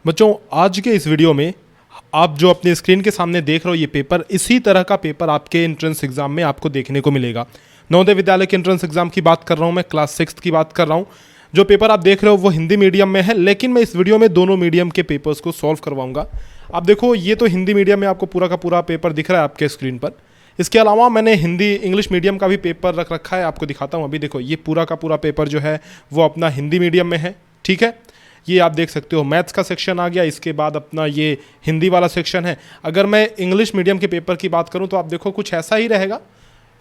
बच्चों, आज के इस वीडियो में आप जो अपने स्क्रीन के सामने देख रहे हो ये पेपर, इसी तरह का पेपर आपके एंट्रेंस एग्जाम में आपको देखने को मिलेगा। नवोदय विद्यालय के एंट्रेंस एग्जाम की बात कर रहा हूँ, मैं क्लास 6 की बात कर रहा हूँ। जो पेपर आप देख रहे हो वो हिंदी मीडियम में है, लेकिन मैं इस वीडियो में दोनों मीडियम के पेपर्स को सॉल्व करवाऊंगा। आप देखो, ये तो हिंदी मीडियम में आपको पूरा का पूरा पेपर दिख रहा है आपके स्क्रीन पर। इसके अलावा मैंने हिंदी इंग्लिश मीडियम का भी पेपर रख रखा है, आपको दिखाता हूँ। अभी देखो, ये पूरा का पूरा पेपर जो है वो अपना हिंदी मीडियम में है, ठीक है। ये आप देख सकते हो, मैथ्स का सेक्शन आ गया, इसके बाद अपना ये हिंदी वाला सेक्शन है। अगर मैं इंग्लिश मीडियम के पेपर की बात करूं तो आप देखो कुछ ऐसा ही रहेगा।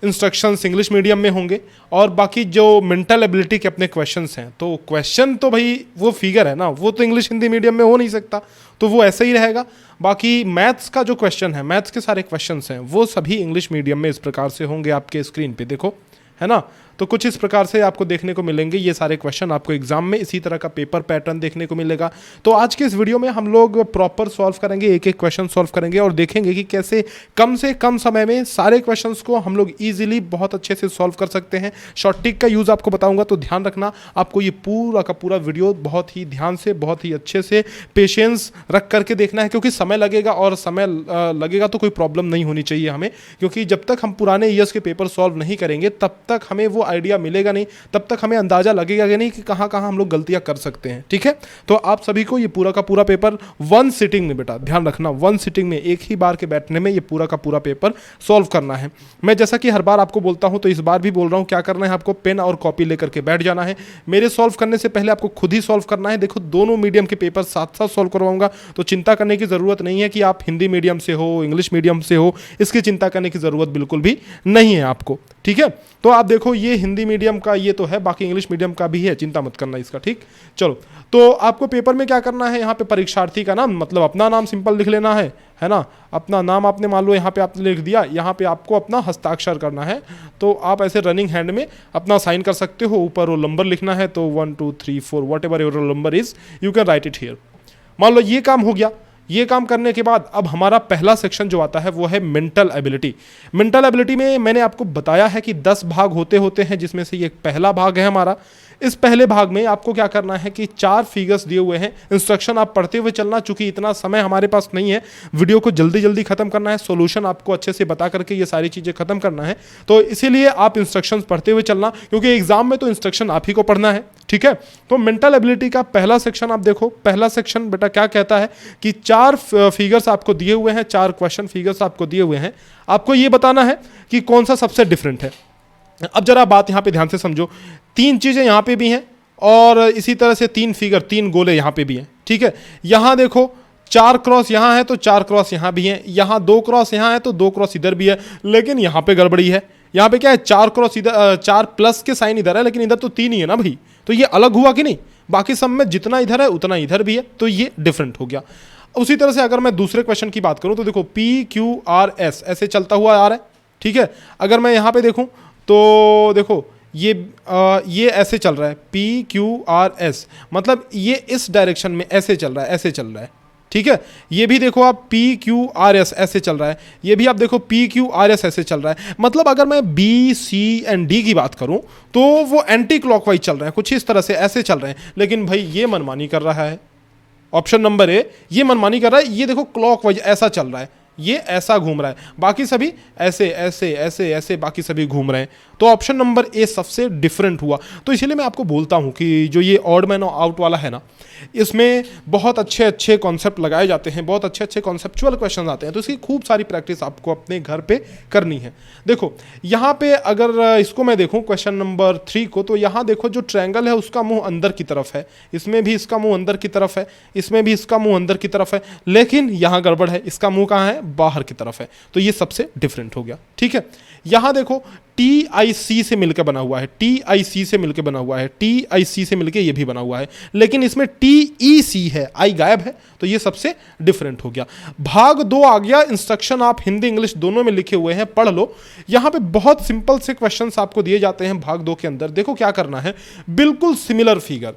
इंस्ट्रक्शंस इंग्लिश मीडियम में होंगे और बाकी जो मेंटल एबिलिटी के अपने क्वेश्चंस हैं, तो क्वेश्चन तो भाई वो फिगर है ना, वो तो इंग्लिश हिंदी मीडियम में हो नहीं सकता, तो वो ऐसा ही रहेगा। बाकी मैथ्स का जो क्वेश्चन है, मैथ्स के सारे क्वेश्चंस हैं, वो सभी इंग्लिश मीडियम में इस प्रकार से होंगे आपके स्क्रीन पे, देखो, है ना। तो कुछ इस प्रकार से आपको देखने को मिलेंगे ये सारे क्वेश्चन, आपको एग्जाम में इसी तरह का पेपर पैटर्न देखने को मिलेगा। तो आज के इस वीडियो में हम लोग प्रॉपर सॉल्व करेंगे, एक एक क्वेश्चन सॉल्व करेंगे और देखेंगे कि कैसे कम से कम समय में सारे क्वेश्चंस को हम लोग इजीली बहुत अच्छे से सॉल्व कर सकते हैं। शॉर्ट ट्रिक का यूज़ आपको बताऊंगा, तो ध्यान रखना, आपको ये पूरा का पूरा वीडियो बहुत ही ध्यान से, बहुत ही अच्छे से पेशेंस रख करके देखना है, क्योंकि समय लगेगा और समय लगेगा तो कोई प्रॉब्लम नहीं होनी चाहिए हमें, क्योंकि जब तक हम पुराने ईयर्स के पेपर सॉल्व नहीं करेंगे तब तक हमें वो आइडिया मिलेगा नहीं, तब तक हमें अंदाजा लगेगा कि नहीं कि कहां कहां हम लोग गलतियां कर सकते हैं, ठीक है। तो आप सभी को ये पूरा का पूरा पेपर वन सिटिंग में, बेटा ध्यान रखना, वन सिटिंग में, एक ही बार के बैठने में ये पूरा का पूरा पेपर सॉल्व करना है। मैं जैसा कि हर बार आपको बोलता हूं तो इस बार भी बोल रहा हूं, क्या करना है, आपको पेन और कॉपी लेकर के बैठ जाना है। मेरे सॉल्व करने से पहले आपको खुद ही सॉल्व करना है। देखो, दोनों मीडियम के पेपर साथ साथ सॉल्व करवाऊंगा, तो चिंता करने की जरूरत नहीं है कि आप हिंदी मीडियम से हो, इंग्लिश मीडियम से हो, इसकी चिंता करने की जरूरत बिल्कुल भी नहीं है आपको, ठीक है। तो आप देखो, ये हिंदी मीडियम का ये तो है, बाकी इंग्लिश मीडियम का भी है, चिंता मत करना इसका, ठीक। चलो, तो आपको पेपर में क्या करना है, यहाँ पे परीक्षार्थी का नाम, मतलब अपना नाम सिंपल लिख लेना है ना। अपना नाम आपने मान लो यहाँ पे आपने लिख दिया, यहाँ पे आपको अपना हस्ताक्षर करना है, तो आप ऐसे रनिंग हैंड में अपना साइन कर सकते हो। ऊपर रोल नंबर लिखना है, तो 1 2 3 4 what ever your roll number is, you can write it here. मान लो ये काम हो गया। ये काम करने के बाद अब हमारा पहला सेक्शन जो आता है वो है मेंटल एबिलिटी। मेंटल एबिलिटी में मैंने आपको बताया है कि 10 भाग होते होते हैं, जिसमें से ये पहला भाग है हमारा। इस पहले भाग में आपको क्या करना है कि 4 फिगर्स दिए हुए हैं, इंस्ट्रक्शन आप पढ़ते हुए चलना, चूंकि इतना समय हमारे पास नहीं है, वीडियो को जल्दी जल्दी खत्म करना है, सॉल्यूशन आपको अच्छे से बता करके ये सारी चीजें खत्म करना है, तो इसीलिए आप इंस्ट्रक्शंस पढ़ते हुए चलना, क्योंकि एग्जाम में तो इंस्ट्रक्शन आप ही को पढ़ना है, ठीक है। तो मेंटल एबिलिटी का पहला सेक्शन आप देखो। पहला सेक्शन बेटा क्या कहता है कि 4 फिगर्स आपको दिए हुए हैं, 4 क्वेश्चन फिगर्स आपको दिए हुए हैं, आपको ये बताना है कि कौन सा सबसे डिफरेंट है। अब जरा बात यहां पे ध्यान से समझो, 3 चीजें यहां पे भी हैं और इसी तरह से 3 फिगर, 3 गोले यहां पे भी हैं, ठीक है। यहां देखो 4 क्रॉस यहां है तो 4 क्रॉस यहां भी है, यहां 2 क्रॉस यहां है तो 2 क्रॉस इधर भी है, लेकिन यहां पे गड़बड़ी है। यहां पे क्या है, 4 क्रॉस इधर, 4 प्लस के साइन इधर है, लेकिन इधर तो 3 ही है ना भाई, तो ये अलग हुआ कि नहीं। बाकी सब में जितना इधर है उतना इधर भी है, तो ये डिफरेंट हो गया। उसी तरह से अगर मैं दूसरे क्वेश्चन की बात करूं तो देखो PQRS ऐसे चलता हुआ आ रहा है, ठीक है। अगर मैं यहां पे देखूं तो देखो ये ऐसे चल रहा है, PQRS, मतलब ये इस डायरेक्शन में ऐसे चल रहा है, ऐसे चल रहा है, ठीक है। ये भी देखो आप PQRS ऐसे चल रहा है, ये भी आप देखो PQRS ऐसे चल रहा है। मतलब अगर मैं B, C एंड D की बात करूं तो वो एंटी क्लॉकवाइज चल रहे हैं, कुछ इस तरह से ऐसे चल रहे हैं, लेकिन भाई ये मनमानी कर रहा है। ऑप्शन नंबर ए ये मनमानी कर रहा है, ये देखो क्लॉकवाइज ऐसा चल रहा है, ये ऐसा घूम रहा है, बाकी सभी ऐसे ऐसे ऐसे ऐसे बाकी सभी घूम रहे हैं। तो ऑप्शन नंबर ए सबसे डिफरेंट हुआ। तो इसीलिए मैं आपको बोलता हूं कि जो ये ऑड मैन आउट वाला है ना, इसमें बहुत अच्छे अच्छे कॉन्सेप्ट लगाए जाते हैं, बहुत अच्छे अच्छे कॉन्सेप्चुअल क्वेश्चन आते हैं, तो इसकी खूब सारी प्रैक्टिस आपको अपने घर पे करनी है। देखो यहाँ पे अगर इसको मैं देखूँ क्वेश्चन नंबर 3 को, तो यहाँ देखो जो ट्रायंगल है उसका मुंह अंदर की तरफ है, इसमें भी इसका मुंह अंदर की तरफ है, इसमें भी इसका मुंह अंदर की तरफ है, लेकिन यहाँ गड़बड़ है, इसका मुंह कहाँ है, बाहर की तरफ है, तो ये सबसे डिफरेंट हो गया, ठीक है। यहाँ देखो TIC से मिलकर बना हुआ है, TIC से मिलकर बना हुआ है, TIC से मिलकर ये भी बना हुआ है, लेकिन इसमें TEC है, आई गायब है, तो ये सबसे डिफरेंट हो गया। भाग 2 आ गया, इंस्ट्रक्शन आप हिंदी इंग्लिश दोनों में लिखे हुए हैं, पढ़ लो। यहाँ पे बहुत सिंपल से क्वेश्चंस आपको दिए जाते हैं भाग 2 के अंदर। देखो क्या करना है, बिल्कुल सिमिलर फिगर,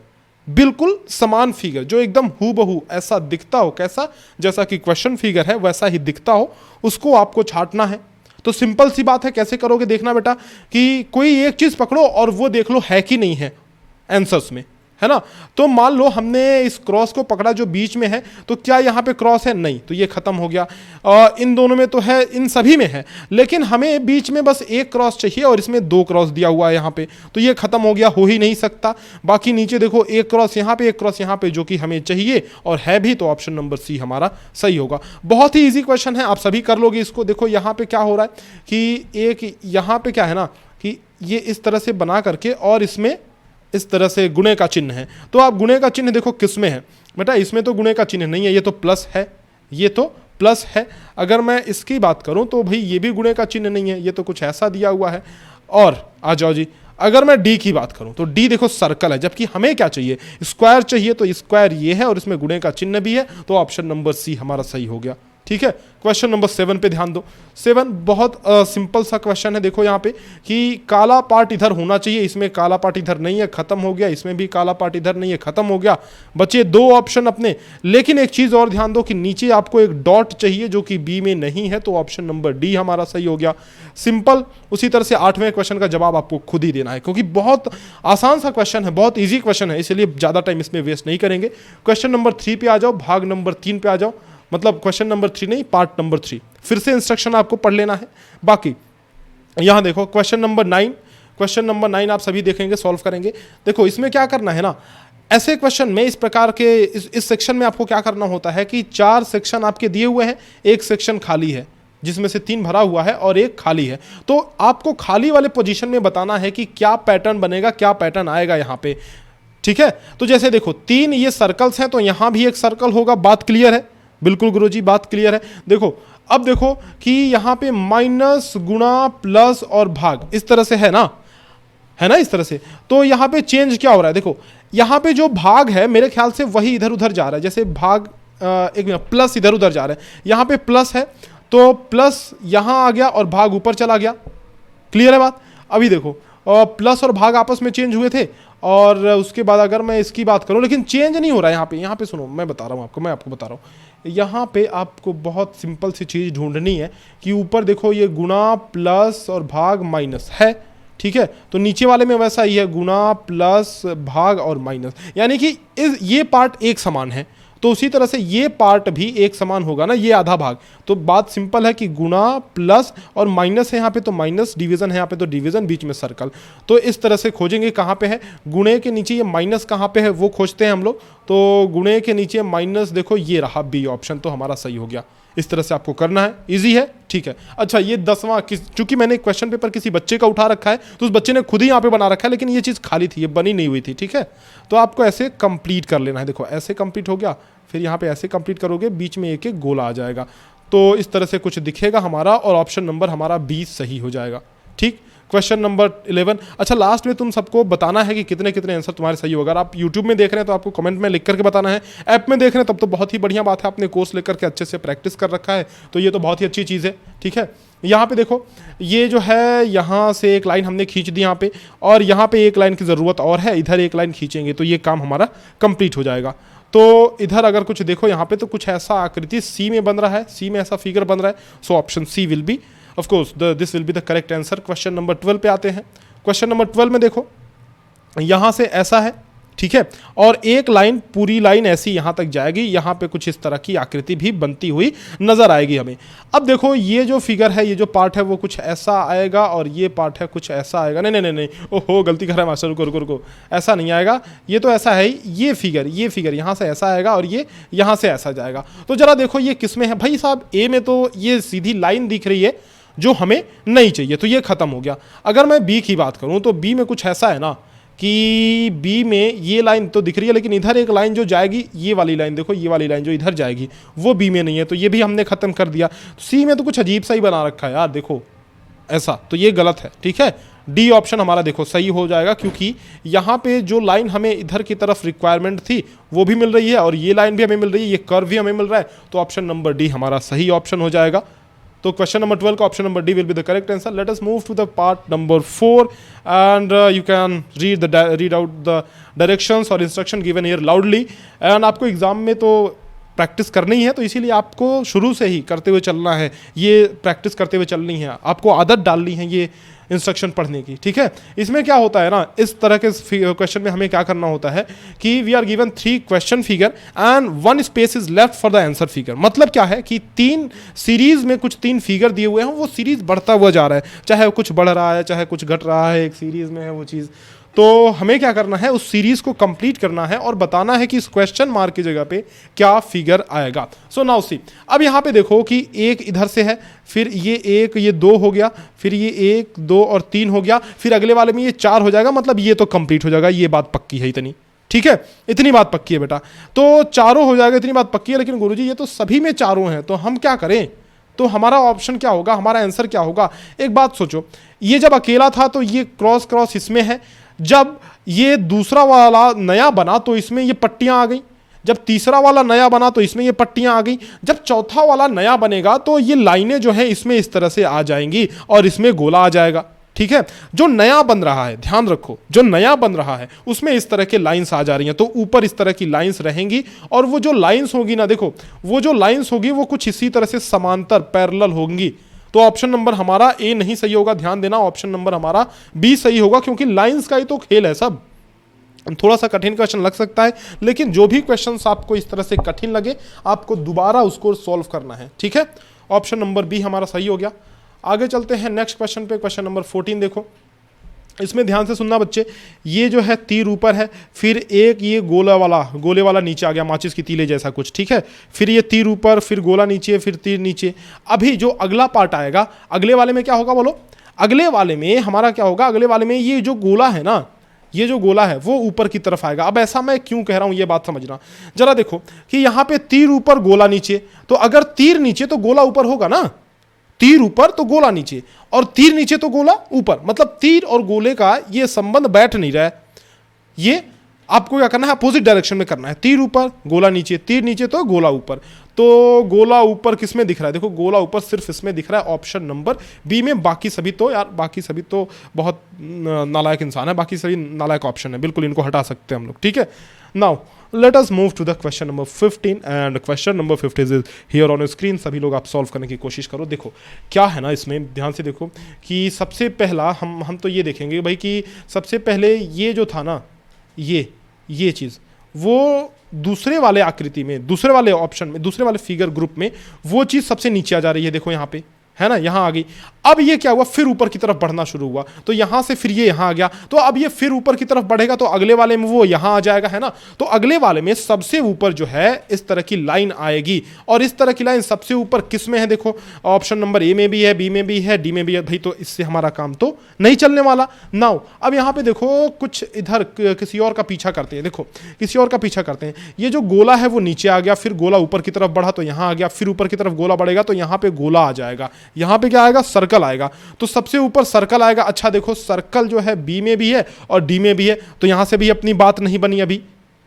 बिल्कुल समान फिगर जो एकदम हूबहू ऐसा दिखता हो, कैसा, जैसा कि क्वेश्चन फिगर है वैसा ही दिखता हो, उसको आपको छांटना है। तो सिंपल सी बात है, कैसे करोगे देखना बेटा कि कोई एक चीज पकड़ो और वो देख लो है कि नहीं है आंसर्स में, है ना। तो मान लो हमने इस क्रॉस को पकड़ा जो बीच में है, तो क्या यहाँ पे क्रॉस है? नहीं, तो ये खत्म हो गया। इन दोनों में तो है, इन सभी में है, लेकिन हमें बीच में बस एक क्रॉस चाहिए और इसमें दो क्रॉस दिया हुआ है यहाँ पे, तो ये खत्म हो गया, हो ही नहीं सकता। बाकी नीचे देखो एक क्रॉस यहाँ पे, एक क्रॉस यहाँ पे, जो कि हमें चाहिए और है भी, तो ऑप्शन नंबर सी हमारा सही होगा। बहुत ही ईजी क्वेश्चन है, आप सभी कर लोगे इसको। देखो यहाँ पे क्या हो रहा है कि एक यहाँ पे क्या है ना कि ये इस तरह से बना करके और इसमें इस तरह से गुणे का चिन्ह है। तो आप गुणे का चिन्ह देखो किस में है बेटा, इसमें तो गुणे का चिन्ह नहीं है, ये तो प्लस है, ये तो प्लस है। अगर मैं इसकी बात करूं तो भाई ये भी गुणे का चिन्ह नहीं है, ये तो कुछ ऐसा दिया हुआ है। और आ जाओ जी, अगर मैं डी की बात करूं तो डी देखो सर्कल है, जबकि हमें क्या चाहिए? स्क्वायर चाहिए, तो स्क्वायर ये है और इसमें गुणे का चिन्ह भी है, तो ऑप्शन नंबर सी हमारा सही हो गया। ठीक है, क्वेश्चन नंबर 7 पे ध्यान दो। 7 बहुत सिंपल सा क्वेश्चन है। देखो यहाँ पे कि काला पार्ट इधर होना चाहिए, इसमें काला पार्ट इधर नहीं है, खत्म हो गया। इसमें भी काला पार्ट इधर नहीं है, खत्म हो गया। बचे दो ऑप्शन अपने, लेकिन एक चीज और ध्यान दो कि नीचे आपको एक डॉट चाहिए जो कि बी में नहीं है, तो ऑप्शन नंबर डी हमारा सही हो गया। सिंपल। उसी तरह से 8वें क्वेश्चन का जवाब आपको खुद ही देना है, क्योंकि बहुत आसान सा क्वेश्चन है, बहुत ईजी क्वेश्चन है, इसलिए ज्यादा टाइम इसमें वेस्ट नहीं करेंगे। क्वेश्चन नंबर 3 पे आ जाओ, भाग नंबर 3 पे आ जाओ, मतलब क्वेश्चन नंबर 3 नहीं, पार्ट नंबर 3। फिर से इंस्ट्रक्शन आपको पढ़ लेना है। बाकी यहां देखो क्वेश्चन नंबर 9, क्वेश्चन नंबर 9 आप सभी देखेंगे, सॉल्व करेंगे। देखो इसमें क्या करना है ना, ऐसे क्वेश्चन में इस प्रकार के इस सेक्शन में आपको क्या करना होता है कि 4 सेक्शन आपके दिए हुए हैं, एक सेक्शन खाली है जिसमें से 3 भरा हुआ है और एक खाली है। तो आपको खाली वाले पोजीशन में बताना है कि क्या पैटर्न बनेगा, क्या पैटर्न आएगा यहां पे। ठीक है, तो जैसे देखो 3 ये सर्कल्स हैं, तो यहां भी एक सर्कल होगा। बात क्लियर है? बिल्कुल गुरुजी, बात क्लियर है। देखो अब देखो कि यहां पे माइनस, गुणा, प्लस और भाग इस तरह से है ना, है ना, इस तरह से। तो यहां पे चेंज क्या हो रहा है? देखो यहां पे जो भाग है मेरे ख्याल से वही इधर उधर जा रहा है। जैसे भाग एक मिनट, प्लस इधर उधर जा रहा है, यहां पे प्लस है तो प्लस यहां आ गया और भाग ऊपर चला गया। क्लियर है बात? अभी देखो प्लस और भाग आपस में चेंज हुए थे, और उसके बाद अगर मैं इसकी बात करूं, लेकिन चेंज नहीं हो रहा है यहाँ पे। यहाँ पे सुनो, मैं बता रहा हूँ आपको, मैं आपको बता रहा हूँ। यहाँ पे आपको बहुत सिंपल सी चीज़ ढूंढनी है कि ऊपर देखो ये गुणा, प्लस और भाग माइनस है। ठीक है, तो नीचे वाले में वैसा ही है, गुणा, प्लस, भाग और माइनस, यानी कि ये पार्ट एक समान है, तो उसी तरह से ये पार्ट भी एक समान होगा ना, ये आधा भाग। तो बात सिंपल है कि गुणा, प्लस और माइनस है यहाँ पे, तो माइनस, डिवीजन है यहाँ पे तो डिवीजन, बीच में सर्कल। तो इस तरह से खोजेंगे कहाँ पे है, गुणे के नीचे ये माइनस कहाँ पे है वो खोजते हैं हम लोग। तो गुणे के नीचे माइनस, देखो ये रहा बी ऑप्शन, तो हमारा सही हो गया। इस तरह से आपको करना है, इजी है। ठीक है, अच्छा ये 10वां, चूंकि मैंने क्वेश्चन पेपर किसी बच्चे का उठा रखा है, तो उस बच्चे ने खुद ही यहाँ पे बना रखा है, लेकिन ये चीज़ खाली थी, ये बनी नहीं हुई थी। ठीक है, तो आपको ऐसे कंप्लीट कर लेना है। देखो ऐसे कंप्लीट हो गया, फिर यहाँ पे ऐसे कंप्लीट करोगे, बीच में एक एक गोला आ जाएगा, तो इस तरह से कुछ दिखेगा हमारा, और ऑप्शन नंबर हमारा 20 सही हो जाएगा। ठीक, क्वेश्चन नंबर 11। अच्छा लास्ट में तुम सबको बताना है कि कितने कितने आंसर तुम्हारे सही होगा। अगर आप यूट्यूब में देख रहे हैं तो आपको कमेंट में लिख करके बताना है, ऐप में देख रहे हैं तब तो बहुत ही बढ़िया बात है, आपने कोर्स लेकर के अच्छे से प्रैक्टिस कर रखा है, तो ये तो बहुत ही अच्छी चीज़ है। ठीक है, यहाँ पे देखो ये जो है, यहाँ से एक लाइन हमने खींच दी यहाँ पे, और यहाँ पे एक लाइन की ज़रूरत और है, इधर एक लाइन खींचेंगे तो ये काम हमारा कंप्लीट हो जाएगा। तो इधर अगर कुछ देखो यहाँ पे, तो कुछ ऐसा आकृति सी में बन रहा है, सी में ऐसा फिगर बन रहा है, so option C will be, of course this will be the correct answer. Question number 12 पे आते हैं। क्वेश्चन नंबर 12 में देखो यहाँ से ऐसा है, ठीक है, और एक लाइन, पूरी लाइन ऐसी यहाँ तक जाएगी, यहाँ पे कुछ इस तरह की आकृति भी बनती हुई नजर आएगी हमें। अब देखो ये जो फिगर है, ये जो पार्ट है वो कुछ ऐसा आएगा, और ये पार्ट है कुछ ऐसा आएगा। नहीं नहीं नहीं, ओहो गलती कर रहा है मास्टर, रुको रुको रुको, ऐसा नहीं आएगा, ये तो ऐसा है ही, ये फिगर यहाँ से ऐसा आएगा और ये यहाँ से ऐसा जाएगा। तो जरा देखो ये किस में है भाई साहब, ए में तो ये सीधी लाइन दिख रही है जो हमें नहीं चाहिए, तो ये खत्म हो गया। अगर मैं बी की बात करूँ तो बी में कुछ ऐसा है ना कि बी में ये लाइन तो दिख रही है, लेकिन इधर एक लाइन जो जाएगी, ये वाली लाइन देखो, ये वाली लाइन जो इधर जाएगी वो बी में नहीं है, तो ये भी हमने खत्म कर दिया। सी में तो कुछ अजीब सा ही बना रखा है यार, देखो ऐसा, तो ये गलत है। ठीक है, डी ऑप्शन हमारा देखो सही हो जाएगा, क्योंकि यहाँ पे जो लाइन हमें इधर की तरफ रिक्वायरमेंट थी वो भी मिल रही है, और ये लाइन भी हमें मिल रही है, ये कर्व भी हमें मिल रहा है, तो ऑप्शन नंबर डी हमारा सही ऑप्शन हो जाएगा। तो क्वेश्चन नंबर 12 का option number D will be the correct answer. Let us move to the part number 4 and you can read out the directions और instruction given here loudly. And आपको exam में तो practice करनी है, तो इसीलिए आपको शुरू से ही करते हुए चलना है, ये प्रैक्टिस करते हुए चलनी है, आपको आदत डालनी है, ये इंस्ट्रक्शन पढ़ने की, ठीक है। इसमें क्या होता है ना, इस तरह के क्वेश्चन में हमें क्या करना होता है कि we are given 3 question figure and 1 space is left for the answer figure. मतलब क्या है कि 3 सीरीज में कुछ 3 फिगर दिए हुए हैं, वो सीरीज बढ़ता हुआ जा रहा है, चाहे कुछ बढ़ रहा है चाहे कुछ घट रहा है, एक सीरीज में है वो चीज़। तो हमें क्या करना है, उस सीरीज को कंप्लीट करना है और बताना है कि इस क्वेश्चन मार्क की जगह पे क्या फिगर आएगा। सो नाउ सी, अब यहां पे देखो कि एक इधर से है, फिर ये 1, ये 2 हो गया, फिर ये 1 2 और 3 हो गया, फिर अगले वाले में ये 4 हो जाएगा, मतलब ये तो कंप्लीट हो जाएगा। ये बात पक्की है इतनी, ठीक है, इतनी बात पक्की है बेटा। तो चारों हो जाएगा, इतनी बात पक्की है। लेकिन गुरुजी ये तो सभी में चारों हैं, तो हम क्या करें? तो हमारा ऑप्शन क्या होगा, हमारा आंसर क्या होगा? एक बात सोचो, ये जब अकेला था तो ये क्रॉस क्रॉस इसमें है, जब ये दूसरा वाला नया बना तो इसमें ये पट्टियां आ गई, जब तीसरा वाला नया बना तो इसमें ये पट्टियां आ गई, जब चौथा वाला नया बनेगा तो ये लाइनें जो है इसमें इस तरह से आ जाएंगी और इसमें गोला आ जाएगा, ठीक है। जो नया बन रहा है, ध्यान रखो, जो नया बन रहा है उसमें इस तरह के लाइंस आ जा रही हैं, तो ऊपर इस तरह की लाइंस रहेंगी और वो जो लाइंस होगी ना, देखो वो जो लाइंस होगी वो कुछ इसी तरह से समांतर पैरेलल होंगी। तो ऑप्शन नंबर हमारा ए नहीं सही होगा, ध्यान देना, ऑप्शन नंबर हमारा बी सही होगा, क्योंकि लाइंस का ही तो खेल है सब। थोड़ा सा कठिन क्वेश्चन लग सकता है, लेकिन जो भी क्वेश्चंस आपको इस तरह से कठिन लगे आपको दोबारा उसको सॉल्व करना है, ठीक है। ऑप्शन नंबर बी हमारा सही हो गया। आगे चलते हैं नेक्स्ट क्वेश्चन पे, क्वेश्चन नंबर 14 देखो। इसमें ध्यान से सुनना बच्चे, ये जो है तीर ऊपर है, फिर एक ये गोले वाला नीचे आ गया, माचिस की तीले जैसा कुछ, ठीक है। फिर ये तीर ऊपर, फिर गोला नीचे, फिर तीर नीचे। अभी जो अगला पार्ट आएगा, अगले वाले में क्या होगा बोलो? अगले वाले में हमारा क्या होगा? अगले वाले में ये जो गोला है ना, ये जो गोला है वो ऊपर की तरफ आएगा। अब ऐसा मैं क्यों कह रहा हूं, ये बात समझना जरा। देखो कि यहां पे तीर ऊपर गोला नीचे, तो अगर तीर नीचे तो गोला ऊपर होगा ना, तीर ऊपर तो गोला नीचे, और तीर नीचे तो गोला ऊपर, मतलब तीर और गोले का ये संबंध बैठ नहीं रहा है। ये आपको क्या करना है, अपोजिट डायरेक्शन में करना है, तीर ऊपर गोला नीचे, तीर नीचे तो गोला ऊपर। तो गोला ऊपर किस में दिख रहा है? देखो गोला ऊपर सिर्फ इसमें दिख रहा है, ऑप्शन नंबर बी में। बाकी सभी तो यार, बाकी सभी तो बहुत नालायक इंसान है, बाकी सभी नालायक ऑप्शन है, बिल्कुल इनको हटा सकते हैं हम लोग, ठीक है। Now let us move to the question number 15 and question number 15 is here on screen. सभी लोग आप सॉल्व करने की कोशिश करो। देखो क्या है ना, इसमें ध्यान से देखो कि सबसे पहला हम तो ये देखेंगे भाई कि सबसे पहले ये जो था ना, ये चीज़ वो दूसरे वाले आकृति में, दूसरे वाले ऑप्शन में, दूसरे वाले फिगर ग्रुप में वो चीज़ सबसे नीचे आ जा रही है। देखो यहाँ पे है ना, यहां आ गई। अब ये क्या हुआ, फिर ऊपर की तरफ बढ़ना शुरू हुआ, तो यहां से फिर ये यहां आ गया, तो अब ये फिर ऊपर की तरफ बढ़ेगा, तो अगले वाले में वो यहां आ जाएगा, है ना। तो अगले वाले में सबसे ऊपर जो है इस तरह की लाइन आएगी, और इस तरह की लाइन सबसे ऊपर किस में है? देखो ऑप्शन नंबर ए में भी है, बी में भी है, डी में भी है भाई, तो इससे हमारा काम तो नहीं चलने वाला। नाउ अब यहां पे देखो कुछ इधर किसी और का पीछा करते हैं। देखो किसी और का पीछा करते हैं। ये जो गोला है वो नीचे आ गया, फिर गोला ऊपर की तरफ बढ़ा तो यहां आ गया, फिर ऊपर की तरफ गोला बढ़ेगा तो यहां पे गोला आ जाएगा, यहां पे क्या आएगा? सर्कल आएगा। तो सबसे ऊपर सर्कल आएगा। अच्छा देखो सर्कल जो है बी में भी है और डी में भी है, तो यहां से भी अपनी बात नहीं बनी अभी,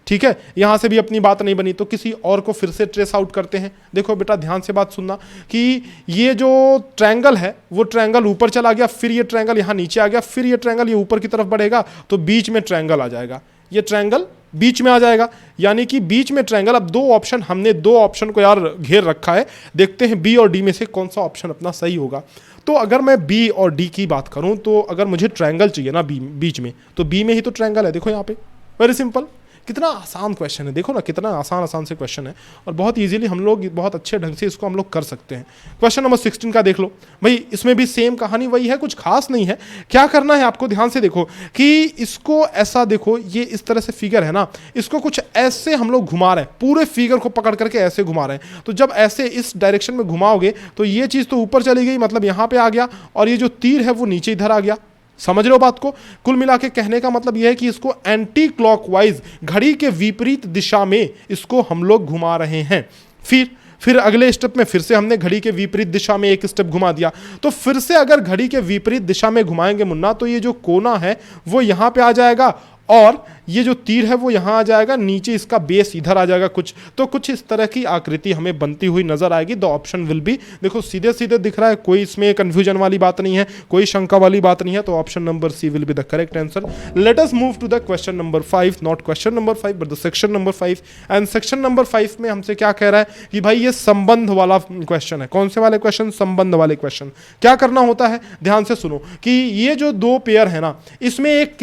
ठीक है, यहां से भी अपनी बात नहीं बनी, तो किसी और को फिर से ट्रेस आउट करते हैं। देखो बेटा ध्यान से बात सुनना कि ये जो ट्रायंगल है वो ट्रायंगल ऊपर चला गया, फिर ये ट्रायंगल यहां नीचे आ गया, फिर ये ट्रायंगल ये ऊपर की तरफ बढ़ेगा, तो बीच में ट्रायंगल आ जाएगा, ये ट्रायंगल बीच में आ जाएगा, यानी कि बीच में ट्रायंगल। अब दो ऑप्शन, हमने दो ऑप्शन को यार घेर रखा है, देखते हैं बी और डी में से कौन सा ऑप्शन अपना सही होगा। तो अगर मैं बी और डी की बात करूं, तो अगर मुझे ट्रायंगल चाहिए ना बीच में, तो बी में ही तो ट्रायंगल है। देखो यहाँ पे वेरी सिंपल, कितना आसान क्वेश्चन है, देखो ना कितना आसान से क्वेश्चन है, और बहुत इजीली हम लोग बहुत अच्छे ढंग से इसको हम लोग कर सकते हैं। क्वेश्चन नंबर 16 का देख लो भाई, इसमें भी सेम कहानी वही है, कुछ खास नहीं है। क्या करना है आपको, ध्यान से देखो कि इसको ऐसा देखो, ये इस तरह से फिगर है ना, इसको कुछ ऐसे हम लोग घुमा रहे हैं, पूरे फिगर को पकड़ करके ऐसे घुमा रहे हैं। तो जब ऐसे इस डायरेक्शन में घुमाओगे तो ये चीज़ तो ऊपर चली गई, मतलब यहाँ पे आ गया, और ये जो तीर है वो नीचे इधर आ गया। समझ रहे हो बात को? कुल मिला के कहने का मतलब यह है कि इसको एंटी क्लॉकवाइज, घड़ी के विपरीत दिशा में इसको हम लोग घुमा रहे हैं। फिर अगले स्टेप में फिर से हमने घड़ी के विपरीत दिशा में एक स्टेप घुमा दिया, तो फिर से अगर घड़ी के विपरीत दिशा में घुमाएंगे मुन्ना, तो ये जो कोना है वो यहां पे आ जाएगा, और ये जो तीर है वो यहाँ आ जाएगा, नीचे इसका बेस इधर आ जाएगा कुछ, तो कुछ इस तरह की आकृति हमें बनती हुई नजर आएगी। द ऑप्शन विल बी, देखो सीधे सीधे दिख रहा है, कोई इसमें कंफ्यूजन वाली बात नहीं है, कोई शंका वाली बात नहीं है, तो option number C will be the correct answer. Let us move to the question number 5, not question number 5 but the section number 5। And section number 5 में हमसे क्या कह रहा है कि भाई ये संबंध वाला क्वेश्चन है। कौन से वाले क्वेश्चन? संबंध वाले क्वेश्चन। क्या करना होता है, ध्यान से सुनो कि ये जो दो पेयर है ना, इसमें एक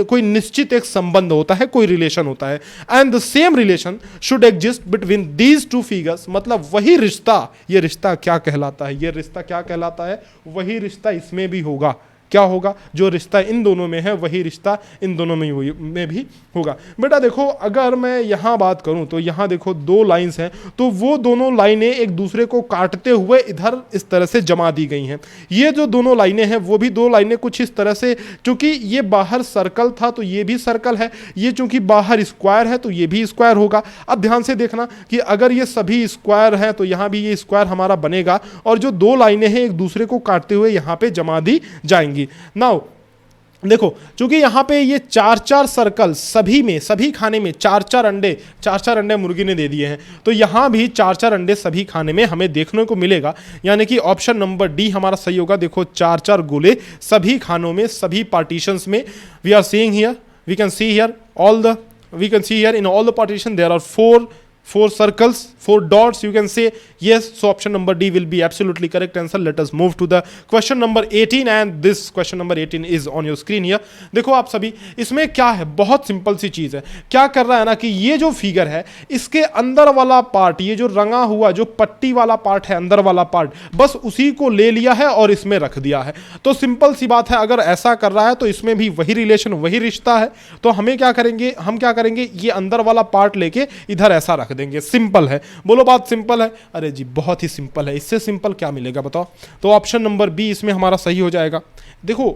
कोई निश्चित एक संबंध होता है, कोई रिलेशन होता है, and the same relation should exist between these two figures. मतलब वही रिश्ता, ये रिश्ता क्या कहलाता है, ये रिश्ता क्या कहलाता है, वही रिश्ता इसमें भी होगा। क्या होगा? जो रिश्ता इन दोनों में है वही रिश्ता इन दोनों में भी होगा। बेटा देखो, अगर मैं यहाँ बात करूँ तो यहाँ देखो दो लाइंस हैं, तो वो दोनों लाइनें एक दूसरे को काटते हुए इधर इस तरह से जमा दी गई हैं। ये जो दोनों लाइनें हैं वो भी दो लाइनें कुछ इस तरह से, चूंकि ये बाहर सर्कल था तो ये भी सर्कल है, ये चूंकि बाहर स्क्वायर है तो ये भी स्क्वायर होगा। अब ध्यान से देखना कि अगर ये सभी स्क्वायर हैं तो यहाँ भी ये स्क्वायर हमारा बनेगा, और जो दो लाइनें हैं एक दूसरे को काटते हुए यहाँ पे जमा दी जाएंगी। नाउ देखो, चूंकि यहां पे ये चार चार सर्कल सभी खाने में चार चार अंडे मुर्गी ने दे दिए हैं, तो यहां भी चार चार अंडे सभी खाने में हमें देखने को मिलेगा, यानी कि ऑप्शन नंबर डी हमारा सही होगा। देखो चार चार गोले सभी खानों में, सभी पार्टीशंस में। We are seeing here, we can see here in all the partition there are four circles, 4 dots, you can say yes. So option number D will be absolutely correct answer. Let us move to the question number 18, and this question number 18 is on your screen here. देखो आप सभी, इसमें क्या है, बहुत simple सी चीज है। क्या कर रहा है ना कि ये जो फिगर है इसके अंदर वाला पार्ट, ये जो रंगा हुआ जो पट्टी वाला पार्ट है, अंदर वाला पार्ट, बस उसी को ले लिया है और इसमें रख दिया है। तो सिंपल सी बात है, अगर ऐसा कर रहा है तो इसमें भी वही रिलेशन, वही रिश्ता है। तो हम क्या करेंगे, ये अंदर वाला पार्ट लेके इधर ऐसा रख देंगे। सिंपल है, बोलो बात सिंपल है? अरे जी बहुत ही सिंपल है, इससे सिंपल क्या मिलेगा बताओ? तो ऑप्शन नंबर बी इसमें हमारा सही हो जाएगा। देखो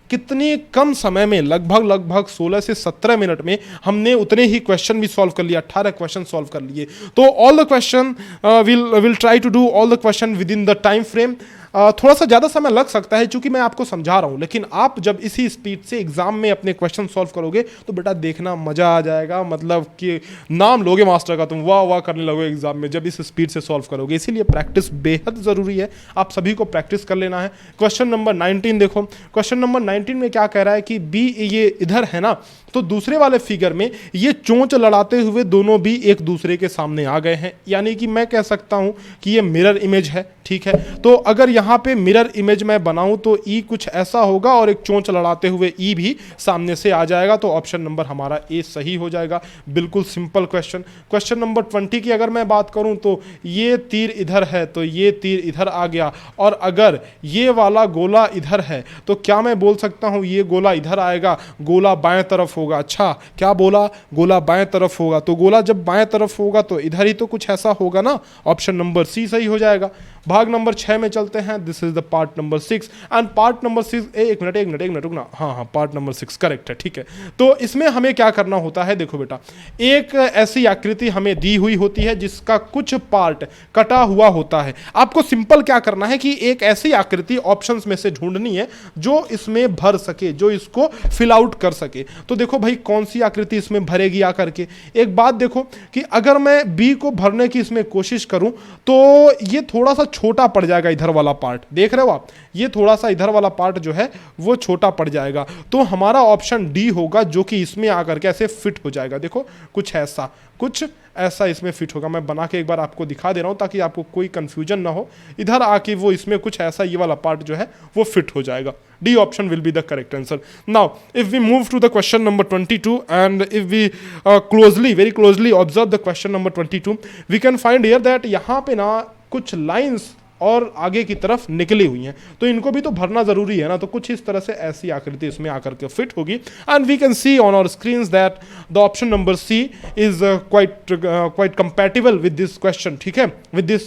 कितने कम समय में, लगभग 16 से 17 मिनट में हमने उतने ही क्वेश्चन भी सॉल्व कर लिया, 18 क्वेश्चन सॉल्व कर लिए। तो all the question will try to do all the question within the time frame. थोड़ा सा ज़्यादा समय लग सकता है क्योंकि मैं आपको समझा रहा हूँ, लेकिन आप जब इसी स्पीड से एग्जाम में अपने क्वेश्चन सॉल्व करोगे तो बेटा देखना मज़ा आ जाएगा। मतलब कि नाम लोगे मास्टर का, तुम वाह वाह करने लगोगे एग्जाम में जब इस स्पीड से सॉल्व करोगे। इसीलिए प्रैक्टिस बेहद ज़रूरी है, आप सभी को प्रैक्टिस कर लेना है। क्वेश्चन नंबर 19 देखो, क्वेश्चन नंबर 19 में क्या कह रहा है कि बी ये इधर है ना, तो दूसरे वाले फिगर में ये चोंच लड़ाते हुए दोनों भी एक दूसरे के सामने आ गए हैं, यानी कि मैं कह सकता हूं कि ये मिरर इमेज है। ठीक है, तो अगर यहाँ पे मिरर इमेज मैं बनाऊं तो ई कुछ ऐसा होगा और एक चोंच लड़ाते हुए ई भी सामने से आ जाएगा। तो ऑप्शन नंबर हमारा ए सही हो जाएगा। बिल्कुल सिंपल क्वेश्चन। क्वेश्चन नंबर 20 की अगर मैं बात करूं तो ये तीर इधर है तो ये तीर इधर आ गया, और अगर ये वाला गोला इधर है तो क्या मैं बोल सकता हूं ये गोला इधर आएगा, गोला बाएं तरफ होगा। अच्छा, क्या बोला? गोला बाएं तरफ होगा, तो गोला जब बाएं तरफ होगा तो इधर ही तो कुछ ऐसा होगा ना। ऑप्शन नंबर सी सही हो जाएगा। भाग नंबर 6 में चलते हैं। This is the part number 6 and part number 6 एक मिनट रुकना। हाँ, पार्ट नंबर 6 करेक्ट है। ठीक है, तो इसमें हमें क्या करना होता है, देखो बेटा, एक ऐसी आकृति हमें दी हुई होती है जिसका कुछ पार्ट कटा हुआ होता है। आपको सिंपल क्या करना है कि एक ऐसी आकृति ऑप्शंस में से ढूंढनी है जो इसमें भर सके, जो इसको फिल आउट कर सके। तो देखो भाई कौन सी आकृति इसमें भरेगी आकर के। एक बात देखो कि अगर मैं बी को भरने की इसमें कोशिश करूं तो ये थोड़ा सा छोटा पड़ जाएगा, इधर वाला पार्ट देख रहे हो आप, ये थोड़ा सा इधर वाला पार्ट जो है वो छोटा पड़ जाएगा। तो हमारा ऑप्शन डी होगा जो कि इसमें आकर के ऐसे फिट हो जाएगा। देखो कुछ ऐसा इसमें फिट होगा। मैं बना के एक बार आपको दिखा दे रहा हूं ताकि आपको कोई कंफ्यूजन ना हो। इधर आके वो इसमें कुछ ऐसा ये वाला पार्ट जो है वो फिट हो जाएगा। D option will be the correct answer. Now if we move to the question number 22 and if we very closely observe the question number 22, we can find here that यहाँ पे ना कुछ lines और आगे की तरफ निकली हुई हैं, तो इनको भी तो भरना जरूरी है ना। तो कुछ इस तरह से ऐसी आकृति इसमें आकर के फिट होगी and we can see on our screens that the option number C is quite compatible with this question. ठीक है, विद दिस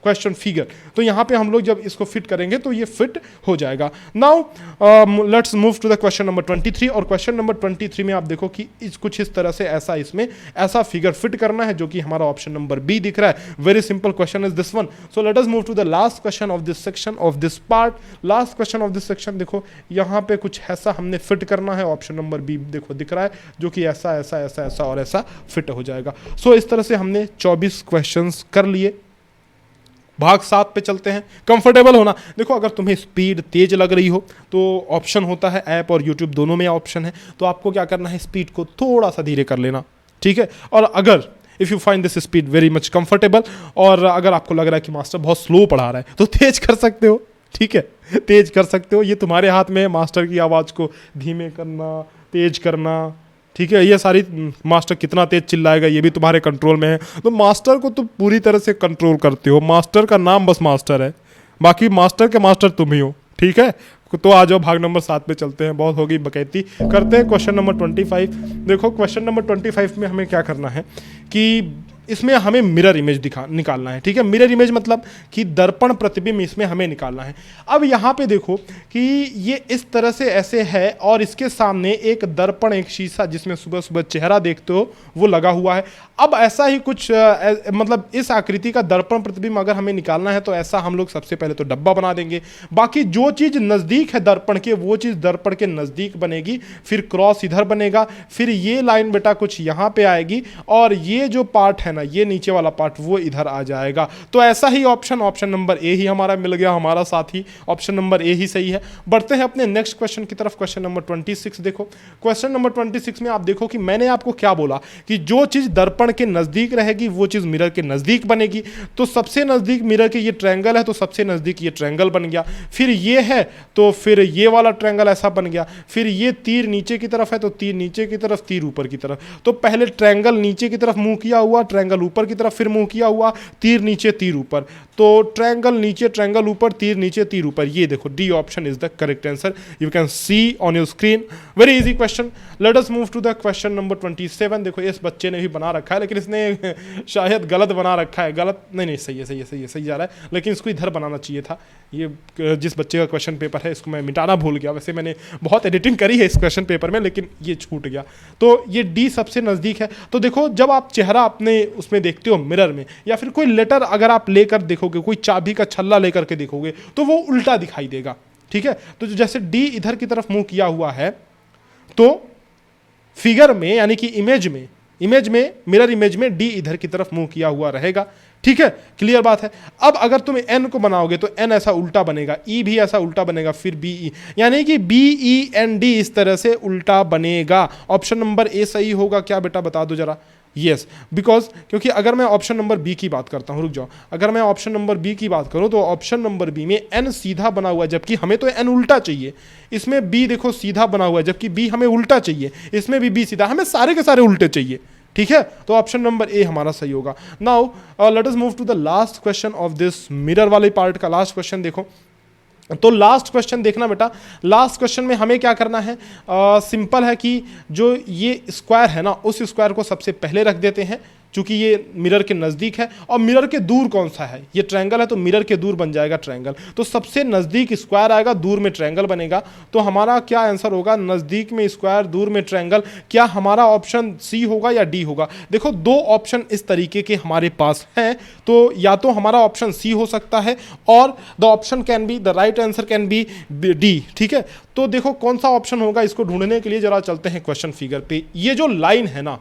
क्वेश्चन फिगर। तो यहाँ पे हम लोग जब इसको फिट करेंगे तो ये फिट हो जाएगा। Now let's move to the question number 23। और क्वेश्चन नंबर 23 में आप देखो कि कुछ इस तरह से ऐसा इसमें ऐसा फिगर फिट करना है जो कि हमारा ऑप्शन नंबर बी दिख रहा है। Very simple question is this one. So let us move to the last question of this section of this part. Last question of this section देखो यहाँ पे कुछ ऐसा हमने फिट करना है, ऑप्शन नंबर बी देखो दिख रहा है जो कि ऐसा ऐसा ऐसा ऐसा और ऐसा फिट हो जाएगा। सो इस तरह से हमने 24 क्वेश्चंस कर लिए। भाग 7 पे चलते हैं। कंफर्टेबल होना, देखो अगर तुम्हें स्पीड तेज लग रही हो तो ऑप्शन होता है, ऐप और यूट्यूब दोनों में ऑप्शन है, तो आपको क्या करना है, स्पीड को थोड़ा सा धीरे कर लेना, ठीक है। और अगर if you find this speed very much comfortable, और अगर आपको लग रहा है कि मास्टर बहुत स्लो पढ़ा रहा है तो तेज कर सकते हो, ठीक है, तेज कर सकते हो। ये तुम्हारे हाथ में है, मास्टर की आवाज़ को धीमे करना, तेज करना, ठीक है। ये सारी मास्टर कितना तेज चिल्लाएगा ये भी तुम्हारे कंट्रोल में है। तो मास्टर को तुम पूरी तरह से कंट्रोल करते हो, मास्टर का नाम बस मास्टर है, बाकी मास्टर के मास्टर तुम ही हो, ठीक है। तो आ जाओ भाग नंबर 7 पे चलते हैं, बहुत होगी बकैती, करते हैं क्वेश्चन नंबर 25। देखो क्वेश्चन नंबर 25 में हमें क्या करना है कि इसमें हमें मिरर इमेज निकालना है, ठीक है। मिरर इमेज मतलब कि दर्पण प्रतिबिंब इसमें हमें निकालना है। अब यहाँ पे देखो कि ये इस तरह से ऐसे है और इसके सामने एक दर्पण, एक शीशा जिसमें सुबह सुबह चेहरा देखते हो वो लगा हुआ है। अब ऐसा ही कुछ मतलब इस आकृति का दर्पण प्रतिबिंब अगर हमें निकालना है तो ऐसा हम लोग सबसे पहले तो डब्बा बना देंगे। बाकी जो चीज़ नज़दीक है दर्पण के वो चीज़ दर्पण के नज़दीक बनेगी, फिर क्रॉस इधर बनेगा, फिर ये लाइन बेटा कुछ यहाँ पे आएगी और ये जो पार्ट है ना, ये नीचे वाला पार्ट वो इधर आ जाएगा। तो ऐसा ही ऑप्शन नंबर ए ही हमारा मिल गया, हमारा साथी ऑप्शन नंबर ए ही सही है। बढ़ते हैं अपने नेक्स्ट क्वेश्चन की तरफ, क्वेश्चन नंबर 26। देखो क्वेश्चन नंबर 26 में आप देखो कि मैंने आपको क्या बोला कि जो चीज़ दर्पण के नज़दीक रहेगी वो चीज़ मिरर के नज़दीक बनेगी। तो सबसे नज़दीक मिरर के ये ट्रायंगल है तो सबसे नज़दीक ये ट्रायंगल बन गया, फिर ये है तो फिर ये वाला ट्रायंगल ऐसा बन गया, फिर ये तीर नीचे की तरफ है तो तीर नीचे की तरफ, तीर ऊपर की तरफ। तो पहले ट्रायंगल नीचे की तरफ मुंह किया हुआ, ट्रायंगल ऊपर की तरफ फिर मुंह किया हुआ, तीर नीचे तीर ऊपर, तो ट्रायंगल नीचे ट्रायंगल ऊपर, तीर नीचे तीर ऊपर। ये देखो D option is the correct answer, you can see on your screen. Very easy question. Let us move to the question number 27। देखो इस बच्चे ने भी बना रखा है लेकिन इसने शायद गलत बना रखा है, गलत नहीं, सही है, सही है, सही है, सही जा रहा है, लेकिन इसको इधर बनाना चाहिए था। ये जिस बच्चे का क्वेश्चन पेपर है इसको मैं मिटाना भूल गया, वैसे मैंने बहुत एडिटिंग करी है इस क्वेश्चन पेपर में लेकिन ये छूट गया। तो ये डी सबसे नज़दीक है। तो देखो जब आप चेहरा अपने उसमें देखते हो मिरर में, या फिर कोई लेटर अगर आप लेकर देखोगे, कोई चाबी का छल्ला लेकर के देखोगे तो वो उल्टा दिखाई देगा, ठीक है। तो जैसे डी इधर की तरफ मुंह किया हुआ है तो फिगर में यानी कि इमेज में मिरर इमेज में डी इधर की तरफ मुंह किया हुआ रहेगा, ठीक है, क्लियर बात है। अब अगर तुम एन को बनाओगे तो एन ऐसा उल्टा बनेगा, ई भी ऐसा उल्टा बनेगा, फिर बी ई, यानी कि बी ई एन डी इस तरह से उल्टा बनेगा। ऑप्शन नंबर ए सही होगा क्या बेटा, बता दो जरा। यस, बिकॉज क्योंकि अगर मैं ऑप्शन नंबर बी की बात करता हूँ, रुक जाओ, अगर मैं ऑप्शन नंबर बी की बात करूँ तो ऑप्शन नंबर बी में एन सीधा बना हुआ है जबकि हमें तो एन उल्टा चाहिए। इसमें बी देखो सीधा बना हुआ है जबकि बी हमें उल्टा चाहिए, इसमें भी बी सीधा, हमें सारे के सारे उल्टे चाहिए, ठीक है। तो ऑप्शन नंबर ए हमारा सही होगा। Now let us move to the last question of this mirror वाले पार्ट का लास्ट क्वेश्चन देखो। तो लास्ट क्वेश्चन देखना बेटा, लास्ट क्वेश्चन में हमें क्या करना है, सिंपल है कि जो ये स्क्वायर है ना उस स्क्वायर को सबसे पहले रख देते हैं चूंकि ये मिरर के नज़दीक है, और मिरर के दूर कौन सा है, ये ट्रायंगल है तो मिरर के दूर बन जाएगा ट्रायंगल। तो सबसे नज़दीक स्क्वायर आएगा, दूर में ट्रायंगल बनेगा। तो हमारा क्या आंसर होगा, नज़दीक में स्क्वायर दूर में ट्रायंगल। क्या हमारा ऑप्शन सी होगा या डी होगा। देखो दो ऑप्शन इस तरीके के हमारे पास हैं, तो या तो हमारा ऑप्शन सी हो सकता है और the option can be, the right answer can be D, ठीक है। तो देखो कौन सा ऑप्शन होगा, इसको ढूंढने के लिए जरा चलते हैं क्वेश्चन फिगर पे। ये जो लाइन है ना,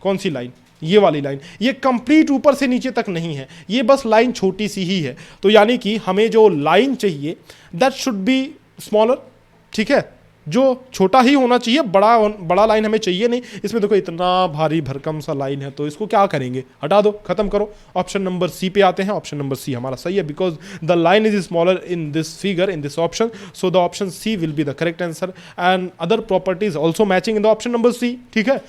कौन सी लाइन, ये वाली लाइन, ये कंप्लीट ऊपर से नीचे तक नहीं है, ये बस लाइन छोटी सी ही है। तो यानी कि हमें जो लाइन चाहिए दैट शुड बी स्मॉलर, ठीक है, जो छोटा ही होना चाहिए, बड़ा लाइन हमें चाहिए नहीं। इसमें देखो इतना भारी भरकम सा लाइन है तो इसको क्या करेंगे, हटा दो, खत्म करो। ऑप्शन नंबर सी पे आते हैं, ऑप्शन नंबर सी हमारा सही है because the line is smaller in this figure in this option, so the option C will be the correct answer and other properties also matching in the option number C, ठीक है।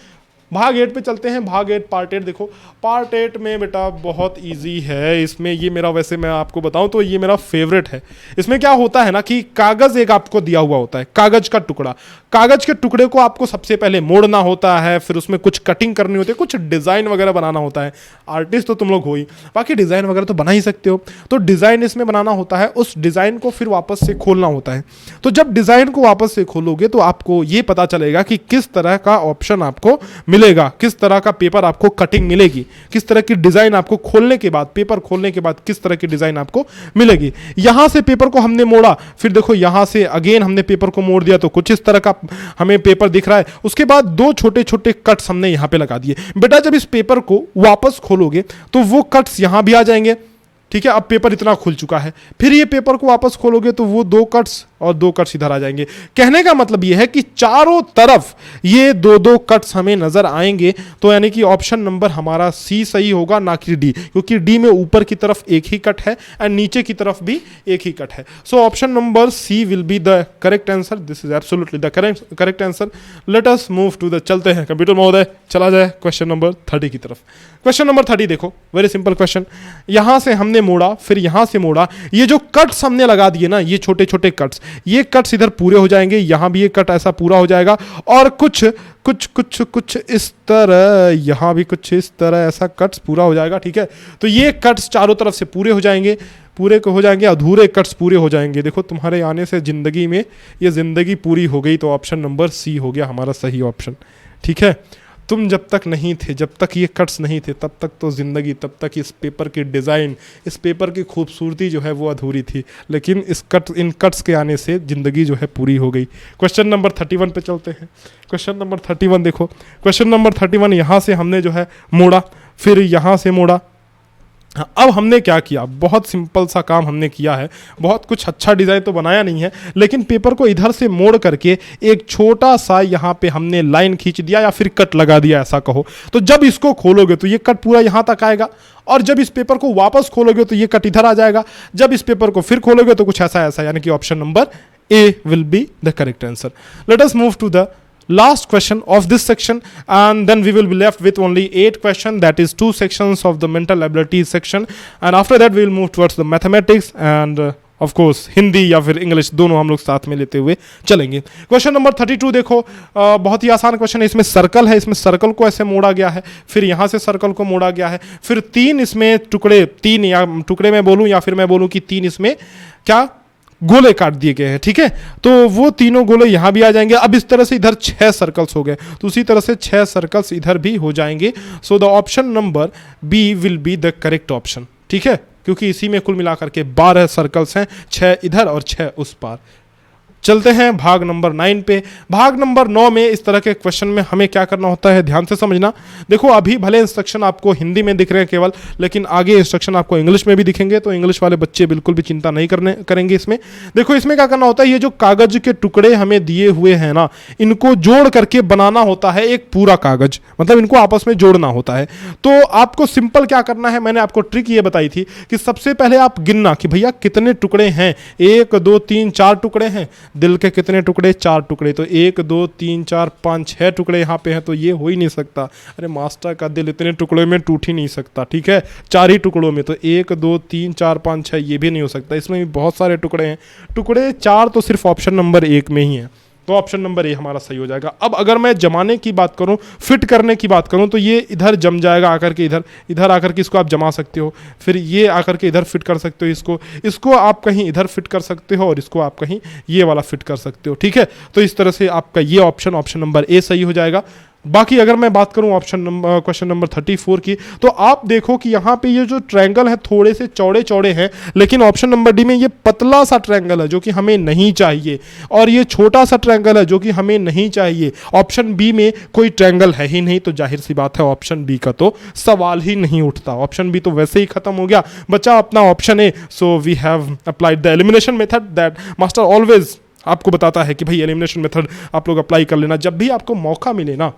भाग 8 पे चलते हैं। भाग 8 पार्ट 8 देखो। Part 8 में बेटा बहुत इजी है। इसमें ये मेरा, वैसे मैं आपको बताऊं तो ये मेरा फेवरेट है। इसमें क्या होता है ना कि कागज एक आपको दिया हुआ होता है, कागज का टुकड़ा। कागज के टुकड़े को आपको सबसे पहले मोड़ना होता है, फिर उसमें कुछ कटिंग करनी होती है, कुछ डिजाइन वगैरह बनाना होता है। आर्टिस्ट तो तुम लोग हो ही, बाकी डिजाइन वगैरह तो बना ही सकते हो। तो डिजाइन इसमें बनाना होता है, उस डिजाइन को फिर वापस से खोलना होता है। तो जब डिजाइन को वापस से खोलोगे तो आपको ये पता चलेगा कि किस तरह का ऑप्शन आपको मिलेगा, किस तरह का पेपर आपको कटिंग मिलेगी, किस तरह की डिजाइन आपको खोलने के बाद, पेपर खोलने के बाद किस तरह की डिजाइन आपको मिलेगी। यहां से पेपर को हमने मोड़ा, फिर देखो यहां से अगेन हमने पेपर को मोड़ दिया तो कुछ इस तरह का हमें पेपर दिख रहा है। उसके बाद दो छोटे छोटे कट्स हमने यहां पे लगा दिए। बेटा जब इस पेपर को वापस खोलोगे तो वो कट्स यहां भी आ जाएंगे, ठीक है। अब पेपर इतना खुल चुका है, फिर ये पेपर को वापस खोलोगे तो वो दो कट्स और दो कट्स इधर आ जाएंगे। कहने का मतलब ये है कि चारों तरफ ये दो दो कट्स हमें नजर आएंगे। तो यानी कि ऑप्शन नंबर हमारा सी सही होगा, ना कि डी, क्योंकि डी में ऊपर की तरफ एक ही कट है एंड नीचे की तरफ भी एक ही कट है। So option number C will be the correct answer. This is absolutely the correct answer. Let us move to the, चलते हैं कंप्यूटर महोदय, चला जाए क्वेश्चन नंबर 30 की तरफ। क्वेश्चन नंबर 30 देखो, वेरी सिंपल क्वेश्चन। यहां से हमने मोड़ा, फिर यहां से मोड़ा, ये जो कट्स हमने लगा दिए ना, ये छोटे छोटे कट्स, ये कट्स इधर पूरे हो जाएंगे, यहां भी ये कट ऐसा पूरा हो जाएगा, और कुछ कुछ कुछ कुछ इस तरह, यहां भी कुछ इस तरह ऐसा कट्स पूरा हो जाएगा, ठीक है। तो ये कट्स चारों तरफ से पूरे हो जाएंगे, पूरे को हो जाएंगे, अधूरे कट्स पूरे हो जाएंगे। देखो तुम्हारे आने से जिंदगी में ये जिंदगी पूरी हो गई। तो ऑप्शन नंबर सी हो गया हमारा सही ऑप्शन, ठीक है। तुम जब तक नहीं थे, जब तक ये कट्स नहीं थे, तब तक तो ज़िंदगी, तब तक इस पेपर की डिज़ाइन, इस पेपर की खूबसूरती जो है वो अधूरी थी। लेकिन इन कट्स के आने से ज़िंदगी जो है पूरी हो गई। क्वेश्चन नंबर 31 पे चलते हैं। क्वेश्चन नंबर 31 देखो। क्वेश्चन नंबर 31, यहाँ से हमने जो है मोड़ा, फिर यहाँ से मोड़ा। अब हमने क्या किया, बहुत सिंपल सा काम हमने किया है। बहुत कुछ अच्छा डिज़ाइन तो बनाया नहीं है, लेकिन पेपर को इधर से मोड़ करके एक छोटा सा यहाँ पे हमने लाइन खींच दिया या फिर कट लगा दिया, ऐसा कहो। तो जब इसको खोलोगे तो ये कट पूरा यहाँ तक आएगा, और जब इस पेपर को वापस खोलोगे तो ये कट इधर आ जाएगा। जब इस पेपर को फिर खोलोगे तो कुछ ऐसा ऐसा, यानी कि option number A will be the correct answer. Let us move to the last question of this section, and then we will be left with only 8 questions, that is 2 sections of the mental ability section, and after that we will move towards the mathematics and of course Hindi या फिर English, दोनों हम लोग साथ में लेते हुए चलेंगे। क्वेश्चन नंबर 32 देखो, बहुत ही आसान क्वेश्चन है। इसमें सर्कल है, इसमें सर्कल को ऐसे मोड़ा गया है, फिर यहाँ से सर्कल को मोड़ा गया है, फिर तीन इसमें टुकड़े, तीन या टुकड़े में बोलूँ या फिर मैं बोलूँ कि तीन इसमें क्या गोले काट दिए गए हैं, ठीक है। तो वो तीनों गोले यहां भी आ जाएंगे। अब इस तरह से इधर 6 सर्कल्स हो गए, तो उसी तरह से 6 सर्कल्स इधर भी हो जाएंगे। So the option number B will be the correct option, ठीक है, क्योंकि इसी में कुल मिलाकर के 12 सर्कल्स हैं, 6 इधर और 6 उस पार। चलते हैं भाग नंबर 9 पे। भाग नंबर 9 में इस तरह के क्वेश्चन में हमें क्या करना होता है, ध्यान से समझना। देखो अभी भले इंस्ट्रक्शन आपको हिंदी में दिख रहे हैं केवल, लेकिन आगे इंस्ट्रक्शन आपको इंग्लिश में भी दिखेंगे, तो इंग्लिश वाले बच्चे बिल्कुल भी चिंता नहीं करेंगे इसमें। देखो इसमें क्या करना होता है, ये जो कागज के टुकड़े हमें दिए हुए हैं ना, इनको जोड़ करके बनाना होता है एक पूरा कागज, मतलब इनको आपस में जोड़ना होता है। तो आपको सिंपल क्या करना है, मैंने आपको ट्रिक ये बताई थी कि सबसे पहले आप गिनना कि भैया कितने टुकड़े हैं, 1 2 3 4 टुकड़े हैं। दिल के कितने टुकड़े, 4 टुकड़े, तो 1 2 3 4 5 6 टुकड़े यहाँ पे हैं, तो ये हो ही नहीं सकता। अरे मास्टर का दिल इतने टुकड़े में टूट ही नहीं सकता, ठीक है, 4 ही टुकड़ों में, तो 1 2 3 4 5 6 ये भी नहीं हो सकता, इसमें भी बहुत सारे टुकड़े हैं। टुकड़े 4 तो सिर्फ ऑप्शन नंबर 1 में ही है, तो ऑप्शन नंबर ए हमारा सही हो जाएगा। अब अगर मैं जमाने की बात करूं, फिट करने की बात करूं, तो ये इधर जम जाएगा आकर के, इधर आकर के इसको आप जमा सकते हो, फिर ये आकर के इधर फिट कर सकते हो, इसको आप कहीं इधर फिट कर सकते हो, और इसको आप कहीं ये वाला फिट कर सकते हो, ठीक है। तो इस तरह से आपका ये ऑप्शन नंबर ए सही हो जाएगा। बाकी अगर मैं बात करूं क्वेश्चन नंबर 34 की, तो आप देखो कि यहाँ पे ये जो ट्रायंगल है थोड़े से चौड़े चौड़े हैं, लेकिन ऑप्शन नंबर डी में ये पतला सा ट्रायंगल है जो कि हमें नहीं चाहिए, और ये छोटा सा ट्रायंगल है जो कि हमें नहीं चाहिए। ऑप्शन बी में कोई ट्रायंगल है ही नहीं, तो जाहिर सी बात है ऑप्शन बी का तो सवाल ही नहीं उठता। ऑप्शन बी तो वैसे ही खत्म हो गया, बचा अपना option A. So we have applied the elimination method that master always आपको बताता है कि भाई एलिमिनेशन मेथड आप लोग अप्लाई कर लेना जब भी आपको मौका मिले ना।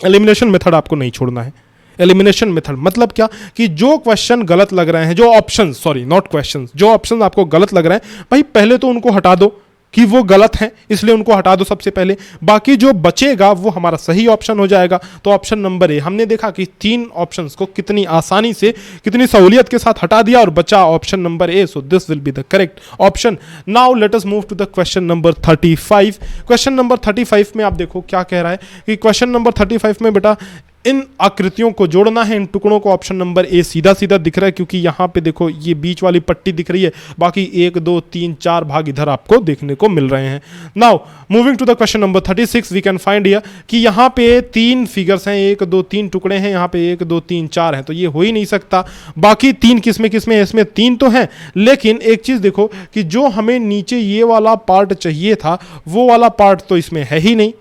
एलिमिनेशन मेथड आपको नहीं छोड़ना है। एलिमिनेशन मेथड मतलब क्या, कि जो क्वेश्चन गलत लग रहे हैं, जो ऑप्शन, सॉरी नॉट क्वेश्चन, जो ऑप्शन आपको गलत लग रहे हैं, भाई पहले तो उनको हटा दो, कि वो गलत हैं, इसलिए उनको हटा दो सबसे पहले। बाकी जो बचेगा वो हमारा सही ऑप्शन हो जाएगा। तो ऑप्शन नंबर ए, हमने देखा कि 3 ऑप्शंस को कितनी आसानी से, कितनी सहूलियत के साथ हटा दिया और बचा option number A. So this will be the correct option. Now let us move to the question number 35। Question number 35 में आप देखो क्या कह रहा है कि क्वेश्चन नंबर 35 में बेटा इन आकृतियों को जोड़ना है, इन टुकड़ों को। ऑप्शन नंबर ए सीधा सीधा दिख रहा है क्योंकि यहां पे देखो ये बीच वाली पट्टी दिख रही है, बाकी 1 2 3 4 भाग इधर आपको देखने को मिल रहे हैं। नाउ moving to the question number 36, we can find here कि यहां पे 3 फिगर्स हैं, 1 2 3 टुकड़े हैं, यहां पे 1 2 3 4 हैं, तो ये हो ही नहीं सकता। बाकी 3 किसमें किसमें है, इसमें 3 तो हैं, लेकिन एक चीज देखो कि जो हमें नीचे ये वाला पार्ट चाहिए था वो वाला पार्ट तो इसमें है ही नहीं।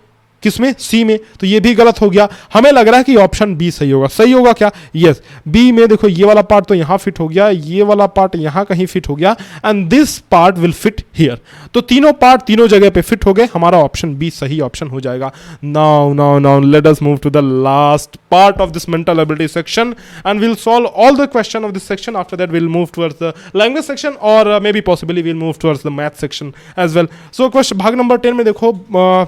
किसमें, सी में, तो ये भी गलत हो गया। हमें लग रहा है कि ऑप्शन बी सही होगा। सही होगा क्या, यस, बी में देखो ये वाला पार्ट तो यहां फिट हो गया, ये वाला पार्ट यहां कहीं फिट हो गया, and this part will fit here. तो तीनों पार्ट तीनों जगह पे फिट हो गए, हमारा ऑप्शन बी सही ऑप्शन हो जाएगा। Now now now let us move to the last part of this mental ability section and will solve all the question of this section. After that will move towards the language section और may be possibly will move towards the math section as well. So question भाग number 10 में देखो,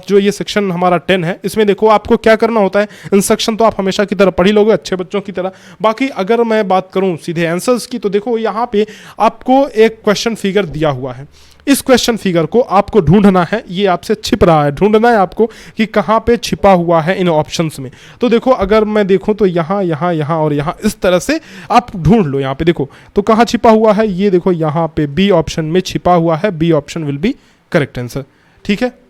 जो ये section हमारा 10 है, इसमें देखो आपको क्या करना होता है। इंस्ट्रक्शन तो आप हमेशा की तरह पढ़ ही लोगे, अच्छे बच्चों की तरह। बाकी अगर मैं बात करूं सीधे आंसर्स की, तो देखो यहां पे आपको एक क्वेश्चन फिगर दिया हुआ है। इस क्वेश्चन फिगर को आपको ढूंढना है, ये आपसे छिप रहा है, ढूंढना है आपको कि कहां पे छिपा हुआ है इन ऑप्शंस में। तो देखो अगर मैं देखूं तो यहां यहां यहां और यहां, इस तरह से आप ढूंढ लो। यहां पे देखो तो कहां छिपा हुआ है, ये देखो यहां पे बी ऑप्शन में छिपा हुआ है। B option will be correct answer. ठीक है,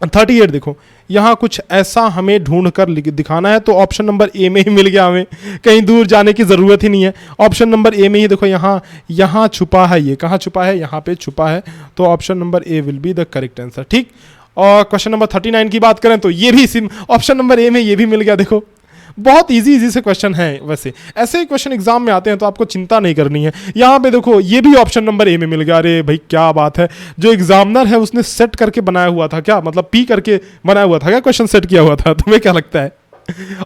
38 देखो यहां कुछ ऐसा हमें ढूंढ कर दिखाना है, तो ऑप्शन नंबर ए में ही मिल गया, हमें कहीं दूर जाने की जरूरत ही नहीं है। ऑप्शन नंबर ए में ही देखो यहां छुपा है, ये कहां छुपा है, यहां पे छुपा है, तो option number A will be the correct answer. ठीक, और क्वेश्चन नंबर 39 की बात करें तो ये भी ऑप्शन नंबर ए में ये भी मिल गया। देखो बहुत इजी से क्वेश्चन है, वैसे ऐसे ही क्वेश्चन एग्जाम में आते हैं तो आपको चिंता नहीं करनी है। यहां पे देखो ये भी ऑप्शन नंबर ए में मिल गया। अरे भाई क्या बात है, जो एग्जामिनर है उसने सेट करके बनाया हुआ था क्या, मतलब पी करके बनाया हुआ था क्या, क्वेश्चन सेट किया हुआ था, तुम्हें क्या लगता है?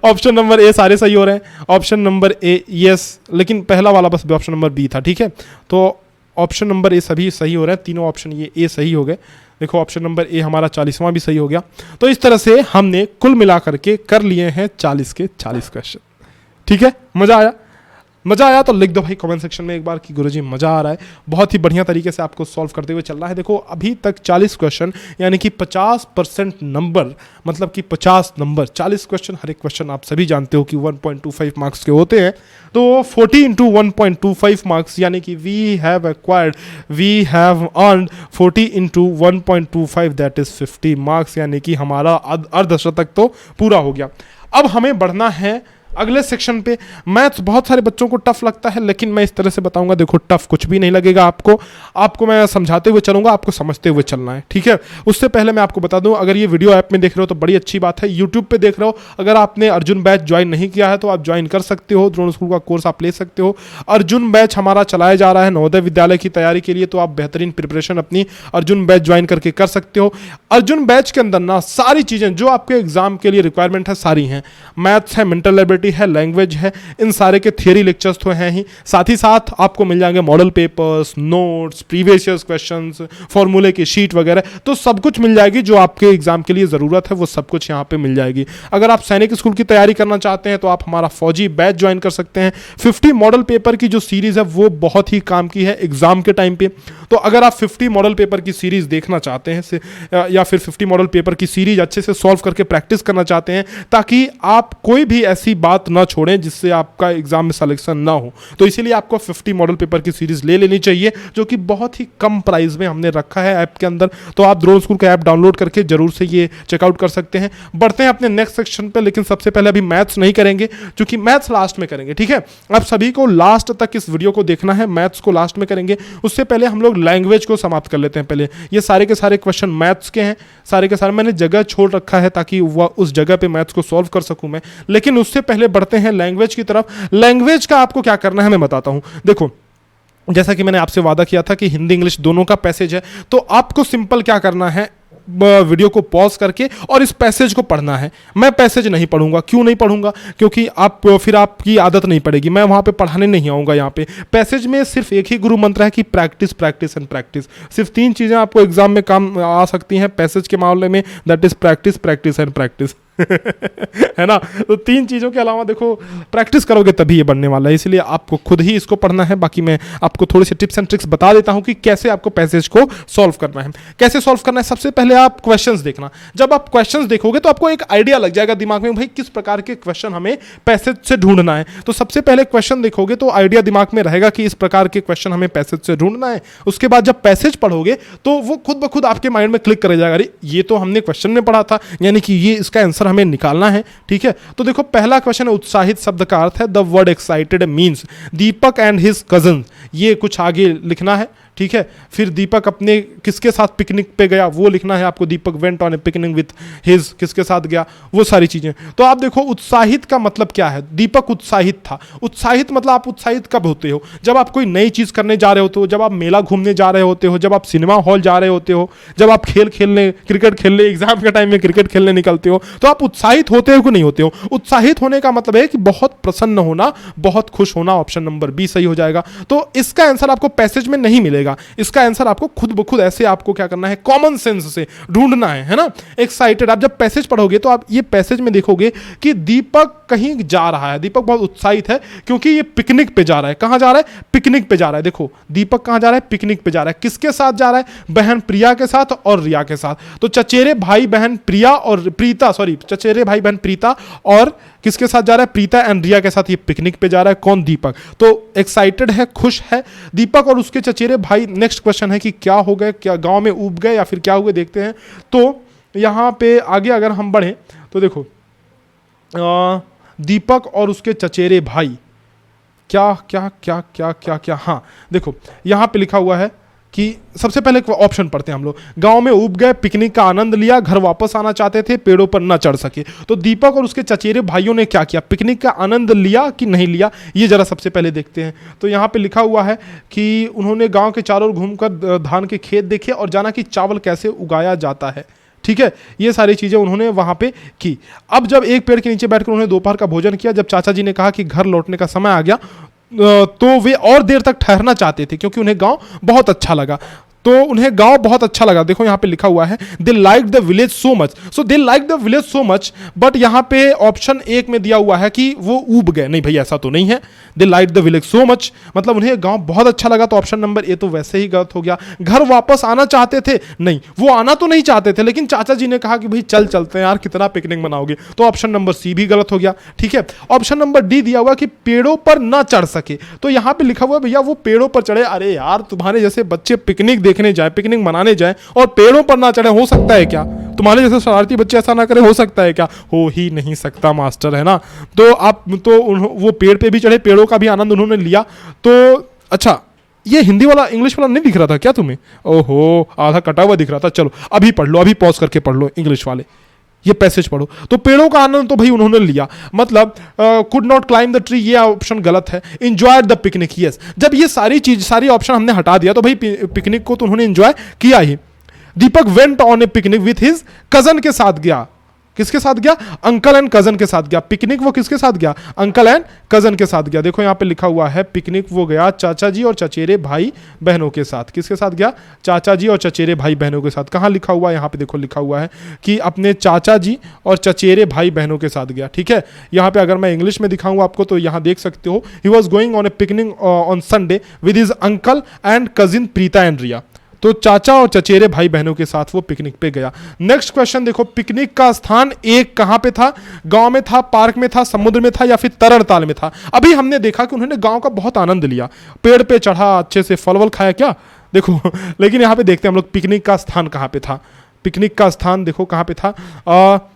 ऑप्शन नंबर ए सारे सही हो रहे हैं। ऑप्शन नंबर ए यस, लेकिन पहला वाला बस ऑप्शन नंबर बी था। ठीक है, तो ऑप्शन नंबर ए सभी सही हो रहे हैं, तीनों ऑप्शन ये ए सही हो गए। देखो ऑप्शन नंबर ए हमारा 40वां भी सही हो गया। तो इस तरह से हमने कुल मिलाकर के कर लिए हैं 40 के 40 क्वेश्चन। ठीक है, मजा आया? मजा आया तो लिख दो भाई कमेंट सेक्शन में एक बार कि गुरुजी मजा आ रहा है। बहुत ही बढ़िया तरीके से आपको सॉल्व करते हुए चल रहा है। देखो अभी तक 40 क्वेश्चन यानी कि 50% नंबर, मतलब कि 50 नंबर, 40 क्वेश्चन, हर एक क्वेश्चन आप सभी जानते हो कि 1.25 मार्क्स के होते हैं। तो 40 इंटू 1.25 मार्क्स यानी कि we have earned 40 into 1.25 that is 50 marks, यानी कि हमारा अर्धशतक तो पूरा हो गया। अब हमें बढ़ना है अगले सेक्शन पे। मैथ्स बहुत सारे बच्चों को टफ लगता है, लेकिन मैं इस तरह से बताऊंगा, देखो टफ कुछ भी नहीं लगेगा आपको मैं समझाते हुए चलूंगा, आपको समझते हुए चलना है। ठीक है, उससे पहले मैं आपको बता दूं, अगर ये वीडियो ऐप में देख रहे हो तो बड़ी अच्छी बात है। यूट्यूब पे देख रहे हो, अगर आपने अर्जुन बैच ज्वाइन नहीं किया है तो आप ज्वाइन कर सकते हो, द्रोण स्कूल का कोर्स आप ले सकते हो। अर्जुन बैच हमारा चलाया जा रहा है नवोदय विद्यालय की तैयारी के लिए, तो आप बेहतरीन प्रिपरेशन अपनी अर्जुन बैच ज्वाइन करके कर सकते हो। अर्जुन बैच के अंदर ना सारी चीजें जो आपके एग्जाम के लिए रिक्वायरमेंट है सारी हैं। मैथ्स है, मेंटल एबिलिटी है, लैंग्वेज है, इन सारे के थियरी लेक्चर्स तो हैं ही, साथ ही साथ आपको मिल जाएंगे model papers, notes, previous years questions, फॉर्मूले की शीट वगैरह, तो सब कुछ मिल जाएगी जो आपके एग्जाम के लिए ज़रूरत है, वो सब कुछ यहाँ पे मिल जाएगी। अगर आप सैनिक स्कूल की तैयारी करना चाहते हैं तो आप हमारा फौजी बैच ज्वाइन कर सकते हैं। 50 मॉडल पेपर की जो सीरीज़ है वो बहुत ही काम की है एग्जाम के टाइम पे। तो अगर आप 50 मॉडल पेपर की सीरीज़ देखना चाहते हैं या फिर 50 मॉडल पेपर की सीरीज अच्छे से सॉल्व करके प्रैक्टिस करना चाहते हैं, ताकि आप कोई भी ऐसी बात ना छोड़ें जिससे आपका एग्जाम में सिलेक्शन ना हो, तो इसीलिए आपको 50 मॉडल पेपर की सीरीज ले लेनी चाहिए, जो कि बहुत ही कम प्राइस में हमने रखा है ऐप के अंदर। तो आप द्रोण स्कूल का ऐप डाउनलोड करके जरूर से ये चेकआउट कर सकते हैं। बढ़ते हैं अपने नेक्स्ट सेक्शन पे, लेकिन सबसे पहले अभी मैथ्स नहीं करेंगे, क्योंकि मैथ्स लास्ट में करेंगे। ठीक है, आप सभी को लास्ट तक इस वीडियो को देखना है, मैथ्स को लास्ट में करेंगे। उससे पहले हम लोग लैंग्वेज को समाप्त कर लेते हैं। पहले ये सारे के सारे क्वेश्चन मैथ्स के हैं, सारे के सारे मैंने जगह छोड़ रखा है ताकि उस जगह पे मैथ्स को सॉल्व कर सकूं मैं। लेकिन उससे पहले बढ़ते हैं लैंग्वेज की तरफ। लैंग्वेज का आपको क्या करना है मैं बताता हूं। देखो जैसा कि मैंने आपसे वादा किया था कि हिंदी इंग्लिश दोनों का पैसेज है, तो आपको सिंपल क्या करना है, वीडियो को पॉज करके और इस पैसेज को पढ़ना है। मैं पैसेज नहीं पढ़ूंगा। क्यों नहीं पढ़ूंगा? क्योंकि आप फिर आपकी आदत नहीं पड़ेगी। मैं वहां पे पढ़ाने नहीं आऊंगा। यहाँ पे पैसेज में सिर्फ एक ही गुरु मंत्र है कि प्रैक्टिस प्रैक्टिस एंड प्रैक्टिस। सिर्फ 3 चीजें आपको एग्जाम में काम आ सकती हैं पैसेज के मामले में, that is practice practice and practice. है ना? तो 3 चीजों के अलावा देखो प्रैक्टिस करोगे तभी ये बनने वाला है, इसलिए आपको खुद ही इसको पढ़ना है। बाकी मैं आपको थोड़ी सी टिप्स एंड ट्रिक्स बता देता हूं कि कैसे आपको पैसेज को सॉल्व करना है। कैसे सॉल्व करना है? सबसे पहले आप क्वेश्चंस देखना। जब आप क्वेश्चंस देखोगे तो आपको एक आइडिया लग जाएगा दिमाग में, भाई किस प्रकार के क्वेश्चन हमें पैसेज से ढूंढना है। तो सबसे पहले क्वेश्चन देखोगे तो आइडिया दिमाग में रहेगा कि इस प्रकार के क्वेश्चन हमें पैसेज से ढूंढना है। उसके बाद जब पैसेज पढ़ोगे तो वो खुद ब खुद आपके माइंड में क्लिक कर जाएगा, अरे ये तो हमने क्वेश्चन में पढ़ा था, यानी कि ये इसका आंसर हमें निकालना है। ठीक है, तो देखो पहला क्वेश्चन है उत्साहित शब्द का अर्थ है। The word excited means Deepak and his cousin. ये कुछ आगे लिखना है। ठीक है, फिर दीपक अपने किसके साथ पिकनिक पे गया वो लिखना है आपको। Deepak went on a picnic with his, किसके साथ गया, वो सारी चीजें। तो आप देखो उत्साहित का मतलब क्या है? दीपक उत्साहित था। उत्साहित मतलब आप उत्साहित कब होते हो? जब आप कोई नई चीज करने जा रहे होते हो, जब आप मेला घूमने जा रहे होते हो, जब आप सिनेमा हॉल जा रहे होते हो, जब आप खेल खेलने, क्रिकेट खेलने, एग्जाम के टाइम में क्रिकेट खेलने निकलते हो, तो आप उत्साहित होते हो कि नहीं होते हो? उत्साहित होने का मतलब है कि बहुत प्रसन्न होना, बहुत खुश होना। ऑप्शन नंबर बी सही हो जाएगा। तो इसका आंसर आपको पैसेज में नहीं मिलेगा। इसका आंसर आपको खुद ब खुद ऐसे आपको क्या करना है, कॉमन सेंस से ढूंढना है ना? एक्साइटेड, आप जब पैसेज पढ़ोगे तो आप ये पैसेज में देखोगे कि दीपक कहीं जा रहा है। दीपक बहुत उत्साहित है क्योंकि ये पिकनिक पे जा रहा है। कहां जा रहा है? पिकनिक पे जा रहा है। देखो दीपक कहां जा रहा है? पिकनिक पे जा रहा है। किसके साथ जा रहा है? बहन प्रिया के साथ और रिया के साथ। तो चचेरे भाई बहन प्रिया और प्रीता, सॉरी, चचेरे भाई बहन प्रीता और किसके साथ जा रहा है? प्रीता एंड रिया के साथ ये पिकनिक पे जा रहा है। कौन? दीपक। तो एक्साइटेड है, खुश है दीपक और उसके चचेरे भाई। नेक्स्ट क्वेश्चन है कि क्या हो गए, क्या गांव में उब गए या फिर क्या हुए, देखते हैं। तो यहां पे आगे अगर हम बढ़े तो देखो दीपक और उसके चचेरे भाई क्या क्या क्या क्या क्या क्या, हाँ देखो यहां पे लिखा हुआ है कि सबसे पहले ऑप्शन पढ़ते हैं हम लोग। गांव में उब गए, पिकनिक का आनंद लिया, घर वापस आना चाहते थे, पेड़ों पर न चढ़ सके। तो दीपक और उसके चचेरे भाइयों ने क्या किया? पिकनिक का आनंद लिया कि नहीं लिया, ये जरा सबसे पहले देखते हैं। तो यहाँ पे लिखा हुआ है कि उन्होंने गांव के चारों ओर घूमकर धान के खेत देखे और जाना कि चावल कैसे उगाया जाता है। ठीक है, ये सारी चीजें उन्होंने वहां पे की। अब जब एक पेड़ के नीचे बैठकर उन्होंने दोपहर का भोजन किया, जब चाचा जी ने कहा कि घर लौटने का समय आ गया, तो वे और देर तक ठहरना चाहते थे क्योंकि उन्हें गांव बहुत अच्छा लगा। तो उन्हें गांव बहुत अच्छा लगा। देखो यहां पे लिखा हुआ है they like the village so much. So they like the village so much, but यहां पे ऑप्शन 1 में दिया हुआ है कि वो ऊब गए। नहीं भाई, ऐसा तो नहीं है। They like the village so much मतलब उन्हें गांव बहुत अच्छा लगा। तो ऑप्शन नंबर ए तो वैसे ही गलत हो गया। घर वापस आना चाहते थे, नहीं वो आना तो नहीं चाहते थे, लेकिन चाचा जी ने कहा कि भाई चल चलते हैं यार, कितना पिकनिक मनाओगे। तो ऑप्शन नंबर सी भी गलत हो गया। ठीक है, ऑप्शन नंबर डी दिया हुआ कि पेड़ों पर ना चढ़ सके। तो यहां पे लिखा हुआ भैया वो पेड़ों पर चढ़े। अरे यार, तुम्हारे जैसे बच्चे पिकनिक देखने जाए, पिकनिक मनाने जाए और पेड़ों पर ना चढ़े, हो सकता है क्या? तुम्हारे जैसे शरारती बच्चे ऐसा ना करे, हो सकता है क्या? हो ही नहीं सकता मास्टर, है ना? तो आप तो वो पेड़ पे भी चढ़े, पेड़ों का भी आनंद उन्होंने लिया। तो अच्छा, ये हिंदी वाला इंग्लिश वाला नहीं दिख रहा था क्या तुम्हें? ओहो, आधा कटा हुआ दिख रहा था। चलो अभी पढ़ लो, अभी पॉज करके पढ़ लो इंग्लिश वाले, ये पैसेज पढ़ो। तो पेड़ों का आनंद तो भाई उन्होंने लिया, मतलब could not climb the tree, ये ऑप्शन गलत है। Enjoyed the picnic, yes. जब ये सारी चीज, सारी ऑप्शन हमने हटा दिया तो भाई पिकनिक को तो उन्होंने एंजॉय किया ही। Deepak went on a picnic with his cousin के साथ गया। किसके साथ गया? अंकल एंड कजन के साथ गया। पिकनिक वो किसके साथ गया? अंकल एंड कजन के साथ गया। देखो यहाँ पे लिखा हुआ है पिकनिक वो गया चाचा जी और चचेरे भाई बहनों के साथ। किसके साथ गया? चाचा जी और चचेरे भाई बहनों के साथ। कहाँ लिखा हुआ है? यहाँ पे देखो लिखा हुआ है कि अपने चाचा जी और चचेरे भाई बहनों के साथ गया। ठीक है, यहाँ पे अगर मैं इंग्लिश में दिखाऊँ आपको तो यहाँ देख सकते हो, he was going on a picnic on Sunday with his uncle and cousin Preeta and Riya. तो चाचा और चचेरे भाई बहनों के साथ वो पिकनिक पे गया। नेक्स्ट क्वेश्चन देखो, पिकनिक का स्थान एक कहां पे था? गांव में था, पार्क में था, समुद्र में था या फिर तरणताल में था? अभी हमने देखा कि उन्होंने गांव का बहुत आनंद लिया, पेड़ पे चढ़ा, अच्छे से फल वल खाया क्या, देखो। लेकिन यहां पे देखते हैं हम लोग पिकनिक का स्थान कहां पे था। पिकनिक का स्थान देखो कहां पे था।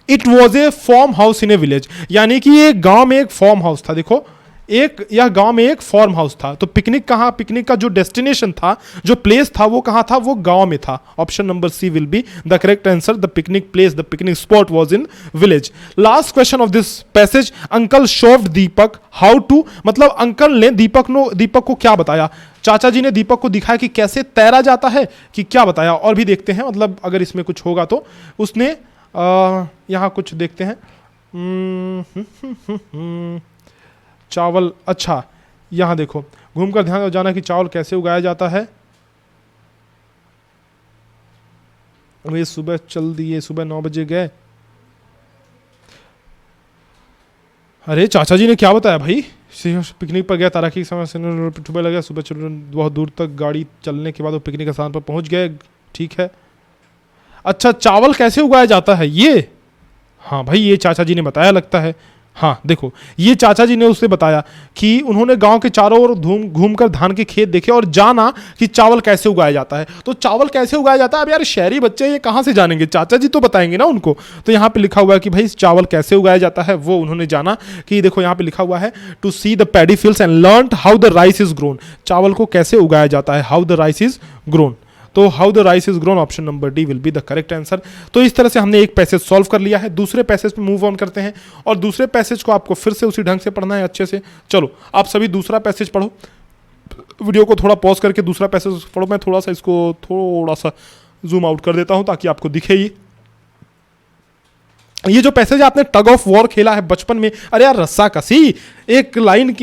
It was a farm house in A village, यानी कि ये गांव में एक फॉर्म हाउस था। देखो यह गांव में एक फार्म हाउस था। तो पिकनिक कहां, पिकनिक का जो डेस्टिनेशन था, जो प्लेस था, वो कहां था? वो गांव में था। Option number C will be the correct answer. The picnic place, the picnic spot was in village. Last question of this passage, uncle showed Deepak how to, मतलब अंकल ने दीपक को क्या बताया? चाचा जी ने दीपक को दिखाया कि कैसे तैरा जाता है, कि क्या बताया, और भी देखते हैं, मतलब अगर इसमें कुछ होगा तो। उसने यहाँ कुछ देखते हैं। चावल, अच्छा यहाँ देखो, घूमकर ध्यान हो जाना कि चावल कैसे उगाया जाता है। वे सुबह चल दिए, सुबह 9 बजे गए। अरे चाचा जी ने क्या बताया भाई, पिकनिक पर गया, तैराकी के समय से सुबह लगा, सुबह चल बहुत दूर तक गाड़ी चलने के बाद वो पिकनिक स्थान पर पहुंच गए। ठीक है, अच्छा चावल कैसे उगाया जाता है ये, हाँ भाई ये चाचा जी ने बताया लगता है। हाँ देखो, ये चाचा जी ने उसे बताया कि उन्होंने गांव के चारों ओर घूमकर धान के खेत देखे और जाना कि चावल कैसे उगाया जाता है। तो चावल कैसे उगाया जाता है, अब यार शहरी बच्चे ये कहाँ से जानेंगे, चाचा जी तो बताएंगे ना उनको। तो यहाँ पे लिखा हुआ है कि भाई चावल कैसे उगाया जाता है वो उन्होंने जाना। कि देखो यहाँ पे लिखा हुआ है to see the paddy fields and learn how the rice is grown. चावल को कैसे उगाया जाता है, how the rice is grown. तो how the rice is grown, option number D will be the correct answer. तो इस तरह से हमने एक पैसेज सॉल्व कर लिया है। दूसरे पैसेज पे मूव ऑन करते हैं, और दूसरे पैसेज को आपको फिर से उसी ढंग से पढ़ना है अच्छे से। चलो आप सभी दूसरा पैसेज पढ़ो, वीडियो को थोड़ा पॉज करके दूसरा पैसेज पढ़ो। मैं थोड़ा सा इसको थोड़ा सा जूम आउट कर देता हूं ताकि आपको दिखे। ये जो पैसेज आपने टग ऑफ वॉर खेला है बचपन में, अरे यार रस्सा कसी, एक लाइन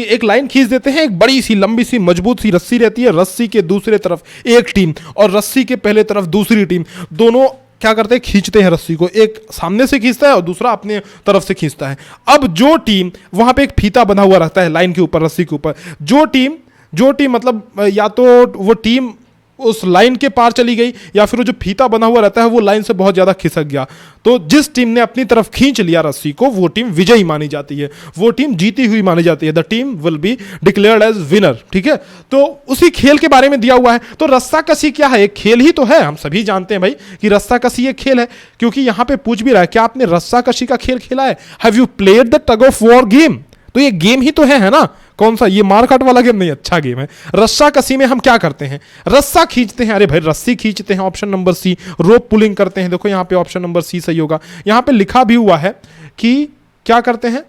खींच देते हैं, एक बड़ी सी लंबी सी मजबूत सी रस्सी रहती है, रस्सी के दूसरे तरफ एक टीम और रस्सी के पहले तरफ दूसरी टीम, दोनों क्या करते हैं, खींचते हैं रस्सी को, एक सामने से खींचता है और दूसरा अपने तरफ से खींचता है। अब जो टीम, वहां पे एक फीता बंधा हुआ रहता है लाइन के ऊपर, रस्सी के ऊपर, जो टीम मतलब या तो वो टीम उस लाइन के पार चली गई या फिर वो जो फीता बना हुआ रहता है वो लाइन से बहुत ज्यादा खिसक गया, तो जिस टीम ने अपनी तरफ खींच लिया रस्सी को वो टीम विजयी मानी जाती है, वो टीम जीती हुई मानी जाती है। The team will be declared as winner. ठीक है, तो उसी खेल के बारे में दिया हुआ है। तो रस्सा कसी क्या है, एक खेल ही तो है, हम सभी जानते हैं भाई कि रस्सा कसी एक खेल है, क्योंकि यहां पे पूछ भी रहा है क्या आपने रस्सा कसी का खेल खेला है, have you played the tug of war game. तो ये गेम ही तो है ना, कौन सा, ये मारकाट वाला गेम नहीं, अच्छा गेम है। रस्सा कसी में हम क्या करते हैं, रस्सा खींचते हैं, अरे भाई रस्सी खींचते हैं, ऑप्शन नंबर सी। रोप पुलिंग करते हैं, देखो यहां पे ऑप्शन नंबर सी सही होगा। यहां पे लिखा भी हुआ है कि क्या करते हैं,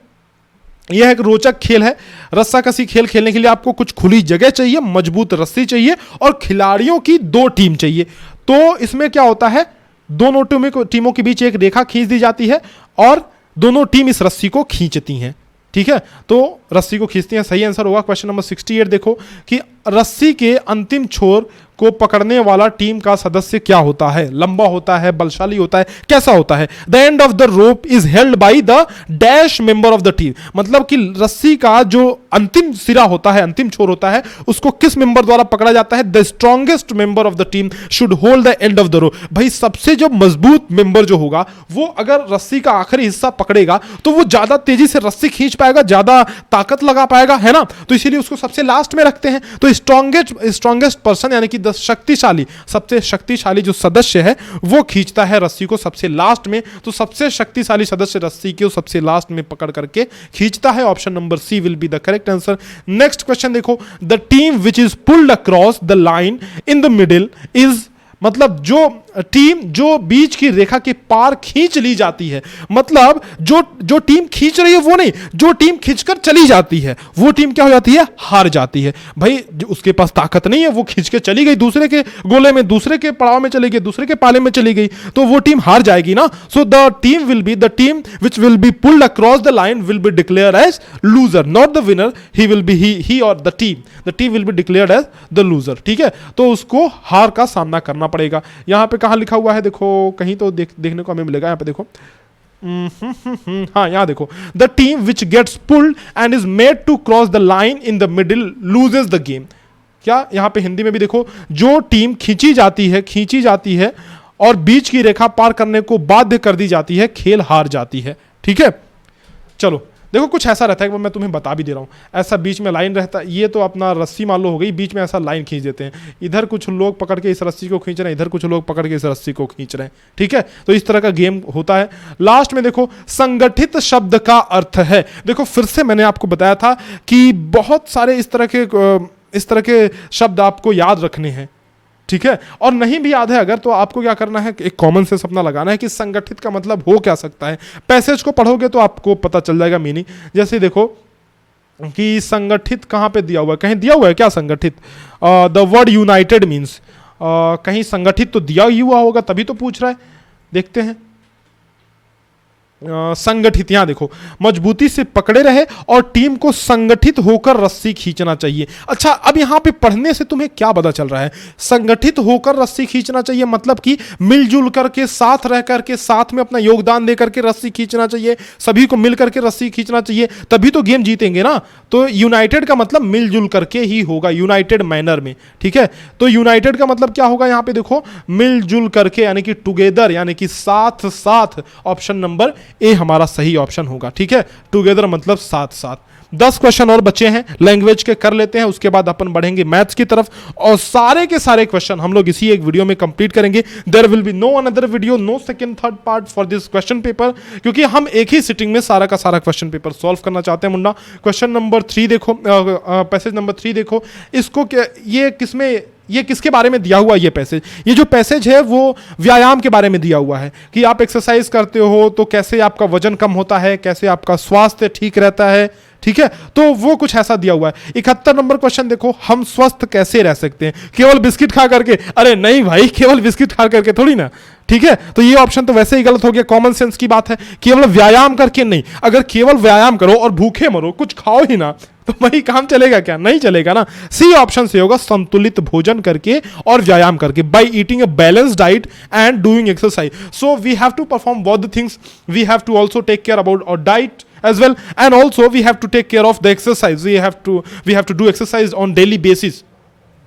यह एक रोचक खेल है। रस्सा कसी खेल खेलने के लिए आपको कुछ खुली जगह चाहिए, मजबूत रस्सी चाहिए और खिलाड़ियों की 2 टीम चाहिए। तो इसमें क्या होता है, दोनों टीमों के बीच एक रेखा खींच दी जाती है और दोनों टीम इस रस्सी को खींचती हैं। ठीक है, तो रस्सी को खींचती हैं। सही आंसर होगा क्वेश्चन नंबर 68। देखो कि रस्सी के अंतिम छोर को पकड़ने वाला टीम का सदस्य क्या होता है, लंबा होता है, बलशाली होता है, कैसा होता है। The end of the rope is held by the dash member of the team, मतलब कि रस्सी का जो अंतिम सिरा होता है, अंतिम छोर होता है, उसको किस मेंबर द्वारा पकड़ा जाता है, the strongest member of the team should hold the end of the rope. भाई सबसे जो मजबूत मेंबर जो होगा वो अगर रस्सी का आखिरी हिस्सा पकड़ेगा तो वो ज्यादा तेजी से रस्सी खींच पाएगा, ज्यादा ताकत लगा पाएगा, है ना। तो इसीलिए उसको सबसे लास्ट में रखते हैं। तो स्ट्रॉन्गेस्ट पर्सन यानी कि शक्तिशाली, सबसे शक्तिशाली जो सदस्य है वो खींचता है रस्सी को सबसे लास्ट में। तो सबसे शक्तिशाली सदस्य रस्सी को सबसे लास्ट में पकड़ करके खींचता है। Option number C will be the correct answer. Next question देखो, the team which is pulled across the line in the middle is, मतलब जो टीम जो बीच की रेखा के पार खींच ली जाती है, मतलब जो टीम खींच रही है वो नहीं, जो टीम खींचकर चली जाती है वो टीम क्या हो जाती है, हार जाती है। भाई उसके पास ताकत नहीं है, वो खींच के चली गई दूसरे के गोले में, दूसरे के पड़ाव में चली गई, दूसरे के पाले में चली गई, तो वो टीम हार जाएगी ना। So the team will be, the team which will be pulled across the line will be declared as loser, not the winner. He will be he और the team will be declared as the loser. ठीक है, तो उसको हार का सामना करना पड़ेगा। यहां पे कहां लिखा हुआ है, देखो कहीं तो देखने को हमें मिलेगा, यहां पे देखो, हाँ यहां देखो, the team which gets pulled and is made to cross the line in the middle loses the game. क्या यहां पे हिंदी में भी देखो, जो टीम खींची जाती है और बीच की रेखा पार करने को बाध्य कर दी जाती है, खेल हार जाती है। ठीक है, चलो देखो कुछ ऐसा रहता है कि मैं तुम्हें बता भी दे रहा हूं। ऐसा बीच में लाइन रहता है, ये तो अपना रस्सी मान लो हो गई, बीच में ऐसा लाइन खींच देते हैं, इधर कुछ लोग पकड़ के इस रस्सी को खींच रहे हैं, इधर कुछ लोग पकड़ के इस रस्सी को खींच रहे हैं। ठीक है, तो इस तरह का गेम होता है। लास्ट में देखो, संगठित शब्द का अर्थ है। देखो फिर से मैंने आपको बताया था कि बहुत सारे इस तरह के शब्द आपको याद रखने हैं। ठीक है, और नहीं भी याद है अगर, तो आपको क्या करना है, एक कॉमन सेंस अपना लगाना है कि संगठित का मतलब हो क्या सकता है। पैसेज को पढ़ोगे तो आपको पता चल जाएगा मीनिंग। जैसे देखो, कि संगठित कहाँ पे दिया हुआ है, कहीं दिया हुआ है क्या संगठित? द वर्ड यूनाइटेड मीन्स, कहीं संगठित तो दिया ही हुआ होगा तभी तो पूछ रहा है। देखते हैं संगठित, यहां देखो, मजबूती से पकड़े रहे और टीम को संगठित होकर रस्सी खींचना चाहिए। अच्छा, अब यहां पे पढ़ने से तुम्हें क्या पता चल रहा है? संगठित होकर रस्सी खींचना चाहिए मतलब कि मिलजुल करके, साथ रह करके, साथ में अपना योगदान दे करके रस्सी खींचना चाहिए, सभी को मिल करके रस्सी खींचना चाहिए, तभी तो गेम जीतेंगे ना। तो यूनाइटेड का मतलब मिलजुल करके ही होगा, यूनाइटेड मैनर में, ठीक है। तो यूनाइटेड का मतलब क्या होगा यहां पे देखो, मिलजुल करके, यानी कि टुगेदर, यानी कि साथ साथ। ऑप्शन नंबर ए हमारा सही ऑप्शन होगा, ठीक है। टुगेदर मतलब साथ साथ। 10 क्वेश्चन और बचे हैं लैंग्वेज के, कर लेते हैं, उसके बाद अपन बढ़ेंगे मैथ्स की तरफ, और सारे के सारे क्वेश्चन हम लोग इसी एक वीडियो में कंप्लीट करेंगे। There will be no another video, no second third part for this question paper, क्योंकि हम एक ही सिटिंग में सारा का सारा क्वेश्चन पेपर सॉल्व करना चाहते हैं मुन्ना। क्वेश्चन नंबर 3 देखो, पैसेज नंबर 3 देखो, इसको क्या, ये किसके बारे में दिया हुआ है? ये पैसेज, ये जो पैसेज है वो व्यायाम के बारे में दिया हुआ है कि आप एक्सरसाइज करते हो तो कैसे आपका वजन कम होता है, कैसे आपका स्वास्थ्य ठीक रहता है, ठीक है। तो वो कुछ ऐसा दिया हुआ है। 71 नंबर क्वेश्चन देखो, हम स्वस्थ कैसे रह सकते हैं? केवल बिस्किट खा करके? अरे नहीं भाई, केवल बिस्किट खा करके थोड़ी ना, ठीक है। तो ये ऑप्शन तो वैसे ही गलत हो गया, कॉमन सेंस की बात है। केवल व्यायाम करके नहीं, अगर केवल व्यायाम करो और भूखे मरो, कुछ खाओ ही ना, तो वही काम चलेगा क्या? नहीं चलेगा ना। सी ऑप्शन से होगा, संतुलित भोजन करके और व्यायाम करके, by eating a balanced diet and doing exercise. So we have to perform both the things, we have to also take care about our diet as well, and also we have to take care of the exercise. We have to do exercise on daily basis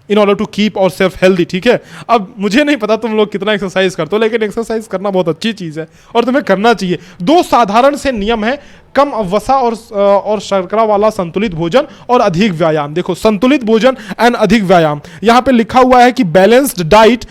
in order to keep ourselves healthy, ठीक है। अब मुझे नहीं पता तुम लोग कितना exercise करते हो, लेकिन एक्सरसाइज करना बहुत अच्छी चीज है और तुम्हें करना चाहिए। 2 साधारण से नियम है, कम वसा और शर्करा वाला संतुलित भोजन और अधिक व्यायाम। देखो, संतुलित भोजन एंड अधिक व्यायाम, यहां पे लिखा हुआ है कि बैलेंस्ड डाइट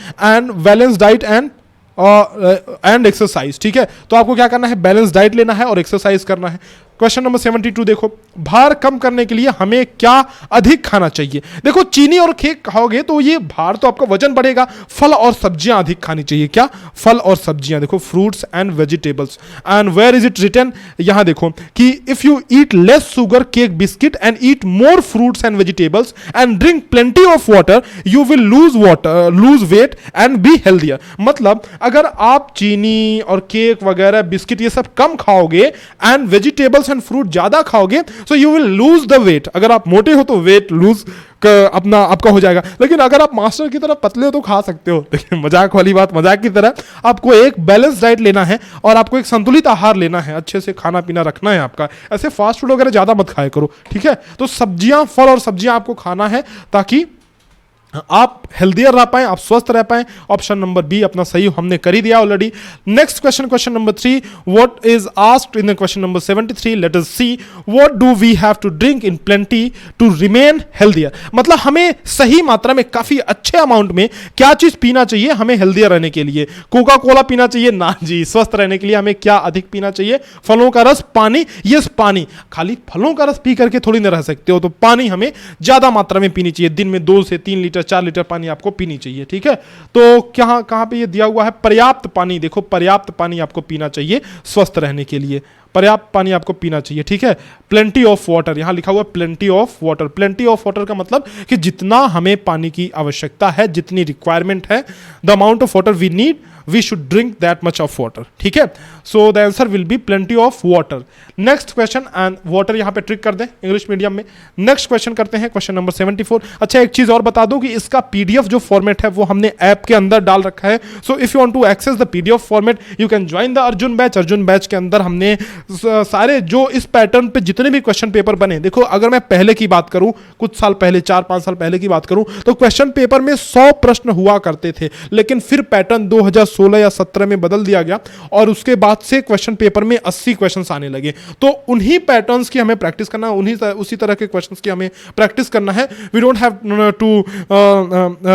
एंड एक्सरसाइज, ठीक है। तो आपको क्या करना है? बैलेंस डाइट लेना है और एक्सरसाइज करना है। क्वेश्चन नंबर 72 देखो, भार कम करने के लिए हमें क्या अधिक खाना चाहिए? देखो, चीनी और केक खाओगे तो ये भार, तो आपका वजन बढ़ेगा। फल और सब्जियां अधिक खानी चाहिए। क्या? फल और सब्जियां। देखो, fruits and vegetables. And where is it written? यहां देखो कि if you eat less sugar cake biscuit and eat more fruits and vegetables and drink plenty of water, you will lose weight and be healthier. मतलब अगर आप चीनी और cake वगैरह, biscuit, ये सब कम खाओगे एंड वेजिटेबल्स एंड फ्रूट ज्यादा खाओगे, so you will lose the weight. अगर आप मोटे हो तो वेट लूज आपका हो जाएगा, लेकिन अगर आप मास्टर की तरह पतले हो तो खा सकते हो। लेकिन मजाक वाली बात मजाक की तरह, आपको एक बैलेंस डाइट लेना है और आपको एक संतुलित आहार लेना है, अच्छे से खाना पीना रखना है आपका। ऐसे फास्ट फूड वगैरह ज्यादा मत खाया करो, ठीक है। तो सब्जियां, फल और सब्जियां आपको खाना है ताकि आप हेल्दियर रह पाए, आप स्वस्थ रह पाए। ऑप्शन नंबर बी अपना सही हमने कर ही दिया already. Next question, question number 3, what is asked in the question number 73? Let us see, what do we have to drink in plenty to remain healthier? मतलब हमें सही मात्रा में, काफी अच्छे अमाउंट में क्या चीज पीना चाहिए हमें हेल्दियर रहने के लिए? कोका कोला पीना चाहिए? ना जी। स्वस्थ रहने के लिए हमें क्या अधिक पीना चाहिए? फलों का रस, पानी। यस, पानी। खाली फलों का रस पी करके थोड़ी ना रह सकते हो, तो पानी हमें ज्यादा मात्रा में पीनी चाहिए। दिन में 2 से 3 लीटर 4 लीटर पानी आपको पीनी चाहिए, ठीक है। तो कहां पे ये दिया हुआ है? पर्याप्त पानी। देखो, पर्याप्त पानी आपको पीना चाहिए स्वस्थ रहने के लिए, पर्याप्त पानी आपको पीना चाहिए, ठीक है। प्लेंटी ऑफ वाटर, यहां लिखा हुआ plenty of water. Plenty of water का मतलब कि जितना हमें पानी की आवश्यकता है, जितनी रिक्वायरमेंट है, the amount of water we need, we should drink that much of water, ठीक है। So the answer will be plenty of water. Next question, and water यहां पे ट्रिक कर दें इंग्लिश मीडियम में। नेक्स्ट क्वेश्चन करते हैं, क्वेश्चन नंबर 74। अच्छा, एक चीज और बता दूं कि इसका पीडीएफ जो फॉर्मेट है वो हमने ऐप के अंदर डाल रखा है। So if you want to access the PDF format, you can join the Arjun batch. Arjun batch के अंदर हमने सारे जो इस पैटर्न पे जितने भी क्वेश्चन पेपर बने, देखो अगर मैं पहले की बात करूं, कुछ साल पहले, 4-5 साल पहले की बात करूं, तो क्वेश्चन पेपर में 100 प्रश्न हुआ करते थे, लेकिन फिर पैटर्न 2016 या 17 में बदल दिया गया और उसके बाद से क्वेश्चन पेपर में 80 क्वेश्चंस आने लगे। तो उन्हीं पैटर्न्स की हमें प्रैक्टिस करना है, उसी तरह के क्वेश्चंस की हमें प्रैक्टिस करना है। We don't have to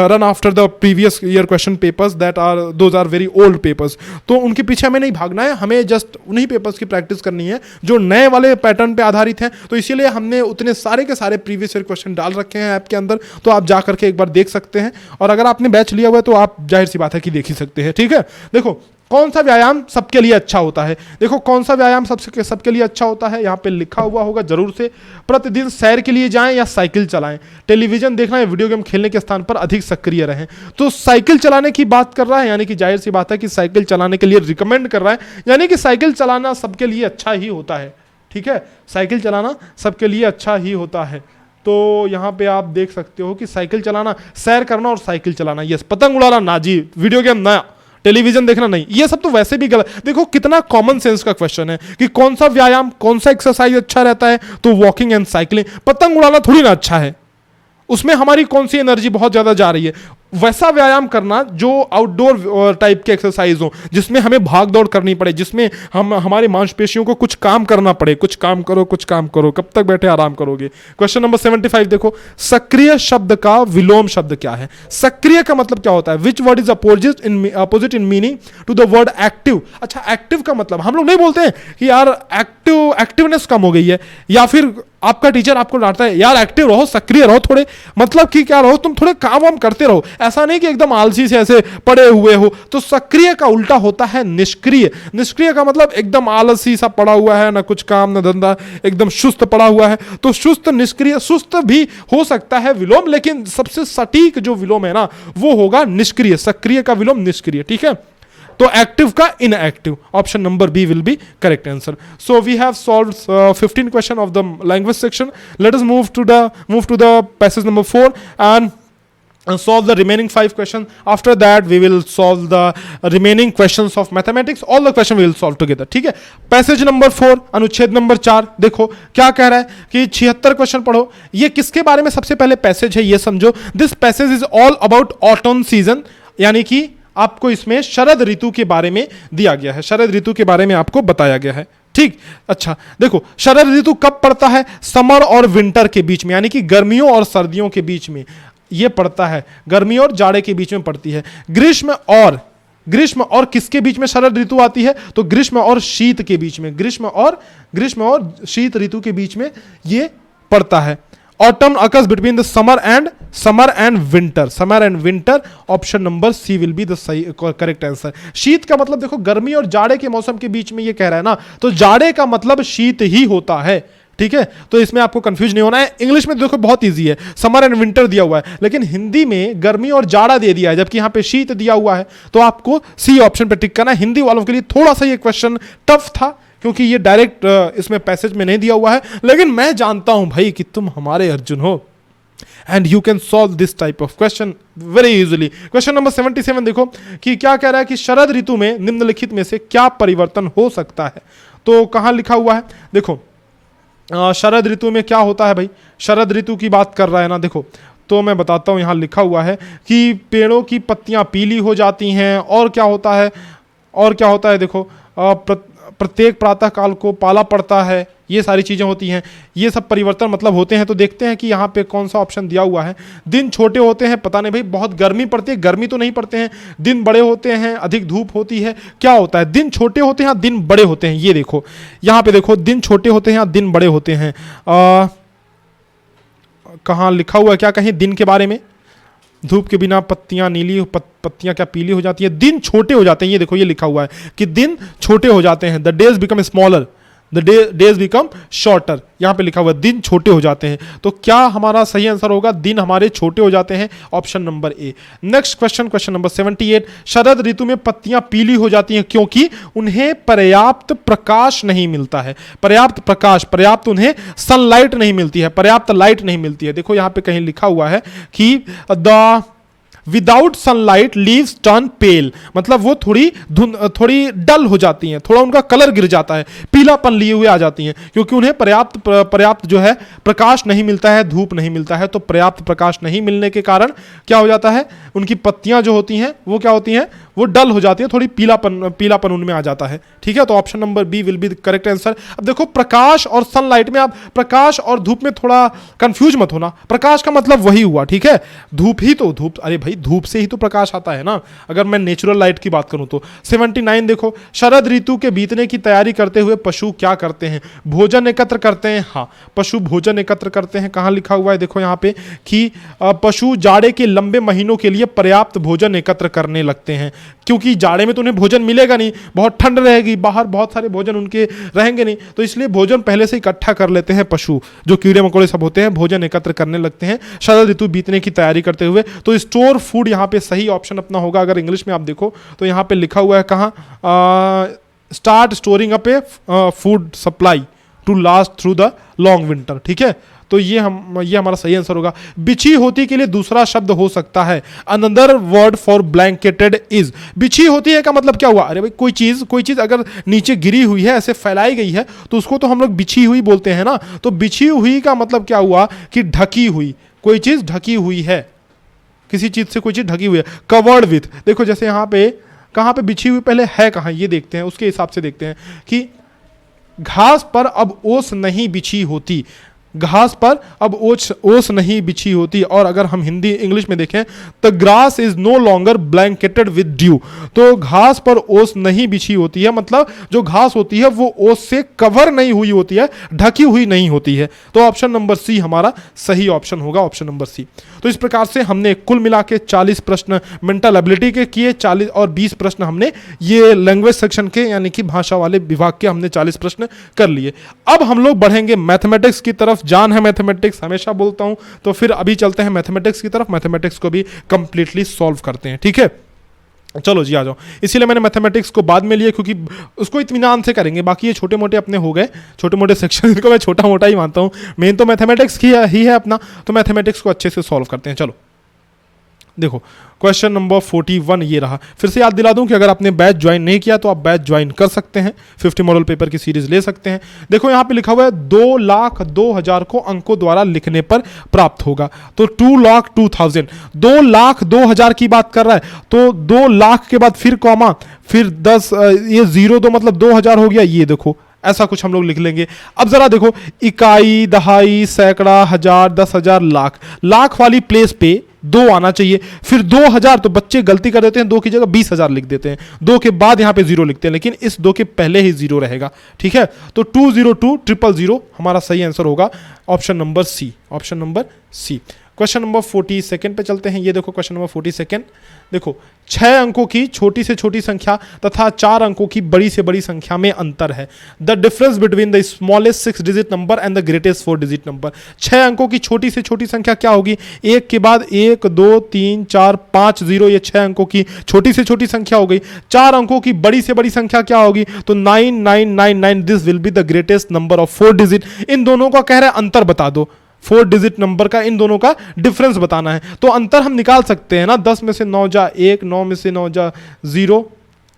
run after the previous year question papers, those are very old papers. तो उनके पीछे हमें नहीं भागना है, हमें जस्ट उन्हीं पेपर्स की प्रैक्टिस करनी है जो नए वाले पैटर्न पे आधारित हैं। तो इसीलिए हमने उतने सारे के सारे प्रीवियस ईयर क्वेश्चन डाल रखे हैं ऐप के अंदर, तो आप जा करके एक बार देख सकते हैं। और अगर आपने बैच लिया हुआ है तो आप जाहिर सी बात है कि देख ही सकते हैं, ठीक है। देखो, कौन सा व्यायाम सबके लिए अच्छा होता है? देखो कौन सा व्यायाम सबके लिए अच्छा होता है, यहां पे लिखा हुआ होगा जरूर से, प्रतिदिन सैर के लिए जाएं या साइकिल चलाएं, टेलीविजन देखना या वीडियो गेम खेलने के स्थान पर अधिक सक्रिय रहें। तो साइकिल चलाने की बात कर रहा है, यानी कि जाहिर सी बात है कि साइकिल चलाने के लिए रिकमेंड कर रहा है, यानी कि साइकिल चलाना सबके लिए अच्छा ही होता है। ठीक है, साइकिल चलाना सबके लिए अच्छा ही होता है। तो यहाँ पे आप देख सकते हो कि साइकिल चलाना, सैर करना और साइकिल चलाना, यस, पतंग उड़ाना ना जी, वीडियो गेम ना, टेलीविजन देखना नहीं, ये सब तो वैसे भी गलत। देखो कितना कॉमन सेंस का क्वेश्चन है कि कौन सा व्यायाम, कौन सा एक्सरसाइज अच्छा रहता है, तो वॉकिंग एंड साइकिलिंग। पतंग उड़ाना थोड़ी ना अच्छा है, उसमें हमारी कौन सी एनर्जी बहुत ज्यादा जा रही है। वैसा व्यायाम करना जो आउटडोर टाइप के एक्सरसाइज हो, जिसमें हमें भाग दौड़ करनी पड़े, जिसमें हम हमारे मांसपेशियों को कुछ काम करना पड़े, कुछ काम करो कुछ काम करो, कब तक बैठे आराम करोगे। क्वेश्चन नंबर 75 देखो, सक्रिय शब्द का विलोम शब्द क्या है? सक्रिय का मतलब क्या होता है? Which word is opposite in meaning to the word active. अच्छा, एक्टिव का मतलब हम लोग नहीं बोलते हैं कि यार एक्टिवनेस कम हो गई है, या फिर आपका टीचर आपको डांटता है यार एक्टिव रहो, सक्रिय रहो थोड़े, मतलब कि क्या रहो, तुम थोड़े काम वाम करते रहो, ऐसा नहीं कि एकदम आलसी से ऐसे पड़े हुए हो। तो सक्रिय का उल्टा होता है निष्क्रिय। निष्क्रिय का मतलब एकदम आलसी सा पड़ा हुआ है, ना कुछ काम ना धंधा, एकदम सुस्त पड़ा हुआ है। तो सुस्त, निष्क्रिय, सुस्त भी हो सकता है विलोम, लेकिन सबसे सटीक जो विलोम है ना वो होगा निष्क्रिय। सक्रिय का विलोम निष्क्रिय। ठीक है, तो एक्टिव का inactive, option number B will be correct answer. So we have solved 15 question of the language section. Let us move to the passage number 4 and solve the remaining 5 questions. After that we will solve the remaining questions of mathematics. All the questions we will solve together. ठीक है, passage number 4, अनुच्छेद number 4, देखो क्या कह रहा है कि 76 question पढ़ो। ये किसके बारे में सबसे पहले पैसेज है ये समझो। This passage is all about autumn season, यानी कि आपको इसमें शरद ऋतु के बारे में दिया गया है, शरद ऋतु के बारे में आपको बताया गया है। ठीक, अच्छा देखो, शरद ऋतु कब पड़ता है? समर और विंटर के बीच में, यानी कि गर्मियों और सर्दियों के बीच में ये पड़ता है, गर्मी और जाड़े के बीच में पड़ती है। ग्रीष्म और किसके बीच में शरद ऋतु आती है? तो ग्रीष्म और शीत के बीच में, ग्रीष्म और शीत ऋतु के बीच में ये पड़ता है। Autumn occurs between the summer and winter. Option number C will be the सही करेक्ट आंसर। शीत का मतलब देखो, गर्मी और जाड़े के मौसम के बीच में ये कह रहा है ना, तो जाड़े का मतलब शीत ही होता है। ठीक है, तो इसमें आपको कंफ्यूज नहीं होना है। इंग्लिश में देखो बहुत इजी है, समर एंड विंटर दिया हुआ है, लेकिन हिंदी में गर्मी और जाड़ा दे दिया है, जबकि यहां पे शीत दिया हुआ है। तो आपको सी ऑप्शन पे टिक करना है। हिंदी वालों के लिए थोड़ा सा ये क्वेश्चन टफ था, क्योंकि ये डायरेक्ट इसमें पैसेज में नहीं दिया हुआ है, लेकिन मैं जानता हूं भाई कि तुम हमारे अर्जुन हो, and you can solve this type of question very easily. Question number 77 देखो कि क्या कह रहा है कि शरद ऋतु में निम्नलिखित में से क्या परिवर्तन हो सकता है? तो कहां लिखा हुआ है देखो, शरद ऋतु में क्या होता है भाई? शरद ऋतु की बात कर रहा है ना, देखो तो मैं बताता हूं, यहां लिखा हुआ है कि पेड़ों की पत्तियां पीली हो जाती हैं, और क्या होता है देखो, प्रत्येक प्रातः काल को पाला पड़ता है, ये सारी चीज़ें होती हैं, ये सब परिवर्तन मतलब होते हैं। तो देखते हैं कि यहाँ पे कौन सा ऑप्शन दिया हुआ है। दिन छोटे होते हैं, पता नहीं भाई, बहुत गर्मी पड़ती है, गर्मी तो नहीं पड़ते हैं। दिन बड़े होते हैं, अधिक धूप होती है, क्या होता है? दिन छोटे होते हैं, दिन बड़े होते हैं। ये देखो यहाँ पे देखो, दिन छोटे होते हैं, दिन बड़े होते हैं। कहाँ लिखा हुआ है क्या कहीं दिन के बारे में? धूप के बिना पत्तियां पत्तियां क्या पीली हो जाती है? दिन छोटे हो जाते हैं। ये देखो, ये लिखा हुआ है कि दिन छोटे हो जाते हैं, the days become smaller, the days become shorter. यहां पे लिखा हुआ है दिन छोटे हो जाते हैं। तो क्या हमारा सही आंसर होगा? दिन हमारे छोटे हो जाते हैं, ऑप्शन नंबर ए। नेक्स्ट क्वेश्चन, क्वेश्चन नंबर 78, शरद ऋतु में पत्तियां पीली हो जाती हैं क्योंकि उन्हें पर्याप्त प्रकाश नहीं मिलता है। पर्याप्त उन्हें सनलाइट नहीं मिलती है, पर्याप्त लाइट नहीं मिलती है। देखो यहां पे कहीं लिखा हुआ है कि the without sunlight leaves turn pale, मतलब वो थोड़ी डल हो जाती हैं, थोड़ा उनका कलर गिर जाता है, पीलापन लिए हुए आ जाती हैं, क्योंकि उन्हें पर्याप्त जो है प्रकाश नहीं मिलता है, धूप नहीं मिलता है। तो पर्याप्त प्रकाश नहीं मिलने के कारण क्या हो जाता है, उनकी पत्तियां जो होती हैं वो क्या होती हैं, वो डल हो जाती है, थोड़ी पीलापन उनमें आ जाता है। ठीक है, तो option number B will be the correct answer. अब देखो, प्रकाश और सनलाइट में, आप प्रकाश और धूप में थोड़ा कंफ्यूज मत होना। प्रकाश का मतलब वही हुआ, ठीक है, धूप, अरे भाई धूप से ही तो प्रकाश आता है ना, अगर मैं नेचुरल लाइट की बात करूं तो। 79 देखो, शरद ऋतु के बीतने की तैयारी करते हुए पशु क्या करते हैं? भोजन एकत्र करते हैं। हाँ, पशु भोजन एकत्र करते हैं। कहां लिखा हुआ है देखो यहाँ पे कि पशु जाड़े के लंबे महीनों के लिए पर्याप्त भोजन एकत्र करने लगते हैं। क्योंकि जाड़े में तो उन्हें भोजन मिलेगा नहीं, बहुत ठंड रहेगी, बाहर बहुत सारे भोजन उनके रहेंगे नहीं, तो इसलिए भोजन पहले से इकट्ठा कर लेते हैं पशु, जो कीड़े मकोड़े सब होते हैं, भोजन एकत्र करने लगते हैं शरद ऋतु बीतने की तैयारी करते हुए। तो स्टोर फूड यहाँ पे सही ऑप्शन अपना होगा। अगर इंग्लिश में आप देखो तो यहाँ पे लिखा हुआ है कहाँ, start storing up a food supply to last through the long winter. ठीक है, तो ये हमारा सही आंसर होगा। बिछी होती के लिए दूसरा शब्द हो सकता है, अनदर वर्ड फॉर ब्लैंकेटेड इज। बिछी होती है का मतलब क्या हुआ? अरे भाई कोई चीज अगर नीचे गिरी हुई है, ऐसे फैलाई गई है, तो उसको तो हम लोग बिछी हुई बोलते हैं ना। तो बिछी हुई का मतलब क्या हुआ कि ढकी हुई, कोई चीज ढकी हुई है, किसी चीज से कोई चीज ढकी हुई है। कवर्ड विथ, देखो जैसे यहाँ पे कहाँ पे बिछी हुई पहले है कहाँ, ये देखते हैं, उसके हिसाब से देखते हैं कि घास पर अब ओस नहीं बिछी होती, घास पर अब ओस नहीं बिछी होती। और अगर हम हिंदी इंग्लिश में देखें तो grass is no longer blanketed with dew, तो घास पर ओस नहीं बिछी होती है, मतलब जो घास होती है वो ओस से कवर नहीं हुई होती है, ढकी हुई नहीं होती है। तो ऑप्शन नंबर सी हमारा सही ऑप्शन होगा, ऑप्शन नंबर सी। तो इस प्रकार से हमने कुल मिला के 40 प्रश्न मेंटल एबिलिटी के किए, 40 और 20 प्रश्न हमने ये लैंग्वेज सेक्शन के यानी कि भाषा वाले विभाग के हमने 40 प्रश्न कर लिए। अब हम लोग बढ़ेंगे मैथमेटिक्स की तरफ। जान है मैथमेटिक्स, हमेशा बोलता हूं, तो फिर अभी चलते हैं मैथमेटिक्स की तरफ, मैथमेटिक्स को भी कंप्लीटली सॉल्व करते हैं। ठीक है, चलो जी आ जाओ। इसीलिए मैंने मैथमेटिक्स को बाद में लिया क्योंकि उसको इत्मीनान से करेंगे, बाकी ये छोटे मोटे अपने हो गए, छोटे मोटे सेक्शन, इनको मैं छोटा मोटा ही मानता हूं, मेन तो मैथमेटिक्स ही है अपना, तो मैथमेटिक्स को अच्छे से सॉल्व करते हैं। चलो देखो क्वेश्चन नंबर 41 ये रहा। फिर से याद दिला दूं कि अगर आपने बैच ज्वाइन नहीं किया तो आप बैच ज्वाइन कर सकते हैं, 50 मॉडल पेपर की सीरीज ले सकते हैं। देखो यहाँ पे लिखा हुआ है 2,02,000 को अंकों द्वारा लिखने पर प्राप्त होगा, तो 2,02,000, 2,02,000 की बात कर रहा है, तो 2 लाख के बाद फिर कॉमा, फिर 10, ये 0 मतलब 2,000 हो गया। ये देखो ऐसा कुछ हम लोग लिख लेंगे। अब जरा देखो, इकाई, दहाई, सैकड़ा, हजार, 10,000, लाख, लाख वाली प्लेस पे 2 आना चाहिए, फिर 2,000, तो बच्चे गलती कर देते हैं, 2 की जगह 20,000 लिख देते हैं, 2 के बाद यहां पे 0 लिखते हैं, लेकिन इस 2 के पहले ही 0 रहेगा। ठीक है, तो 2,02,000 हमारा सही आंसर होगा, option number C, option number C. Question number 42 पे चलते हैं। ये देखो क्वेश्चन नंबर 42, देखो 6 अंकों की छोटी से छोटी संख्या तथा 4 अंकों की बड़ी से बड़ी संख्या में अंतर है। The difference between the smallest 6 digit number and the greatest 4 digit number. 6 अंकों की छोटी से छोटी संख्या क्या होगी? 1 के बाद 1, 2, 3, 4, 5, 0, ये 6 अंकों की छोटी से छोटी संख्या हो गई। 4 अंकों की बड़ी से बड़ी संख्या क्या होगी? तो 9999, this will be the greatest number of 4 digit. इन दोनों का कह रहा है अंतर बता दो, 4 डिजिट नंबर का इन दोनों का डिफरेंस बताना है। तो अंतर हम निकाल सकते हैं ना, 10 में से 9 जा 1, 9 में से 9 जा 0,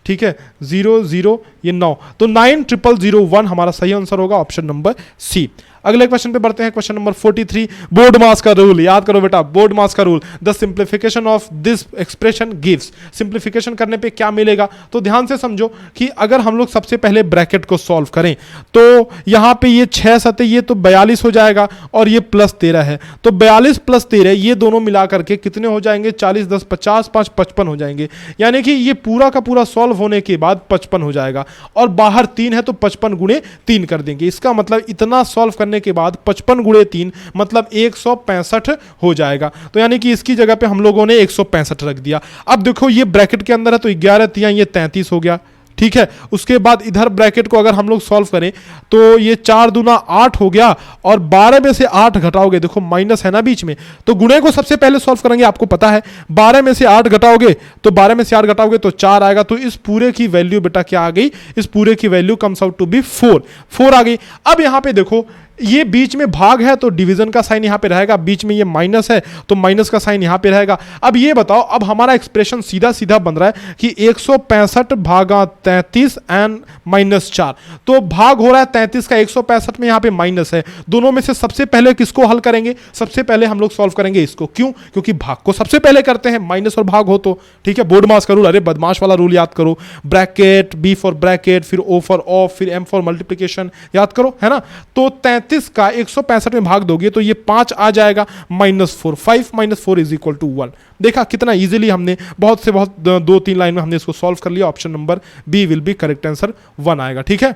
ठीक है, 0 0 ये 9, तो 9,000,001 हमारा सही आंसर होगा, ऑप्शन नंबर सी। अगले क्वेश्चन पे बढ़ते हैं, क्वेश्चन नंबर 43, बोर्ड मास का रूल याद करो बेटा, बोर्ड मास का rule. The simplification of this expression gives, simplification करने पे क्या मिलेगा? तो ध्यान से समझो कि अगर हम लोग सबसे पहले ब्रैकेट को सॉल्व करें तो यहां पे ये 6 7 ये तो 42 हो जाएगा, और ये प्लस 13 है, तो 42 प्लस 13 ये दोनों मिला करके कितने हो जाएंगे? 40 10 50 5 55 हो जाएंगे, यानी कि ये पूरा का पूरा सॉल्व होने के बाद 55 हो जाएगा, और बाहर 3 है तो 55 गुणे 3 कर देंगे। इसका मतलब इतना सॉल्व करने के बाद 55 गुणे 3 मतलब 165 हो जाएगा। तो यानी कि इसकी जगह पे हम लोगों ने 165 रख दिया। अब देखो ये ब्रैकेट के अंदर है तो 11 3 ये 33 हो गया, ठीक है। उसके बाद इधर ब्रैकेट को अगर हम लोग सॉल्व करें तो ये 4 दूना 8 हो गया, और 12 में से 8 घटाओगे, देखो माइनस है ना बीच में, तो गुणे को सबसे पहले सॉल्व करेंगे, आपको पता है 12 में से 8 घटाओगे तो 12 में से 8 घटाओगे तो 4 आएगा, तो इस पूरे की वैल्यू बेटा क्या आ गई? इस पूरे की value comes out to be 4 आ गई। अब यहां पे देखो ये बीच में भाग है तो डिवीजन का साइन यहां पे रहेगा, बीच में ये माइनस है तो माइनस का साइन यहां पे रहेगा। अब ये बताओ, अब हमारा एक्सप्रेशन सीधा सीधा बन रहा है कि 165 भागा 33 एंड -4, तो भाग हो रहा है 33 का, 165 में यहां पे माइनस है। दोनों में से सबसे पहले किसको हल करेंगे? सबसे पहले हम लोग सॉल्व करेंगे इसको। क्यों? क्योंकि भाग को सबसे पहले करते हैं, माइनस और भाग हो तो, ठीक है। बोर्ड मास का रूल, अरे बदमाश वाला रूल याद करो, ब्रैकेट, बी फॉर ब्रैकेट, फिर ओ फॉर ऑफ, फिर एम फॉर मल्टीप्लीकेशन, याद करो, है ना। तो 33 का 165 में भाग दोगे तो ये 5 आ जाएगा, -4, 5 - 4 = 1। देखा कितना इजीली हमने बहुत से बहुत 2-3 लाइन में हमने इसको सॉल्व कर लिया। Option number B will be correct answer, 1 आएगा, ठीक है,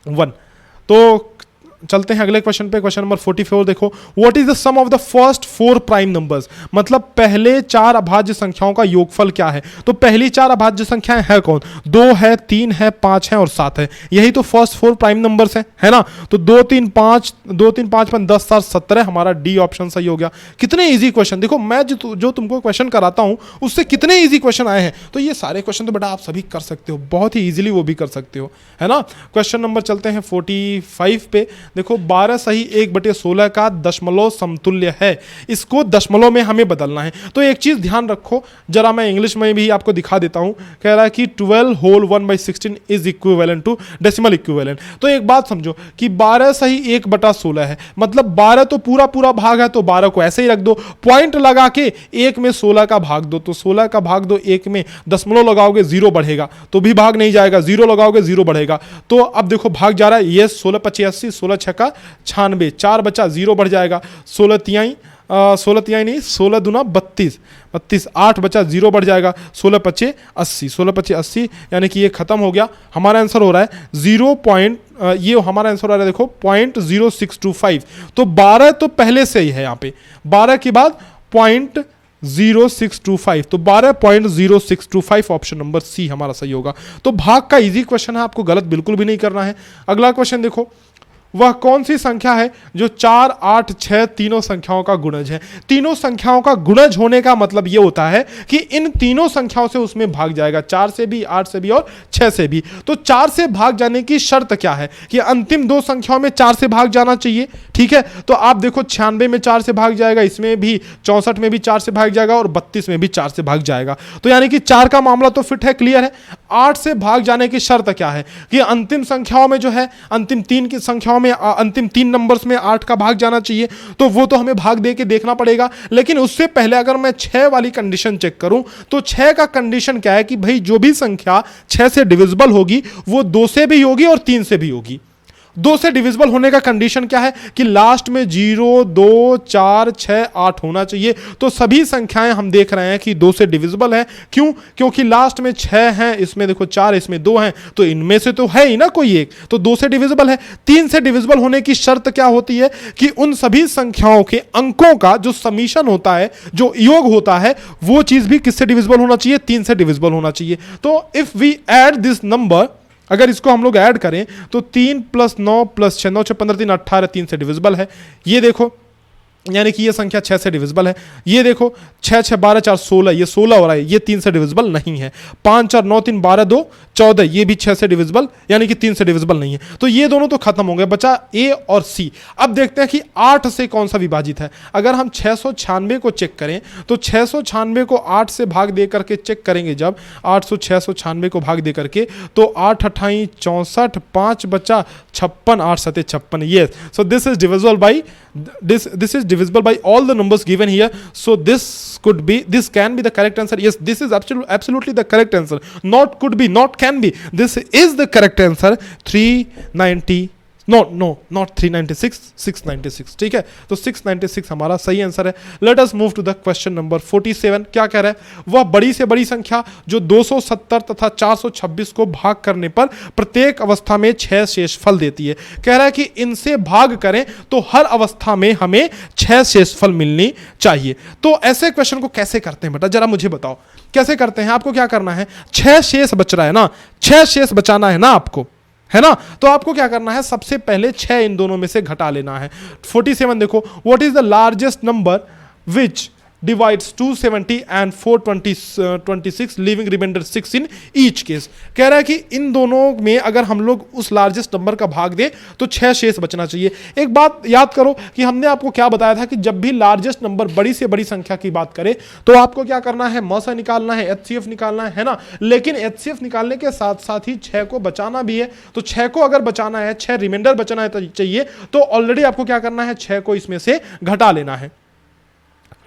1। तो चलते हैं अगले क्वेश्चन पे। क्वेश्चन नंबर 44 देखो, what is the sum of the first 4 prime numbers, मतलब पहले 4 अभाज्य संख्याओं का योगफल क्या है। तो पहली 4 अभाज्य संख्याएं है कौन, 2 है, 3 है, 5 है और 7 है, यही तो फर्स्ट 4 प्राइम नंबर्स है ना। तो 2 3 5 10 7 17, हमारा डी ऑप्शन सही हो गया। कितने इजी क्वेश्चन, देखो मैं जो तुमको क्वेश्चन कराता हूं उससे कितने इजी क्वेश्चन आए हैं। तो ये सारे क्वेश्चन तो बेटा आप सभी कर सकते हो, बहुत ही इजीली वो भी कर सकते हो, है ना। क्वेश्चन नंबर चलते हैं 45 पे। देखो 12 सही 1/16 का दशमलव समतुल्य है, इसको दशमलव में हमें बदलना है। तो एक चीज ध्यान रखो जरा, मैं इंग्लिश में भी आपको दिखा देता हूं। कह रहा है कि 12 whole 1/16 is equivalent to decimal equivalent. तो एक बात समझो कि 12 सही 1/16 है, मतलब 12 तो पूरा पूरा भाग है, तो 12 को ऐसे ही रख दो, पॉइंट लगा के 1 में 16 का भाग दो, तो 16 का भाग दो 1 में, दशमलव लगाओगे 0 बढ़ेगा, तो भी भाग नहीं जाएगा, 0 लगाओगे 0 बढ़ेगा। तो अब देखो भाग जा रहा है, ये 16 25 80, 16 छक्का 96, 4 बचा 0 बढ़ जाएगा, 16 तिहाई नहीं 16 दूना 32, 8 बचा 0 बढ़ जाएगा, 16 पचे 80, 16 पचे 80, यानी कि ये खत्म हो गया। हमारा आंसर हो रहा है 0 पॉइंट, ये हमारा आंसर हो रहा है देखो 0.0625। तो 12 तो पहले से ही है, यहाँ पे 12 के बाद 0.0625, तो 12.0625 ऑप्शन नंबर सी हमारा सही होगा। तो भाग का इजी क्वेश्चन है, आपको गलत बिल्कुल भी नहीं करना है। अगला क्वेश्चन देखो, वह कौन सी संख्या है जो 4 8 6 तीनों संख्याओं का गुणज है। तीनों संख्याओं का गुणज होने का मतलब यह होता है कि इन तीनों संख्याओं से उसमें भाग जाएगा, 4 से भी, 8 से भी और 6 से भी। तो 4 से भाग जाने की शर्त क्या है कि अंतिम 2 संख्याओं में 4 से भाग जाना चाहिए, ठीक है। तो आप देखो 96 में 4 से भाग जाएगा, इसमें भी 64 में भी 4 से भाग जाएगा और 32 में भी 4 से भाग जाएगा। तो यानी कि 4 का मामला तो फिट है, क्लियर है। 8 से भाग जाने की शर्त क्या है कि अंतिम संख्याओं में जो है, अंतिम 3 की संख्याओं में, अंतिम 3 नंबर्स में 8 का भाग जाना चाहिए, तो वो तो हमें भाग दे के देखना पड़ेगा। लेकिन उससे पहले अगर मैं 6 वाली कंडीशन चेक करूं, तो 6 का कंडीशन क्या है कि भाई जो भी संख्या 6 से डिविजिबल होगी वो 2 से भी होगी और 3 से भी होगी। 2 से डिविजिबल होने का कंडीशन क्या है कि लास्ट में 0 2 4 6 8 होना चाहिए। तो सभी संख्याएं हम देख रहे हैं कि 2 से डिविजिबल है। क्यों? क्योंकि लास्ट में 6 हैं, इसमें देखो 4, इसमें 2 हैं, तो इनमें से तो है ही ना कोई एक, तो 2 से डिविजिबल है। 3 से डिविजिबल होने की शर्त क्या होती है कि उन सभी संख्याओं के अंकों का जो समीशन होता है, जो योग होता है, वो चीज भी किससे डिविजिबल होना चाहिए, 3 से डिविजिबल होना चाहिए। तो if we add this number, अगर इसको हम लोग ऐड करें तो 3 + 9 + 6, 9 6 15 3 18, 3 से डिविजिबल है। ये देखो, यानी कि ये संख्या 6 से डिविजिबल है। ये देखो 6 6 12 4 16, ये 16 हो रहा है, ये 3 से डिविजिबल नहीं है। 5 4 9 3 12 2 14, ये भी 6 से डिविजिबल, यानी कि 3 से डिविजिबल नहीं है। तो ये दोनों तो खत्म हो गए, बचा ए और सी। अब देखते हैं कि 8 से कौन सा विभाजित है। अगर हम 696 को चेक करें तो 696 को 8 से भाग दे करके चेक करेंगे, जब 800 696 को भाग दे करके, तो 8 28 64, 5 बचा 56, 8 7 56। Yes, so this is divisible by this is divisible by all the numbers given here, so this can be the correct answer. Yes, this is absolutely the correct answer. Not could be, not can be, this is the correct answer. 390, not 396, 696, ठीक है। तो 696 हमारा सही answer है। Let us move to the question number 47। क्या कह रहा है, वह बड़ी से बड़ी संख्या जो 270 तथा 426 को भाग करने पर प्रत्येक अवस्था में 6 शेषफल देती है। कह रहा है कि इनसे भाग करें तो हर अवस्था में हमें 6 शेषफल मिलनी चाहिए। तो ऐसे क्वेश्चन को कैसे करते हैं बेटा, जरा मुझे बताओ कैसे करते हैं। आपको क्या करना है, 6 शेष बच रहा है ना, 6 शेष बचाना है ना आपको, है ना। तो आपको क्या करना है, सबसे पहले 6 इन दोनों में से घटा लेना है। 47 देखो, what is the largest number which divides 270 and 426 leaving remainder 6 in each case. कह रहा है कि इन दोनों में अगर हम लोग उस लार्जेस्ट नंबर का भाग दे तो 6 शेष बचना चाहिए। एक बात याद करो कि हमने आपको क्या बताया था कि जब भी लार्जेस्ट नंबर, बड़ी से बड़ी संख्या की बात करें, तो आपको क्या करना है, मसा निकालना है, एचसीएफ निकालना है ना। लेकिन एचसीएफ निकालने के साथ साथ ही 6 को बचाना भी है। तो 6 को अगर बचाना है, 6 रिमाइंडर बचाना है चाहिए, तो ऑलरेडी आपको क्या करना है, 6 को इसमें से घटा लेना है,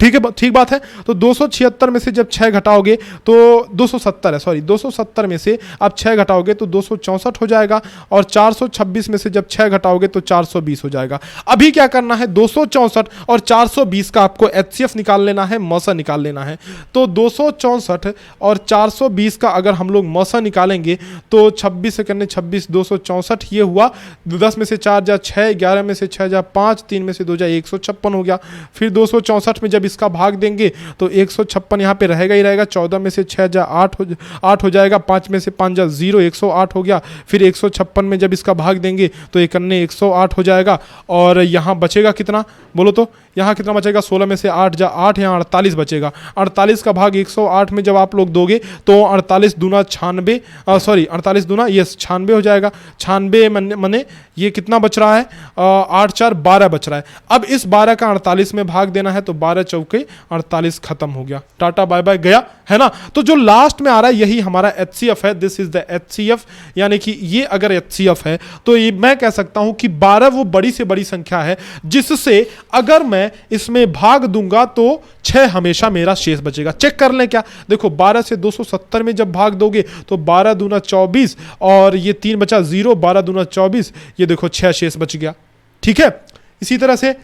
ठीक है, ठीक बात है। तो 276 में से जब 6 घटाओगे तो 270 है, सॉरी 270 में से आप 6 घटाओगे तो 264 हो जाएगा, और 426 में से जब 6 घटाओगे तो 420 हो जाएगा। अभी क्या करना है, 264 और 420 का आपको एचसीएफ निकाल लेना है, मौसा निकाल लेना है। तो 264 और 420 का अगर हम लोग मौसा निकालेंगे तो 26 से करने 26, 264 ये हुआ, 10 में से 4 जा 6, 11 में से 6 जा 5, 3 में से 2 जा 156 हो गया। फिर 264 में जब इसका भाग देंगे तो 156 यहाँ पे रहेगा ही रहेगा, 14 में से 6 जा 8 हो जाएगा, 5 में से 5 जा 0, 108 हो गया। फिर 156 में जब इसका भाग देंगे तो 108 हो जाएगा, और यहाँ बचेगा कितना बोलो तो, यहाँ कितना बचेगा, 16 में से 8 जा 8, यहाँ 48 बचेगा। 48 का भाग 108 में जब आप लोग दोगे तो 48 दूना 96, सॉरी 48 दूना ये 96 हो जाएगा। 96 मने ये कितना बच रहा है, 8 4 12 बच रहा है। अब इस 12 का 48 में भाग देना है तो 12 चौके 48 खत्म हो गया, टाटा बाय बाय गया, है ना। तो जो लास्ट में आ रहा है यही हमारा एचसीएफ है, दिस इज द एचसीएफ, यानी कि ये अगर एचसीएफ है तो ये मैं कह सकता हूं कि 12 वो बड़ी से बड़ी संख्या है जिससे अगर मैं इसमें भाग दूंगा तो 6 हमेशा मेरा शेष बचेगा। चेक कर लें क्या, देखो 12 से 270 में जब भाग दोगे तो 12 दूना 24, और ये 3 बचा 0, 12 दूना 24, ये देखो 6 शेष बच गया। ठीक है, इसी तरह से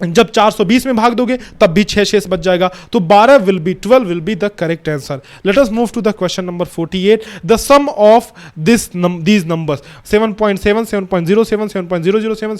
जब 420 में भाग दोगे तब भी 6 शेष बच जाएगा। तो 12 will be 12 will be the correct answer. Let us move to the question number 48। The sum of these numbers 7.7, 7.07, 7.007,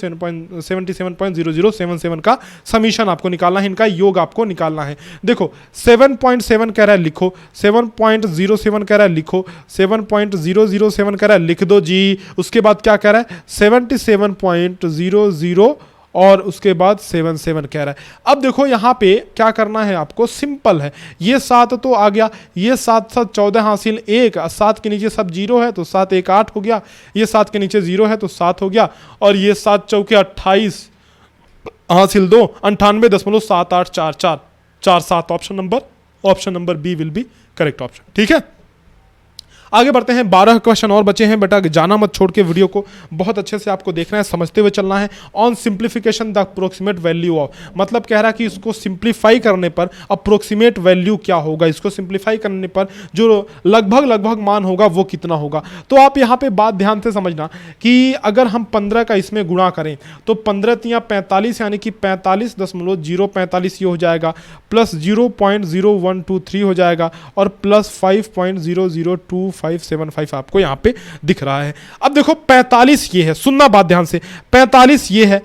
7.77.0077 का समीशन आपको निकालना है, इनका योग आपको निकालना है। देखो 7.7 कह रहा है लिखो, 7.07 कह रहा है लिखो, 7.007 कह रहा है लिख दो जी। उसके बाद क्या कह रहा है 77.00 और उसके बाद 77 कह रहा है। अब देखो यहाँ पे क्या करना है आपको, सिंपल है, ये 7 तो आ गया, ये 7 7 14 हासिल 1, 7 के नीचे सब 0 है तो 7 1 8 हो गया, ये 7 के नीचे 0 है तो 7 हो गया, और ये 7 चौके 28 हासिल 2, 98.7844 47। Option number B will be correct option. ठीक है, आगे बढ़ते हैं। 12 क्वेश्चन और बचे हैं बेटा, जाना मत छोड़ के, वीडियो को बहुत अच्छे से आपको देखना है, समझते हुए चलना है। On simplification the approximate value of, मतलब कह रहा है कि इसको सिंप्लीफाई करने पर अप्रोक्सीमेट वैल्यू क्या होगा, इसको सिंप्लीफाई करने पर जो लगभग मान होगा वो कितना होगा। तो आप यहाँ पे बात ध्यान से समझना कि अगर हम 15 का इसमें गुणा करें तो 15 तियाँ 45, यानी कि 45.045 ये हो जाएगा, प्लस 0.0123 हो जाएगा, और प्लस 5.002 आपको यहां पे दिख रहा है। अब देखो 45 ये है, सुनना बात ध्यान से, 45 ये है,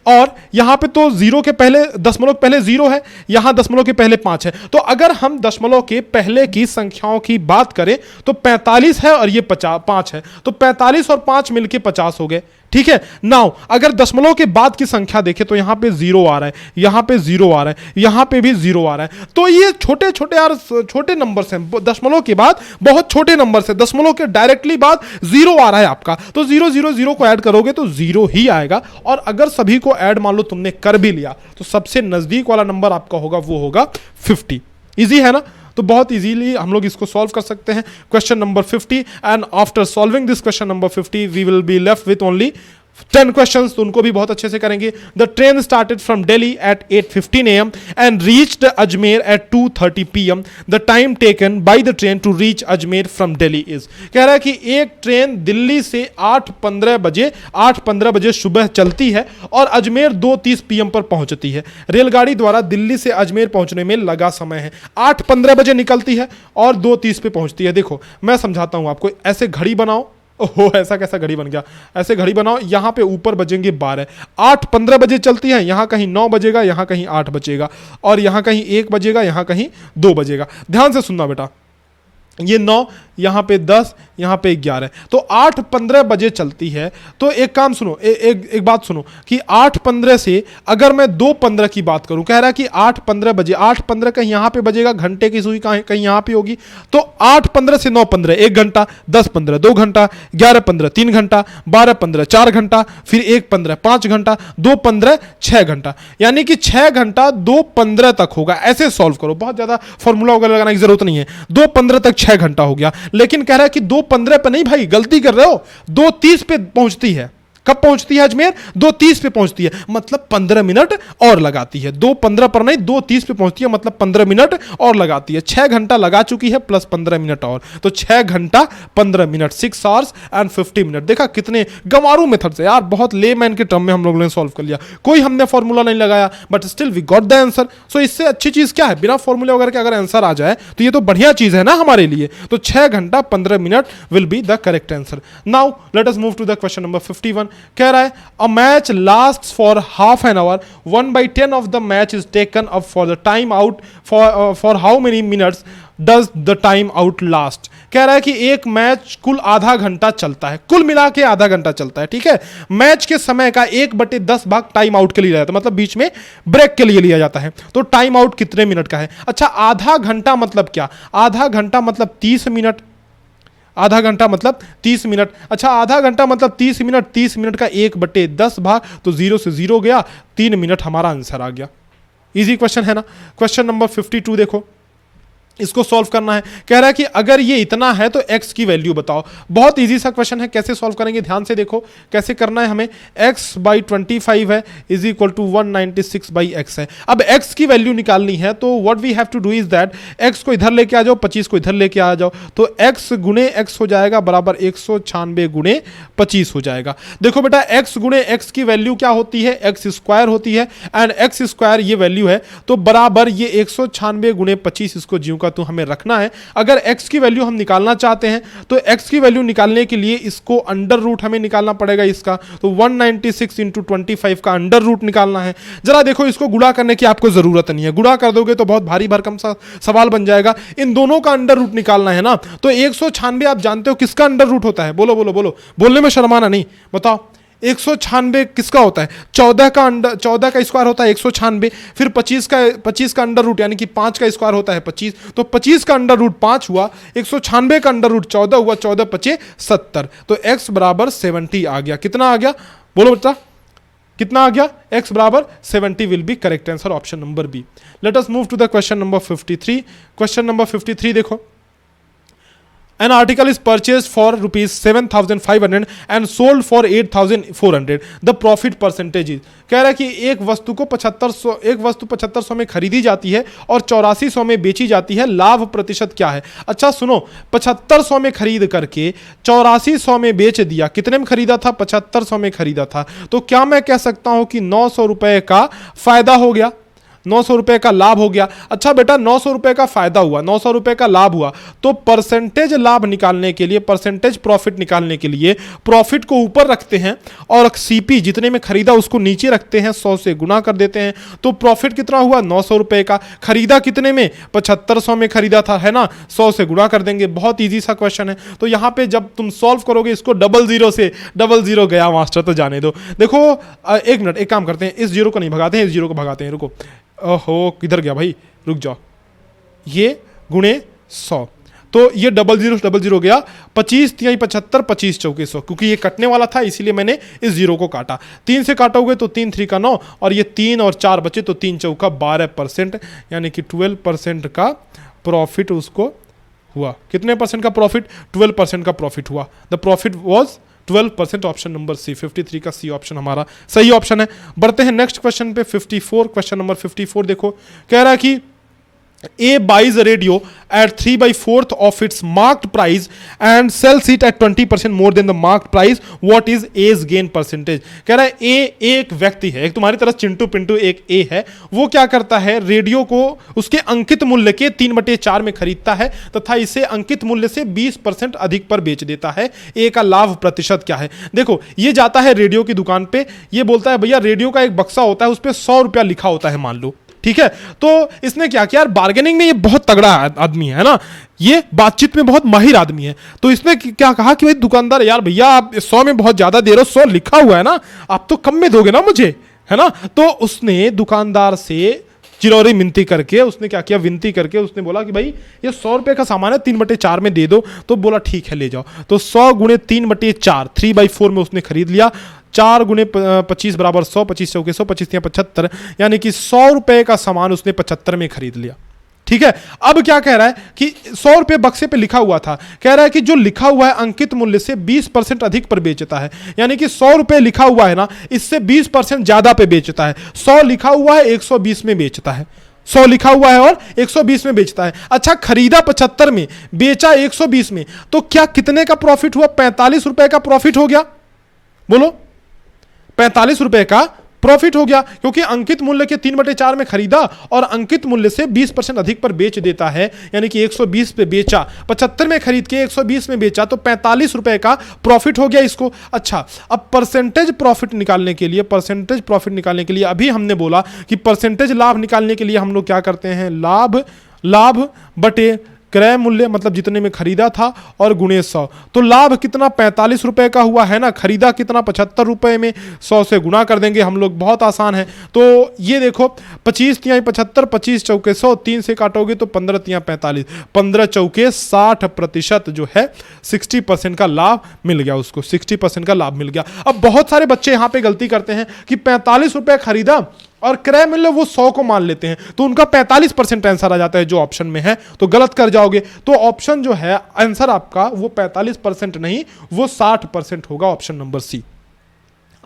और यहां पे तो जीरो के पहले दशमलव के पहले 0 है, यहां दशमलव के पहले 5 है। तो अगर हम दशमलव के पहले की संख्याओं की बात करें तो 45 है और ये 5 है, तो 45 और 5 मिलके 50 हो गए। ठीक है, नाउ अगर दशमलव के बाद की संख्या देखें तो यहां पे 0 आ रहा है, यहां पे 0 आ रहा है, यहां पे भी 0 आ रहा है। तो ये छोटे छोटे यार छोटे नंबर्स हैं, दशमलव के बाद बहुत छोटे नंबर्स हैं, दशमलव के डायरेक्टली बाद 0 आ रहा है आपका, तो 0 0 0 को ऐड करोगे तो 0 ही आएगा। और अगर सभी को ऐड मान लो तुमने कर भी लिया तो सबसे नजदीक वाला नंबर आपका होगा वो होगा 50। इजी है ना, तो बहुत इजीली हम लोग इसको सॉल्व कर सकते हैं। Question number 50, and after solving this question number 50 we will be left with only 10 questions, तो उनको भी बहुत अच्छे से करेंगे। The train started from Delhi at 8:15 AM and reached Ajmer at 2:30 PM। The time taken by the train to reach Ajmer from Delhi is, कह रहा है कि एक ट्रेन दिल्ली से 8:15 बजे सुबह चलती है और अजमेर 2:30 PM पर पहुंचती है। रेलगाड़ी द्वारा दिल्ली से अजमेर पहुंचने में लगा समय है, 8:15 बजे निकलती है और 2:30 पे पहुंचती है। देखो मैं समझाता हूं आपको, ऐसे घड़ी बनाओ, ओहो ऐसा कैसा घड़ी बन गया, ऐसे घड़ी बनाओ, यहां पे ऊपर बजेंगे 12, 8:15 बजे चलती है, यहां कहीं 9 बजेगा, यहां कहीं 8 बजेगा, और यहां कहीं 1 बजेगा, यहां कहीं 2 बजेगा। ध्यान से सुनना बेटा, ये 9, यहां पे 10, यहां पे 11, तो 8:15 बजे चलती है। तो एक काम सुनो, एक बात सुनो कि 8:15 से अगर मैं 2:15 की बात करूं, कह रहा है कि 8:15 बजे, 8:15 कहीं यहां पे बजेगा, घंटे की सुई कहीं यहां पे होगी, तो 8:15 से 9:15 1 घंटा, 10:15 2 घंटा, 11:15 3 घंटा, 12:15 4 घंटा, फिर 1:15 5 घंटा, 2:15 6 घंटा, यानी कि 6 घंटा 2:15 तक होगा। ऐसे सॉल्व करो, बहुत ज्यादा फॉर्मूला वगैरह लगाने की जरूरत नहीं है। 2:15 तक 6 घंटा हो गया, लेकिन कह रहा है कि 2:15 पे नहीं भाई, गलती कर रहे हो, 2:30 पे पहुंचती है। कब पहुंचती है अजमेर? 2:30 पे पहुंचती है, मतलब 15 मिनट और लगाती है। 2:15 पर नहीं, 2:30 पे पहुंचती है, मतलब 15 मिनट और लगाती है। 6 घंटा लगा चुकी है प्लस 15 मिनट और, तो 6 घंटा 15 मिनट, 6 आवर्स एंड 50 मिनट। देखा कितने गंवारू मेथड से यार, बहुत लेमैन के टर्म में हम लोगों ने सॉल्व कर लिया, कोई हमने फॉर्मूला नहीं लगाया, but still we got the answer. So इससे अच्छी चीज क्या है, बिना फॉर्मूले वगैरह के अगर आंसर आ जाए तो ये तो बढ़िया चीज है ना हमारे लिए। तो 6 घंटा 15 minute will be the correct answer. Now let us move to the question number 51। कह रहा है a match lasts for half an hour, 1/10 of the match is taken up for the time out, for how many minutes does the time out last. कह रहा है कि एक match कुल आधा घंटा चलता है, कुल मिला के आधा घंटा चलता है, ठीक है। मैच के समय का 1/10 भाग टाइम आउट के लिए लिया जाता है, मतलब बीच में ब्रेक के लिए लिया जाता है। तो टाइम आउट कितने मिनट का है? अच्छा, आधा घंटा मतलब क्या? आधा घंटा मतलब 30 मिनट, आधा घंटा मतलब 30 मिनट। अच्छा, आधा घंटा मतलब 30 मिनट, 30 मिनट का 1/10 भाग, तो 0 से 0 गया, 3 मिनट हमारा आंसर आ गया। इजी क्वेश्चन है ना। क्वेश्चन नंबर 52 देखो, इसको सॉल्व करना है। कह रहा है कि अगर ये इतना है तो x की वैल्यू बताओ। बहुत इजी सा क्वेश्चन है, कैसे सॉल्व करेंगे ध्यान से देखो कैसे करना है हमें। x/25 है इज इक्वल टू 196/x है। अब x की वैल्यू निकालनी है, तो what we have to do is that x को इधर लेके आ जाओ, 25 को इधर लेके आ जाओ, तो x गुणे x हो जाएगा बराबर 196 गुणे 25 हो जाएगा। देखो बेटा, x गुणे x की वैल्यू क्या होती है? x स्क्वायर होती है, एंड x स्क्वायर ये वैल्यू है, तो बराबर ये 196 गुणे 25 इसको जीव तो हमें रखना है। अगर x की वैल्यू हम निकालना चाहते हैं तो x की वैल्यू निकालने के लिए इसको अंडर रूट हमें निकालना पड़ेगा इसका, तो 196 इंटू 25 का अंडर रूट निकालना है। जरा देखो, इसको गुणा करने की आपको जरूरत नहीं है, गुणा कर दोगे तो बहुत भारी भरकम सा सवाल बन जाएगा। इन दोनों का अंडर रूट निकालना है ना, तो 196 आप जानते हो किसका अंडर रूट होता है? बोलो बोलो बोलो, बोलने में शर्माना नहीं, बताओ। 196 किसका होता है? 14 का स्क्वायर होता है 196, फिर 25 का अंडर रूट यानी कि 5 का स्क्वायर होता है 25, तो 25 का अंडर रूट 5 हुआ, 196 का अंडर रूट 14 हुआ, 14 5 70, तो x बराबर 70 आ गया। कितना आ गया बोलो बेटा, कितना आ गया? x बराबर 70 will be correct answer, option number B. Let us move to the question number 53। Question number 53 देखो, An article is purchased for rupees 7,500 and sold for 8,400. The profit percentage is, कह रहा है कि एक वस्तु 7500 में खरीदी जाती है और 8400 में बेची जाती है, लाभ प्रतिशत क्या है? अच्छा सुनो, 7500 में खरीद करके 8400 में बेच दिया, कितने में खरीदा था? 7500 में खरीदा था, तो क्या मैं कह सकता हूं कि 900 रुपए का फायदा हो गया, 900 रुपए का लाभ हो गया। अच्छा बेटा, 900 रुपए का फायदा हुआ, 900 रुपए का लाभ हुआ, तो परसेंटेज लाभ निकालने के लिए, परसेंटेज प्रॉफिट निकालने के लिए प्रॉफिट को ऊपर रखते हैं और सीपी जितने में खरीदा उसको नीचे रखते हैं, 100 से गुना कर देते हैं, तो प्रॉफिट कितना हुआ? 900 रुपए का। खरीदा कितने में? 7500 में खरीदा था, है ना, 100 से गुना कर देंगे। बहुत ईजी सा क्वेश्चन है। तो यहां पर जब तुम सॉल्व करोगे इसको, 00 से 00 गया मास्टर, तो जाने दो। देखो एक मिनट, एक काम करते हैं, इस जीरो को नहीं भगाते हैं, इस जीरो को भगाते हैं, रुको। ओहो, किधर गया भाई, रुक जाओ, ये गुणे 100, तो ये 00 गया, 25 3 75, 25 चौके 100, क्योंकि ये कटने वाला था इसीलिए मैंने इस जीरो को काटा। 3 से काटोगे तो 3 3 का 9, और ये 3 और 4 बचे, तो 3 चौका 12%, यानी कि 12% का प्रॉफिट उसको हुआ। कितने परसेंट का प्रॉफिट? 12% का प्रॉफिट हुआ। The profit was 12%, option number C. 53 का सी ऑप्शन हमारा सही ऑप्शन है। बढ़ते हैं नेक्स्ट क्वेश्चन पे, 54। क्वेश्चन नंबर 54 देखो, कह रहा है कि A buys a radio at 3/4 of its marked price and sells it at 20% more than the marked price. What is A's gain percentage? कह रहा है A एक व्यक्ति है, एक तुम्हारी तरह चिंटू पिंटू एक A है, वो क्या करता है, रेडियो को उसके अंकित मूल्य के 3/4 में खरीदता है तथा इसे अंकित मूल्य से 20% अधिक पर बेच देता है। A का लाभ प्रतिशत क्या है? देखो, ये जाता है रेडियो की दुकान पे, ये बोलता है भैया रेडियो का एक बक्सा होता है, उस पर 100 रुपया लिखा होता है मान लो, ठीक है। तो इसने क्या किया यार, बार्गेनिंग में ये बहुत तगड़ा आदमी है ना, ये बातचीत में बहुत माहिर आदमी है। तो इसने क्या कहा कि भाई दुकानदार, यार भैया आप 100 में बहुत ज्यादा दे रहे हो, 100 लिखा हुआ है ना, आप तो कम में दोगे ना मुझे, है ना। तो उसने दुकानदार से चिरौरी मिनती करके, उसने क्या किया, विनती करके उसने बोला कि भाई ये 100 रुपए का सामान है, 3/4 में दे दो। तो बोला ठीक है ले जाओ। तो 100 गुणे 3/4, 3/4 में उसने खरीद लिया। 4 गुणे 25 बराबर 100, 25 चौके 100, 25 75, यानी कि 100 रुपए का सामान उसने 75 में खरीद लिया। ठीक है। अब क्या कह रहा है कि 100 रुपए बक्से पे लिखा हुआ था, कह रहा है कि जो लिखा हुआ है अंकित मूल्य से 20% अधिक पर बेचता है, यानी कि 100 रुपए लिखा हुआ है ना, इससे 20% ज्यादा पे बेचता है। 100 लिखा हुआ है 120 में बेचता है, 100 लिखा हुआ है और 120 में बेचता है। अच्छा, खरीदा 75 में, बेचा 120 में, तो क्या कितने का प्रॉफिट हुआ? 45 रुपए का प्रॉफिट हो गया। बोलो, 45 रुपए का प्रॉफिट हो गया, क्योंकि अंकित मूल्य के 3/4 में खरीदा और अंकित मूल्य से 20% अधिक पर बेच देता है, यानी कि 120 पे बेचा, 75 में खरीद के 120 में बेचा, तो 45 रुपए का प्रॉफिट हो गया इसको। अच्छा, अब परसेंटेज प्रॉफिट निकालने के लिए, परसेंटेज प्रॉफिट निकालने के लिए अभी हमने बोला कि परसेंटेज लाभ निकालने के लिए हम लोग क्या करते हैं, लाभ बटे क्रय मूल्य, मतलब जितने में खरीदा था, और गुणे 100। तो लाभ कितना? 45 रुपए का हुआ है ना, खरीदा कितना? 75 रुपए में, 100 से गुणा कर देंगे हम लोग, बहुत आसान है। तो ये देखो, 25 तियाई 75, 25 चौके 100, 3 से काटोगे तो 15 तियां 45, 15 चौके 60% जो है 60% का लाभ मिल गया उसको, 60% का लाभ मिल गया। अब बहुत सारे बच्चे यहां पे गलती करते हैं कि 45 रुपए खरीदा और क्रय मूल्य वो 100 को मान लेते हैं, तो उनका 45% आंसर आ जाता है जो ऑप्शन में है, तो गलत कर जाओगे। तो ऑप्शन जो है आंसर आपका वो 45% नहीं, वो 60% होगा, ऑप्शन नंबर सी।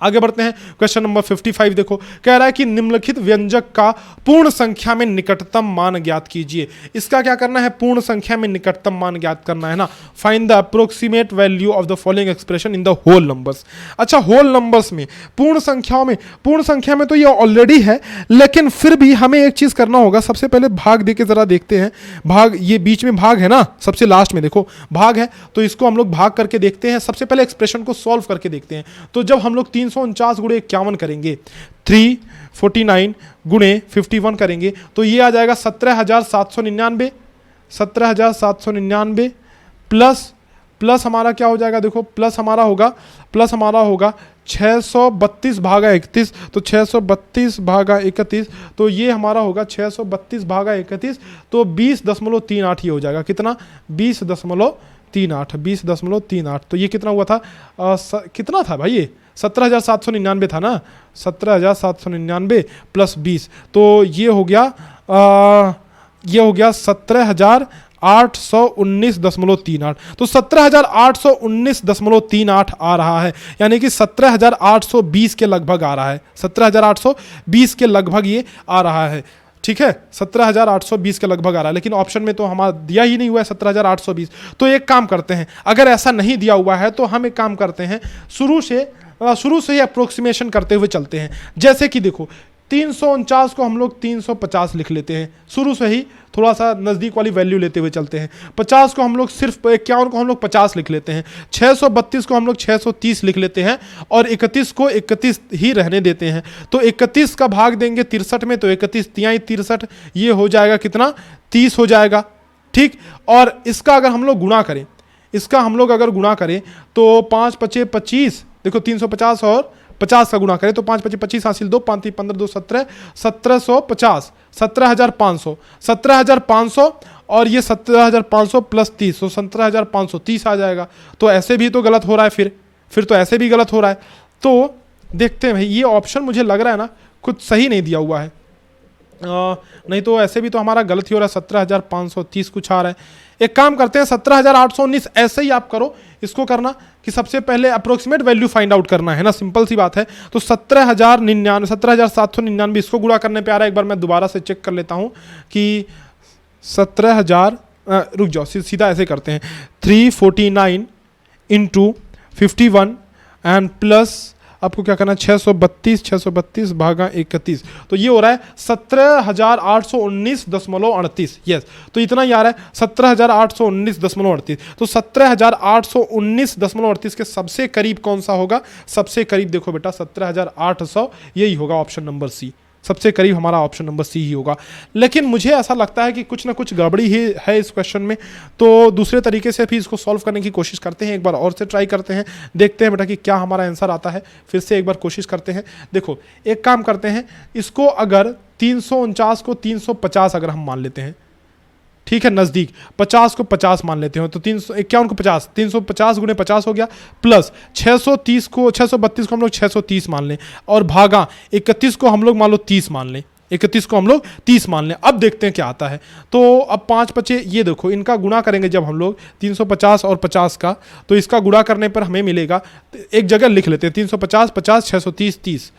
आगे बढ़ते हैं, क्वेश्चन नंबर 55 देखो, कह रहा है कि निम्नलिखित व्यंजक का पूर्ण संख्या में निकटतम मान ज्ञात कीजिए। इसका क्या करना है? पूर्ण संख्या में निकटतम मान ज्ञात करना है ना। Find the approximate value of the following expression in the whole numbers. अच्छा, होल नंबर्स में, पूर्ण संख्या में तो ये ऑलरेडी है, लेकिन फिर भी हमें एक चीज करना होगा। सबसे पहले भाग दे के जरा देखते हैं। भाग, ये बीच में भाग है ना, सबसे लास्ट में देखो भाग है, तो इसको हम लोग भाग करके देखते हैं। सबसे पहले एक्सप्रेशन को सॉल्व करके देखते हैं। तो जब हम लोग 349 गुणे 51 करेंगे, 349 गुणे 51 करेंगे, तो ये आ जाएगा 17,799, 17,799 प्लस हमारा क्या हो जाएगा? देखो, प्लस हमारा होगा 632 भागा 31, तो 632 भागा 31, तो ये हमारा होगा 632 भागा 31, तो 20.38 ये हो जाएगा। कितना? 20.38। तो ये कितना हुआ था? कितना था भाई? ये 17,799 था ना, 17,799 प्लस 20, तो ये हो गया 17,819.38। तो 17,819.38 आ रहा है, यानी कि 17,820 के लगभग आ रहा है, 17,820 के लगभग ये आ रहा है। ठीक है, 17,820 के लगभग आ रहा है, लेकिन ऑप्शन में तो हमारा दिया ही नहीं हुआ है 17,820। तो एक काम करते हैं, अगर ऐसा नहीं दिया हुआ है तो हम एक काम करते हैं, शुरू से ही अप्रोक्सीमेशन करते हुए चलते हैं। जैसे कि देखो, 349 को हम लोग 350 लिख लेते हैं, शुरू से ही थोड़ा सा नज़दीक वाली वैल्यू लेते हुए चलते हैं। 50 को हम लोग सिर्फ 51 को हम लोग 50 लिख लेते हैं, 632 को हम लोग 630 लिख लेते हैं, और 31 को 31 ही रहने देते हैं। तो 31 का भाग देंगे 63 में, तो 31 तियाई 63, ये हो जाएगा कितना? 30 हो जाएगा। ठीक, और इसका अगर हम लोग गुणा करें, तो 5 पचे 25, देखो 350 और 50 का गुणा करें तो 5 25 25 हासिल 2 5 15 2 17 1750 17,500 और ये 17,500 प्लस 30, तो 17,530 आ जाएगा। तो ऐसे भी तो गलत हो रहा है, फिर तो ऐसे भी गलत हो रहा है। तो देखते हैं भाई, ये ऑप्शन मुझे लग रहा है ना कुछ सही नहीं दिया हुआ है, नहीं तो ऐसे भी तो हमारा गलत ही हो रहा है। 17,530 कुछ आ रहा है। एक काम करते हैं, 17,819 ऐसे ही आप करो, इसको करना कि सबसे पहले अप्रोक्सीमेट वैल्यू फाइंड आउट करना है ना, सिंपल सी बात है। तो 17,799 इसको गुणा करने पे आ रहा है। एक बार मैं दोबारा से चेक कर लेता हूँ कि 17,000, रुक जाओ, सीधा ऐसे करते हैं, 349 इंटू 51 एंड प्लस आपको क्या करना है 632 भागा 31, तो ये हो रहा है 17,819.38। यस, तो इतना ही आ रहा है 17,819.38। तो 17,819.38 के सबसे करीब कौन सा होगा? सबसे करीब देखो बेटा 17,800, यही होगा ऑप्शन नंबर सी। सबसे करीब हमारा ऑप्शन नंबर सी ही होगा। लेकिन मुझे ऐसा लगता है कि कुछ ना कुछ गड़बड़ी ही है इस क्वेश्चन में, तो दूसरे तरीके से भी इसको सॉल्व करने की कोशिश करते हैं। एक बार और से ट्राई करते हैं, देखते हैं बेटा कि क्या हमारा आंसर आता है। फिर से एक बार कोशिश करते हैं। देखो, एक काम करते हैं, इसको अगर 349 को 350 अगर हम मान लेते हैं, ठीक है, नज़दीक 50 को 50 मान लेते हो, तो 351 को 50, 350 गुणे 50 हो गया, प्लस 632 को हम लोग 630 मान लें, और भागा 31 को हम लोग मान लो 30 मान लें। 31 को हम लोग 30 मान लें। अब देखते हैं क्या आता है। तो अब 5 बचे, ये देखो इनका गुणा करेंगे जब हम लोग 350 और 50 का, तो इसका गुणा करने पर हमें मिलेगा, एक जगह लिख लेते हैं 350 50 630 30,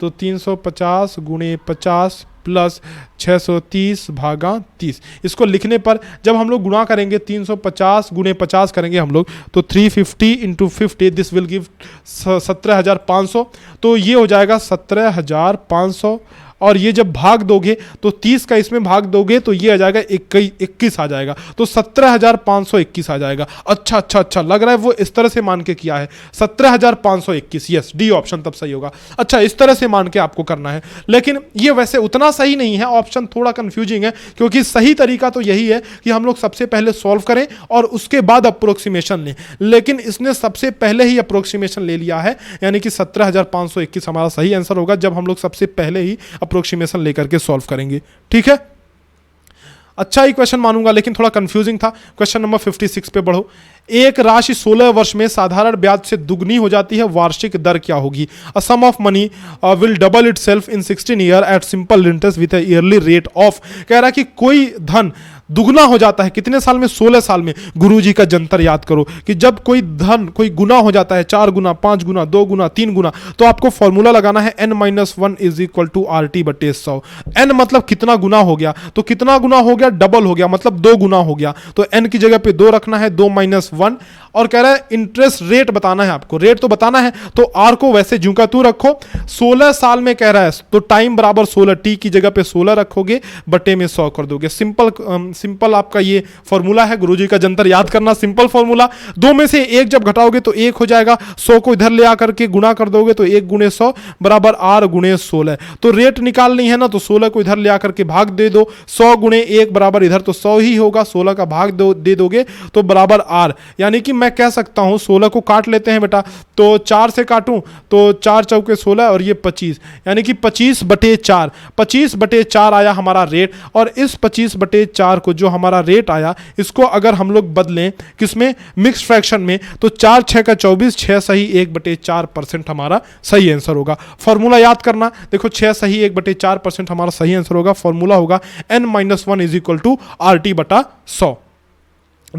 तो 350 गुणे 50 प्लस 630 भागा 30। इसको लिखने पर जब हम लोग गुणा करेंगे 350 गुणे 50 करेंगे हम लोग, तो 350 इंटू 50 दिस विल गिव 17,500। तो ये हो जाएगा 17,500, और ये जब भाग दोगे तो 30 का इसमें भाग दोगे तो ये आ जाएगा 21 आ जाएगा, तो 17,521 आ जाएगा। अच्छा अच्छा अच्छा, लग रहा है वो इस तरह से मान के किया है, 17,521, यस डी ऑप्शन तब सही होगा। अच्छा, इस तरह से मान के आपको करना है, लेकिन ये वैसे उतना सही नहीं है, ऑप्शन थोड़ा कंफ्यूजिंग है, क्योंकि सही तरीका तो यही है कि हम लोग सबसे पहले सॉल्व करें और उसके बाद अप्रोक्सीमेशन लें, लेकिन इसने सबसे पहले ही अप्रोक्सीमेशन ले लिया है, यानी कि 17,521 हमारा सही आंसर होगा जब हम लोग सबसे पहले ही अप्रोक्सीमेशन लेकर के सॉल्व करेंगे। ठीक है, अच्छा ही क्वेश्चन मानूंगा, लेकिन थोड़ा कंफ्यूजिंग था। क्वेश्चन नंबर 56 पे बढ़ो। एक राशि 16 वर्ष में साधारण ब्याज से दुगनी हो जाती है, वार्षिक दर क्या होगी? A sum of money will double itself in 16 year at simple interest with a yearly rate of. कह रहा है कि कोई धन दुगना हो जाता है कितने साल में? 16 साल में। गुरुजी का जंतर याद करो कि जब कोई धन कोई गुना हो जाता है, 4 गुना, 5 गुना, 2 गुना, 3 गुना, तो आपको फॉर्मूला लगाना है n-1 is equal to RT/100। n मतलब कितना गुना हो गया, तो कितना गुना हो गया? डबल हो गया, मतलब 2 गुना हो गया, तो n की जगह पे 2 रखना है, 2 - 1। और कह रहा है इंटरेस्ट रेट बताना है आपको, रेट तो बताना है, तो r को वैसे ज्यों का त्यों रखो। 16 साल में कह रहा है, तो टाइम बराबर 16, t की जगह पे 16 रखोगे, बटे में 100 कर दोगे। सिंपल आपका ये फॉर्मूला है, गुरुजी का जंतर याद करना, सिंपल फॉर्मूला। दो में से एक जब घटाओगे तो 1 हो जाएगा, 100 को इधर ले आकर के गुणा कर दोगे तो 1 गुणे 100 बराबर r गुणे 16। तो रेट निकालनी है ना, तो 16 को इधर ले आकर के भाग दे दो, 100 गुणे 1 बराबर इधर तो 100 ही होगा, 16 का भाग दे दोगे तो बराबर r। यानी कि मैं कह सकता हूं 16 को काट लेते हैं बेटा, तो 4 से काटूं तो 4 चौके 16 और ये 25, यानी कि 25/4, 25/4 आया हमारा रेट। और इस 25/4 को जो हमारा रेट आया, इसको अगर हम लोग बदलें किसमें? मिक्स फ्रैक्शन में, तो 4 6 का 24, 6 सही 1/4% हमारा सही आंसर होगा। फॉर्मूला याद करना, देखो 6 सही 1/4% हमारा सही आंसर होगा। फॉर्मूला होगा n-1 is equal to RT/100।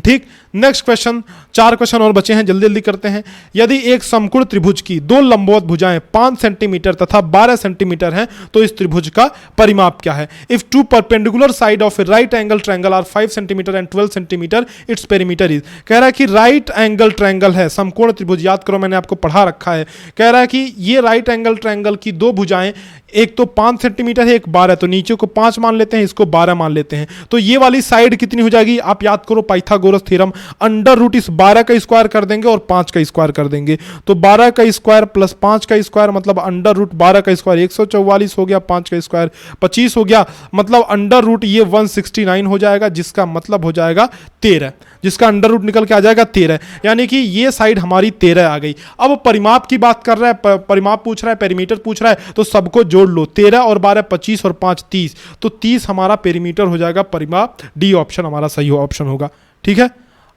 ठीक, नेक्स्ट क्वेश्चन, 4 क्वेश्चन और बचे हैं, जल्दी जल्दी करते हैं। यदि एक समकोण त्रिभुज की 2 लंबवत भुजाएं 5 सेंटीमीटर तथा 12 सेंटीमीटर हैं, तो इस त्रिभुज का परिमाप क्या है? If 2 perpendicular side of a right angle triangle are 5 centimetre and 12 centimetre, its perimeter is. कह रहा है कि राइट एंगल ट्रायंगल है, समकोण त्रिभुज, याद करो मैंने आपको पढ़ा रखा है। कह रहा है कि ये राइट एंगल ट्रायंगल की 2 भुजाएं, एक तो 5 सेंटीमीटर है, एक 12, तो नीचे को 5 मान लेते हैं, इसको 12 मान लेते हैं। तो ये वाली साइड कितनी हो जाएगी? आप याद करो पाइथागोरस थ्योरम, अंडर रूट इस 12 का स्क्वायर कर देंगे और 5 का स्क्वायर कर देंगे, तो 12 का स्क्वायर प्लस 5 का स्क्वायर मतलब अंडर रूट 12 का स्क्वायर 144 हो गया, 5 का स्क्वायर 25 हो गया, मतलब अंडर रूट ये 169 हो जाएगा, जिसका मतलब हो जाएगा 13, जिसका अंडर रूट निकल के आ जाएगा 13, यानी कि ये साइड हमारी 13 आ गई। अब परिमाप की बात कर रहा है, परिमाप पूछ रहा है, पेरीमीटर पूछ रहा है, तो सबको जोड़ लो, 13 और 12 25 और 5 30, तो 30 हमारा पेरीमीटर हो जाएगा परिमाप। डी ऑप्शन हमारा सही ऑप्शन होगा। ठीक है,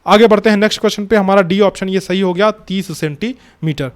आगे बढ़ते हैं नेक्स्ट क्वेश्चन पे। हमारा डी ऑप्शन ये सही हो गया, 30 centimetre.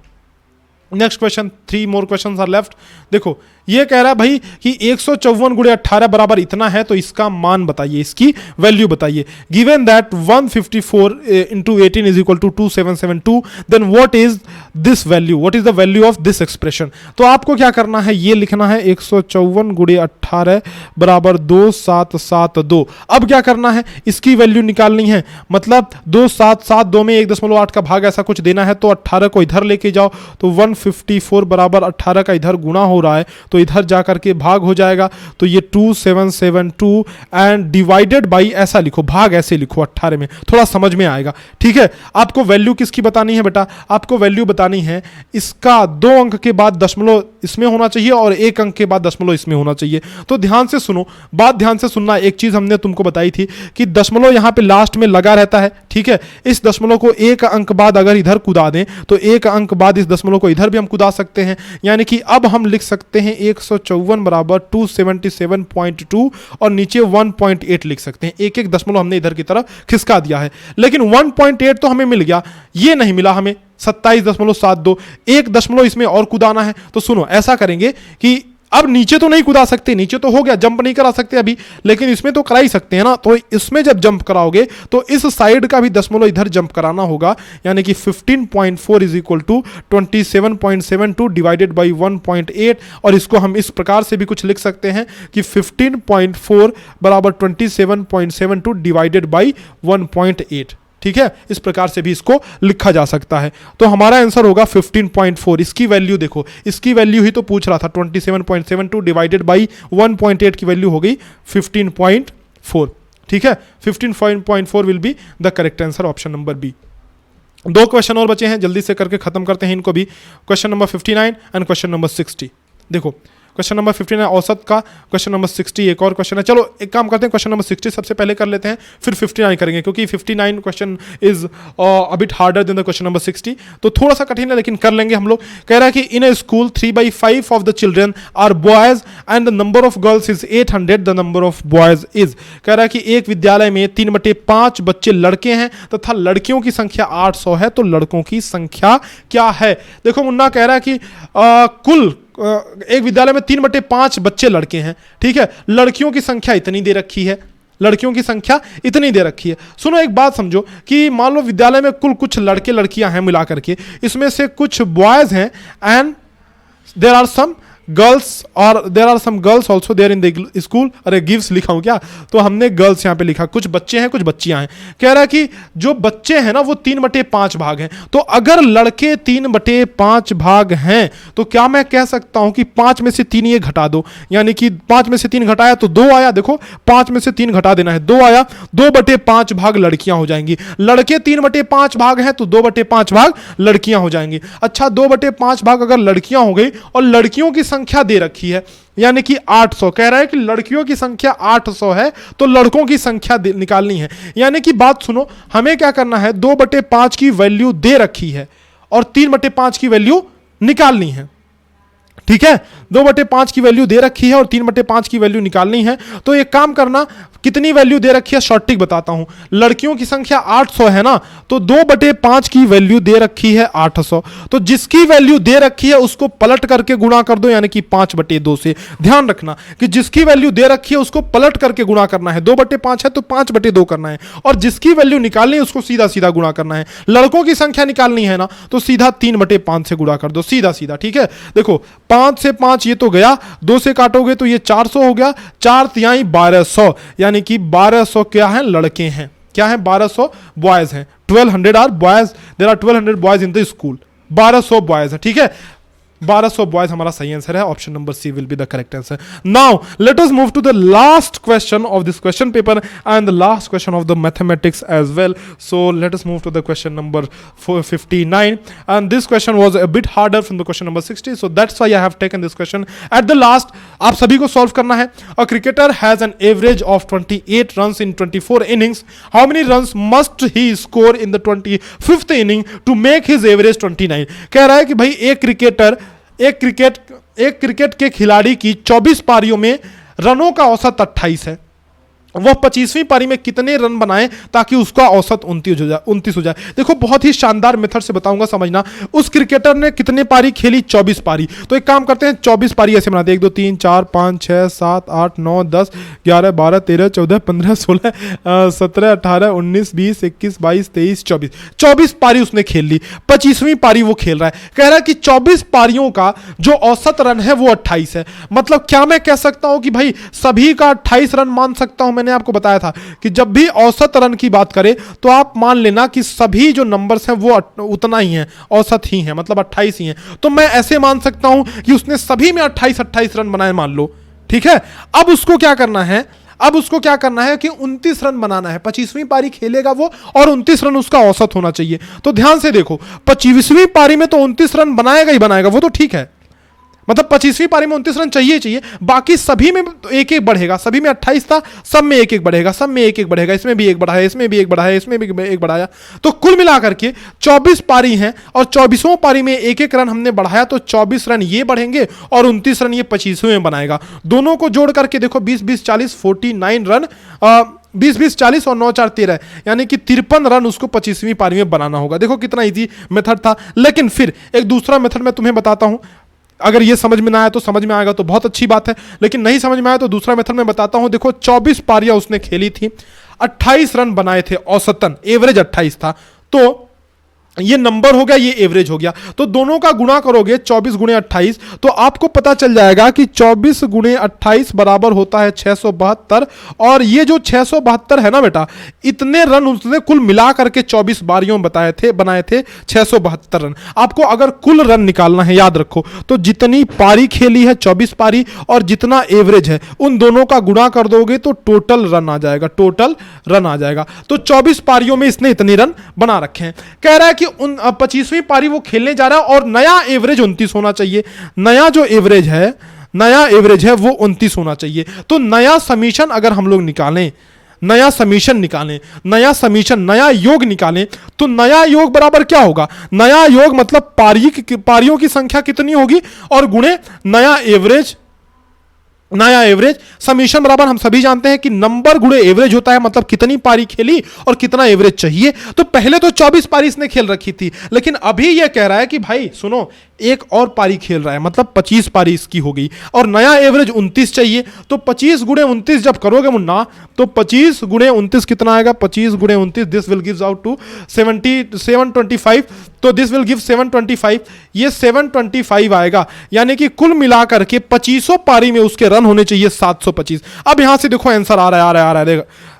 Next question, 3 more questions are left. देखो ये कह रहा है भाई कि 154 गुणे 18 बराबर इतना है, तो इसका मान बताइए, इसकी वैल्यू बताइए। Given that 154 into 18 is equal to 2772, then what is this value, what is the value of this expression. तो आपको क्या करना है, ये लिखना है 154 गुणे 18 बराबर 2772। अब क्या करना है, इसकी वैल्यू निकालनी है, मतलब 2772 में 1.8 का भाग ऐसा कुछ देना है, तो 18 को इधर लेके जाओ, तो 154 बराबर 18 का इधर गुणा हो रहा है, तो इधर जाकर के भाग हो जाएगा, तो ये 2772 एंड डिवाइडेड बाई, ऐसा लिखो, भाग ऐसे लिखो 18 में, थोड़ा समझ में आएगा। ठीक है, आपको वैल्यू किसकी बतानी है बेटा? आपको वैल्यू बतानी है इसका 2 अंक के बाद दशमलव इसमें होना चाहिए और 1 अंक के बाद दशमलव इसमें होना चाहिए। तो ध्यान से सुनो, बात ध्यान से सुनना। एक चीज हमने तुमको बताई थी कि दशमलव यहां पे लास्ट में लगा रहता है। ठीक है, इस दशमलव को 1 अंक बाद अगर इधर कुदा दें, तो 1 अंक बाद इस दशमलव को इधर भी हम कुदा सकते हैं, यानी कि अब हम लिख सकते हैं 154 बराबर 277.2 और नीचे 1.8 लिख सकते हैं। एक एक दशमलव हमने इधर की तरफ खिसका दिया है, लेकिन 1.8 तो हमें मिल गया, ये नहीं मिला हमें 27.72, 1 दशमलव इसमें और कुदाना है। तो सुनो, ऐसा करेंगे कि अब नीचे तो नहीं कूदा सकते, नीचे तो हो गया, जंप नहीं करा सकते अभी, लेकिन इसमें तो करा ही सकते हैं ना। तो इसमें जब जंप कराओगे तो इस साइड का भी दशमलव इधर जंप कराना होगा, यानी कि 15.4 is equal to 27.72 divided by 1.8। और इसको हम इस प्रकार से भी कुछ लिख सकते हैं कि 15.4 बराबर 27.72 डिवाइडेड बाई 1.8। ठीक है, इस प्रकार से भी इसको लिखा जा सकता है। तो हमारा आंसर होगा 15.4। इसकी वैल्यू देखो, इसकी वैल्यू ही तो पूछ रहा था, 27.72 डिवाइडेड बाई 1.8 की वैल्यू हो गई 15.4। ठीक है, 15.4 will be the correct answer, option number B. दो क्वेश्चन और बचे हैं, जल्दी से करके खत्म करते हैं इनको भी। Question number 59 and question number 60। देखो क्वेश्चन नंबर 59 औसत का, क्वेश्चन नंबर 60 एक और क्वेश्चन है। चलो एक काम करते हैं, क्वेश्चन नंबर 60 सबसे पहले कर लेते हैं, फिर 59 करेंगे, क्योंकि 59 question is a bit harder than the question number 60। तो थोड़ा सा कठिन है, लेकिन कर लेंगे हम लोग। कह रहा है कि in a school 3/5 of the children are boys and the number of girls is 800, the number of boys is. कह रहा है कि एक विद्यालय में 3/5 बच्चे लड़के हैं तथा लड़कियों की संख्या 800 है, तो लड़कों की संख्या क्या है। देखो मुन्ना कह रहा है कि कुल एक विद्यालय में 3/5 बच्चे लड़के हैं, ठीक है, लड़कियों की संख्या इतनी दे रखी है, लड़कियों की संख्या इतनी दे रखी है। सुनो एक बात समझो कि मान लो विद्यालय में कुल कुछ लड़के लड़कियां हैं मिला करके, इसमें से कुछ बॉयज हैं and there are some girls और there are some girls also there in the school. अरे गिव्स लिखा हूं क्या, तो हमने गर्ल्स यहां पे लिखा, कुछ बच्चे हैं कुछ बच्चियां हैं। कह रहा है कि जो बच्चे हैं ना वो 3/5 भाग हैं, तो अगर लड़के 3/5 भाग हैं तो क्या मैं कह सकता हूं कि 5 में से 3 ये घटा दो, यानी कि 5 में से 3 घटाया तो 2 आया। देखो 5 में से 3 घटा देना है, 2 आया, 2/5 भाग लड़कियां हो जाएंगी। लड़के 3/5 भाग हैं तो 2/5 भाग लड़कियां हो जाएंगी। अच्छा 2/5 भाग अगर लड़कियां हो गई और लड़कियों की संख्या दे रखी है यानी कि 800, कह रहा है कि लड़कियों की संख्या 800 है तो लड़कों की संख्या निकालनी है। यानी कि बात सुनो, हमें क्या करना है, 2/5 की वैल्यू दे रखी है और 3/5 की वैल्यू निकालनी है। ठीक है, 2/5 की वैल्यू दे रखी है और 3/5 की वैल्यू निकालनी है। तो एक काम करना, कितनी वैल्यू दे रखी है शॉर्ट ट्रिक बताता हूं। लड़कियों की संख्या 800 है ना, तो 2/5 की वैल्यू दे रखी है 800, तो जिसकी वैल्यू दे रखी है उसको पलट करके गुणा कर दो, यानी कि 5/2 से। ध्यान रखना कि जिसकी वैल्यू दे रखी है उसको पलट करके गुणा करना है, 2/5 है तो 5/2 करना है, और जिसकी वैल्यू निकालनी है उसको सीधा सीधा गुणा करना है। लड़कों की संख्या निकालनी है ना, तो सीधा 3/5 से गुणा कर दो, सीधा सीधा। ठीक है, देखो 5 से 5 ये तो गया, 2 से काटोगे तो ये 400 हो गया, 4 तिहाई 1200, यानी कि 1200 क्या है, लड़के हैं। क्या है, 1200 बॉयज हैं। 1200 are boys, there are 1200 boys in the school, 1200 boys है। ठीक है, 1200 बॉयज हमारा सही आंसर है, option number C will be the correct answer. Now let us move to the last question of this question paper and the last question of the mathematics as well. So let us move to the question number 59 and this question was a bit harder from the question number 60, so that's why I have taken this question at the last. आप सभी को solve करना है। A cricketer has an average of 28 runs in 24 innings, how many runs must he score in the 25th inning to make his average 29। कह रहा है कि भाई एक क्रिकेट के खिलाड़ी की 24 पारियों में रनों का औसत 28 है, वह 25वीं पारी में कितने रन बनाए ताकि उसका औसत 29 हो जाए। देखो बहुत ही शानदार मेथड से बताऊंगा, समझना। उस क्रिकेटर ने कितने पारी खेली, 24 पारी। तो एक काम करते हैं, 24 पारी ऐसे बनाते हैं, 1 2 3 4 5 6 7 8 9 10 11 12 13 14 15 16 17 18 19 20 21 22 23 24 24 पारी उसने खेल ली, 25वीं पारी वो खेल रहा है। कह रहा है कि 24 पारियों का जो औसत रन है वो 28 है। मतलब क्या मैं कह सकता हूं कि भाई सभी का 28 रन मान सकता हूं। मैंने आपको बताया था कि जब भी औसत रन की बात करें तो आप मान लेना कि सभी जो नंबर्स हैं वो उतना ही है, औसत ही है, मतलब 28 ही है। तो मैं ऐसे मान सकता हूं कि उसने सभी में 28 रन बनाए, मान लो। ठीक है, अब उसको क्या करना है कि 29 रन बनाना है। 25वीं पारी खेलेगा वो और 29 रन उसका औसत होना चाहिए। तो ध्यान से देखो, 25वीं पारी में तो 29 रन बनाएगा ही बनाएगा, वो तो ठीक है, मतलब 25वीं पारी में 29 रन चाहिए, बाकी सभी में एक एक बढ़ेगा। सभी में 28 था, सब में एक एक बढ़ेगा, सब में एक एक बढ़ेगा, इसमें भी एक बढ़ाया, इसमें भी एक बढ़ाया, इसमें भी एक बढ़ाया। तो कुल मिलाकर के 24 पारी हैं और 24वां पारी में एक एक रन हमने बढ़ाया, तो 24 रन ये बढ़ेंगे और 29 रन ये 25वें में बनाएगा। दोनों को जोड़ करके देखो 20 40 49 रन, 20 40 और 9 4 13, यानी कि 53 रन उसको 25वीं पारी में बनाना होगा। देखो कितना इजी मेथड था। लेकिन फिर एक दूसरा मेथड मैं तुम्हें बताता हूं। अगर ये समझ में ना आया तो समझ में आएगा तो बहुत अच्छी बात है, लेकिन नहीं समझ में आया तो दूसरा मेथड मैं बताता हूं। देखो 24 पारियां उसने खेली थी, 28 रन बनाए थे औसतन, एवरेज 28 था, तो ये नंबर हो गया, ये एवरेज हो गया। तो दोनों का गुणा करोगे 24 गुणे 28, तो आपको पता चल जाएगा कि 24 गुणे 28 बराबर होता है 672। और ये जो 672 है ना बेटा, इतने रन उसने कुल मिला करके 24 बारियों में बनाए थे 672 रन। आपको अगर कुल रन निकालना है, याद रखो, तो जितनी पारी खेली है 24 पारी और जितना एवरेज है, उन दोनों का गुणा कर दोगे तो टोटल रन आ जाएगा, टोटल रन आ जाएगा। तो 24 पारियों में इसने इतने रन बना रखे हैं। कह रहा है कि 25वीं पारी वो खेलने जा रहा है और नया एवरेज 29 होना चाहिए। नया जो एवरेज है वो 29 होना चाहिए। तो नया समीशन अगर हम लोग निकालें, नया योग निकालें, तो नया योग बराबर क्या होगा? नया योग मतलब पारियों की संख्या कितनी होगी और गुणे नया एवरेज समीशन बराबर हम सभी जानते हैं कि नंबर गुणे एवरेज होता है, मतलब कितनी पारी खेली और कितना एवरेज चाहिए। तो पहले तो 24 पारी इसने खेल रखी थी, लेकिन अभी यह कह रहा है कि भाई सुनो, एक और पारी खेल रहा है, मतलब 25 पारी इसकी हो गई और नया एवरेज 29 चाहिए। तो 25 गुणे 29 जब करोगे मुन्ना, तो 25 गुणे 29 कितना आएगा? 25 गुणे 29, this will gives out to 725। तो दिस विल गिव 725, ये 725 आएगा, यानी कि कुल मिलाकर के 25 पारी में उसके रन होने चाहिए 725। अब यहां से देखो आंसर आ रहा है,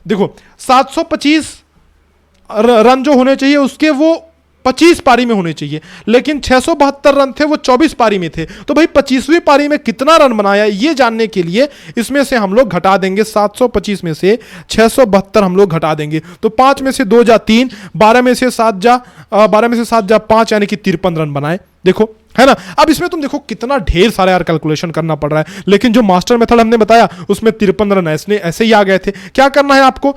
देखो 725 रन जो होने चाहिए उसके वो 25 पारी में होने चाहिए, लेकिन 672 रन थे वो 24 पारी में थे। तो भाई 25वीं पारी में कितना रन बनाया ये जानने के लिए इसमें से हम लोग घटा देंगे, 725 में से 672 हम लोग घटा देंगे। तो 5 में से 2 जा 3, 12 में से 7 जा 5, यानी कि 53 रन बनाए। देखो है ना। अब इसमें तुम देखो कितना ढेर सारा यार कैलकुलेशन करना पड़ रहा है, लेकिन जो मास्टर मेथड हमने बताया उसमें 53 रन ऐसे ही आ गए थे। क्या करना है आपको?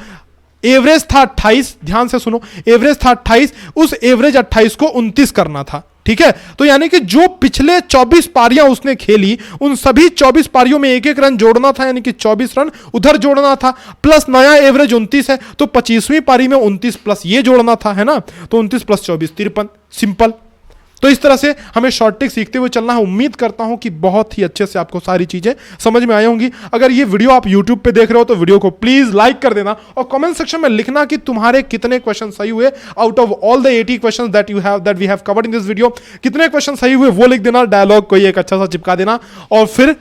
एवरेज था 28, ध्यान से सुनो, एवरेज था 28, उस एवरेज 28 को 29 करना था, ठीक है। तो यानी कि जो पिछले 24 पारियां उसने खेली उन सभी 24 पारियों में एक एक रन जोड़ना था, यानी कि 24 रन उधर जोड़ना था, प्लस नया एवरेज 29 है, तो 25वीं पारी में 29 प्लस ये जोड़ना था, है ना। तो 29 प्लस 24 53, सिंपल। तो इस तरह से हमें शॉर्ट ट्रिक सीखते हुए चलना है। उम्मीद करता हूं कि बहुत ही अच्छे से आपको सारी चीजें समझ में आई होंगी। अगर ये वीडियो आप YouTube पे देख रहे हो तो वीडियो को प्लीज लाइक कर देना और कमेंट सेक्शन में लिखना कि तुम्हारे कितने क्वेश्चन सही हुए out of all the 80 questions that we have covered in this video. कितने क्वेश्चन सही हुए वो लिख देना, डायलॉग कोई एक अच्छा सा चिपका देना और फिर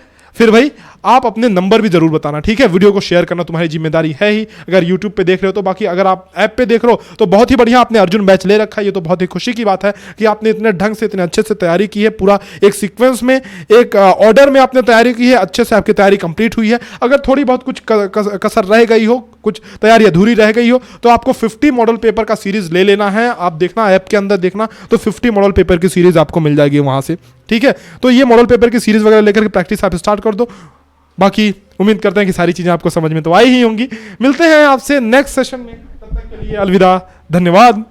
भाई आप अपने नंबर भी जरूर बताना, ठीक है। वीडियो को शेयर करना तुम्हारी जिम्मेदारी है ही, अगर YouTube पे देख रहे हो तो। बाकी अगर आप ऐप पे देख रहे हो तो बहुत ही बढ़िया, आपने अर्जुन बैच ले रखा है, ये तो बहुत ही खुशी की बात है कि आपने इतने ढंग से इतने अच्छे से तैयारी की है, पूरा एक सीक्वेंस में एक ऑर्डर में आपने तैयारी की है, अच्छे से आपकी तैयारी कंप्लीट हुई है। अगर थोड़ी बहुत कुछ कसर रह गई हो, कुछ तैयारी अधूरी रह गई हो, तो आपको 50 मॉडल पेपर का सीरीज ले लेना है। आप देखना ऐप के अंदर देखना, तो 50 मॉडल पेपर की सीरीज आपको मिल जाएगी वहां से, ठीक है। तो ये मॉडल पेपर की सीरीज वगैरह लेकर के प्रैक्टिस आप स्टार्ट कर दो। बाकी उम्मीद करते हैं कि सारी चीजें आपको समझ में तो आई ही होंगी। मिलते हैं आपसे नेक्स्ट सेशन में, तब तक के लिए अलविदा, धन्यवाद।